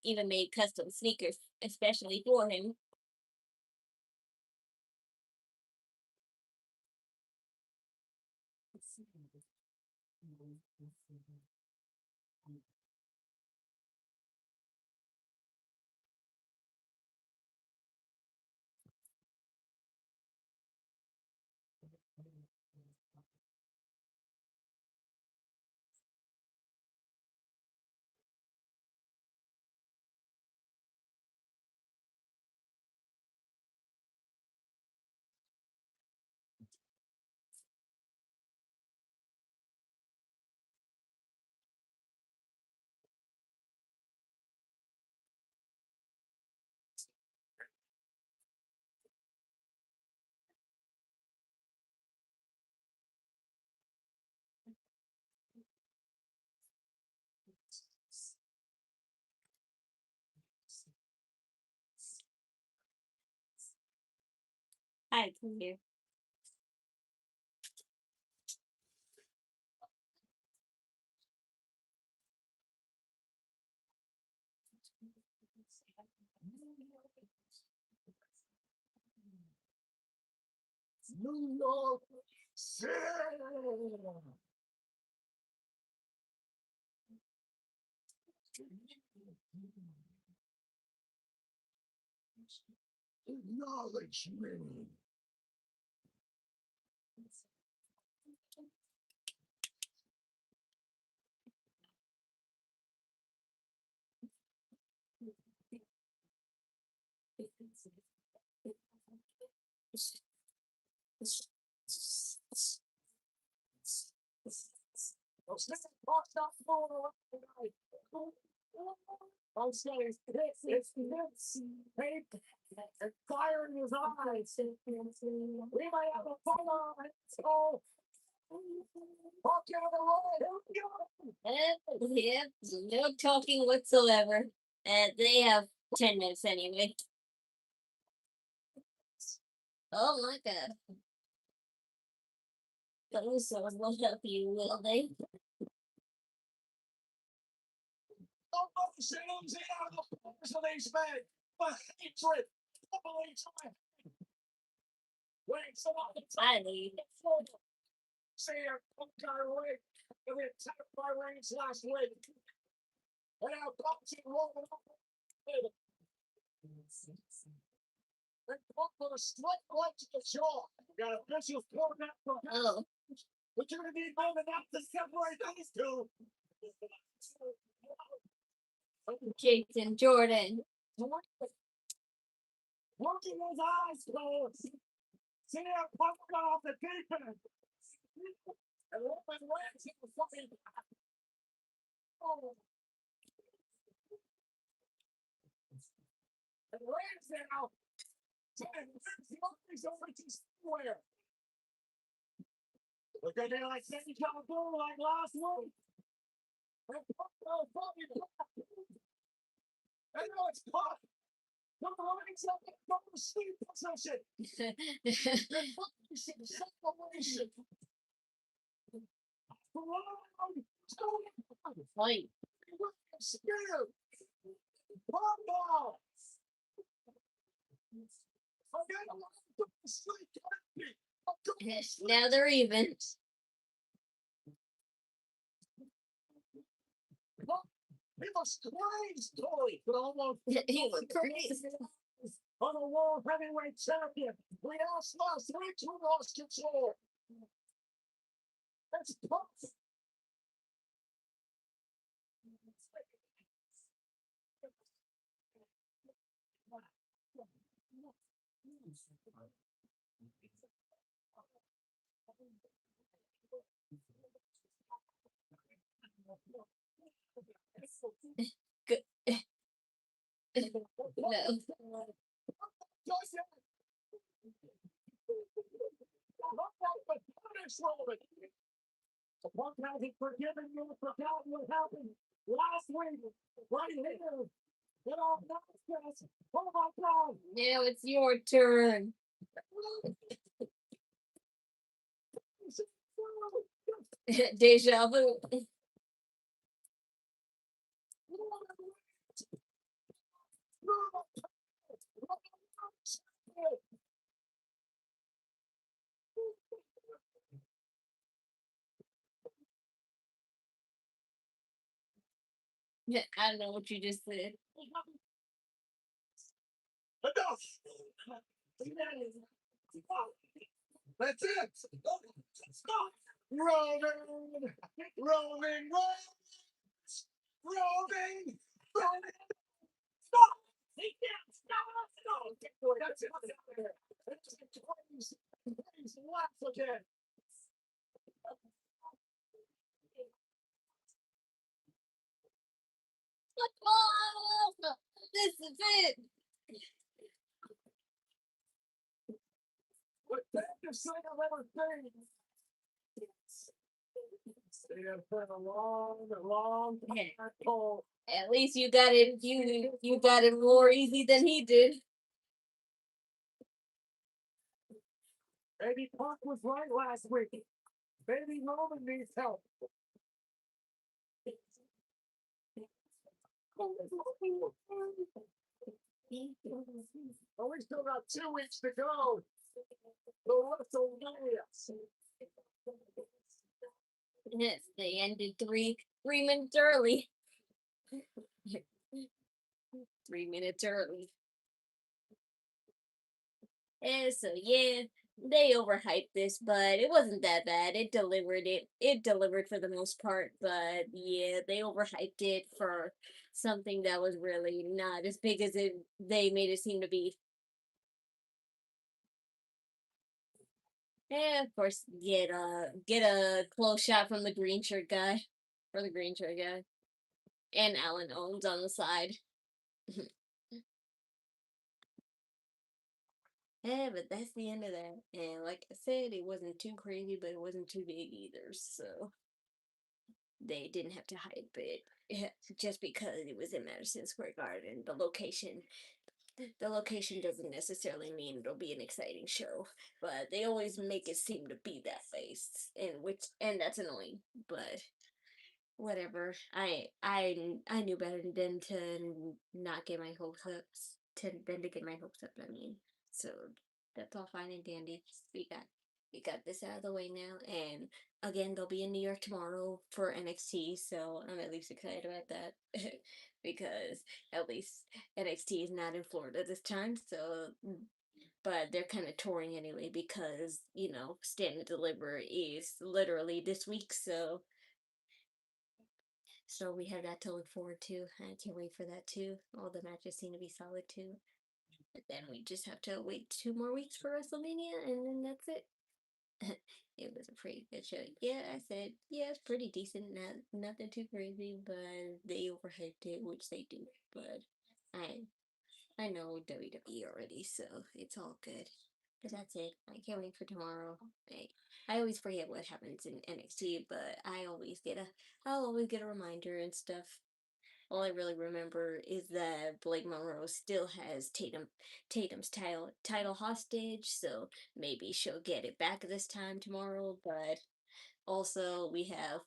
even made custom sneakers especially for him. Hi, come here. New York City. Acknowledge me. I'm saying it's fire in his eyes. We might have a fight on it. So walk out of the road. Yep, no talking whatsoever. They have 10 minutes anyway. Oh my god. The Usos will help you, will they? Shames out of the force of these men. But hatred. Wait, so Finally. See her, Pikay, and we attacked by Reigns last week. And now boxing rolling up. They put with a straight leg to the jaw. Got officials pouring out for Oh. We're gonna need more than that to separate these two. Jason Jordan. Working his eyes closed. See how Punk got off the defense. And Roman Reigns hit the fucking. Oh. And Reigns now. He's over to somewhere. Look at it like Sammy Calhoun like last week. And Punk fucking. I know it's Punk. Come on, it's up from the sleep position. Separation. Fight. Scared. Ball. Now they're even. He was crazy, Tori, but almost He was crazy. On the world heavyweight champion. We asked last week who lost control. That's Punk. Good. No. The Punk hasn't forgiven you, forgotten what happened last week, right here. Get off nonsense. Oh my God. Now it's your turn. Deja vu. Yeah, I don't know what you just said. Enough! That's it! Stop! Rolling! Rolling! Rolling! Rolling! Stop! Stop! That's it! Please! Please, laugh again! This is it. What the singer ever sing? They have been a long time. Paul. At least you got it. You got it more easy than he did. Baby Punk was right last week. Baby Roman needs help. Oh, we still got 2 weeks to go. The WrestleMania. Yes, they ended 3 minutes early. 3 minutes early. And so yeah, they overhyped this, but it wasn't that bad. It delivered it. It delivered for the most part, but yeah, they overhyped it for something that was really not as big as they made it seem to be. And of course, get a close shot from the green shirt guy, for the green shirt guy, and Alan Owens on the side. Yeah, but that's the end of that. And like I said, it wasn't too crazy, but it wasn't too big either. So they didn't have to hype it just because it was in Madison Square Garden. The location doesn't necessarily mean it'll be an exciting show, but they always make it seem to be that face, and that's annoying. But whatever. I knew better than to not get my hopes up. To get my hopes up. I mean, so that's all fine and dandy. We got this out of the way now, and again they'll be in New York tomorrow for NXT, so I'm at least excited about that because at least NXT is not in Florida this time, so but they're kind of touring anyway because Stand and Deliver is literally this week, so we have that to look forward to. I can't wait for that too. All the matches seem to be solid too. And then we just have to wait 2 more weeks for WrestleMania, and then that's it. It was a pretty good show. Yeah, I said, yeah, it's pretty decent. Nothing too crazy, but they overhyped it, which they do. But I know WWE already, so it's all good. But that's it. I can't wait for tomorrow. I always forget what happens in NXT, but I'll always get a reminder and stuff. All I really remember is that Blake Monroe still has Tatum's title hostage, so maybe she'll get it back this time tomorrow. But also we have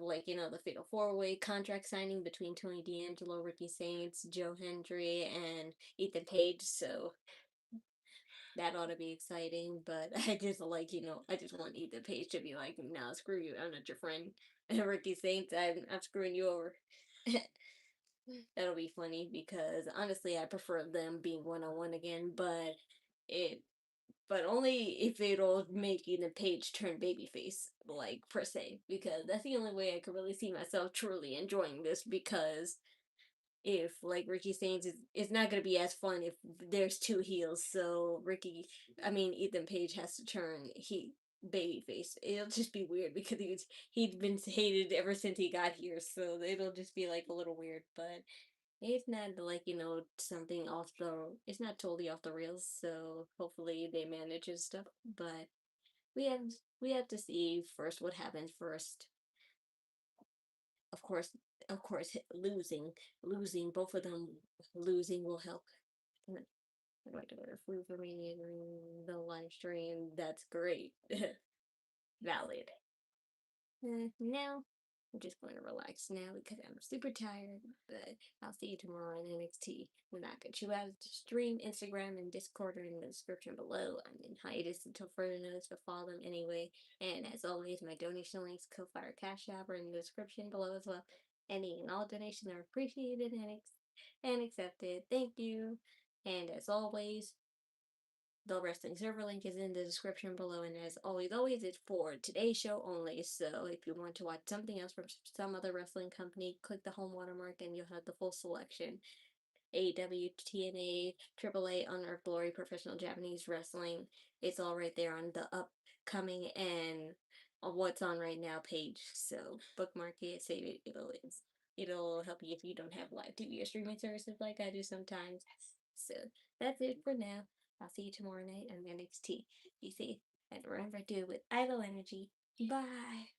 like the Fatal 4-Way contract signing between Tony D'Angelo, Ricky Saints, Joe Hendry, and Ethan Page. So that ought to be exciting. But I just I just want Ethan Page to be like, nah, screw you, I'm not your friend. And Ricky Saints, I'm screwing you over. That'll be funny because honestly, I prefer them being 1-on-1 again, but only if it'll make Ethan Page turn babyface, like per se, because that's the only way I could really see myself truly enjoying this. Because if like Ricky Saints it's not gonna be as fun if there's 2 heels, so Ethan Page has to turn babyface. It'll just be weird because he'd been hated ever since he got here, so it'll just be like a little weird, but it's not like something it's not totally off the rails, so hopefully they manage and stuff, but we have we have to see first what happens first. Of course, losing both of them losing will help. I'd like to order food for me during the live stream. That's great. Valid. Now, I'm just going to relax now because I'm super tired, but I'll see you tomorrow on NXT. When I get you out of the stream, Instagram, and Discord are in the description below. I'm in hiatus until further notice, but follow them anyway. And as always, my donation links, Ko-Fi, Cash App are in the description below as well. Any and all donations are appreciated and accepted. Thank you. And as always, the wrestling server link is in the description below, and as always, it's for today's show only. So if you want to watch something else from some other wrestling company, click the home watermark and you'll have the full selection. AEW, TNA, AAA, Unearthed Glory, Professional Japanese Wrestling. It's all right there on the upcoming and what's on right now page. So bookmark it, save it. It'll help you if you don't have live TV or streaming services like I do sometimes. So that's it for now. I'll see you tomorrow night on NXT. Be safe and remember to do it with idle energy. Bye.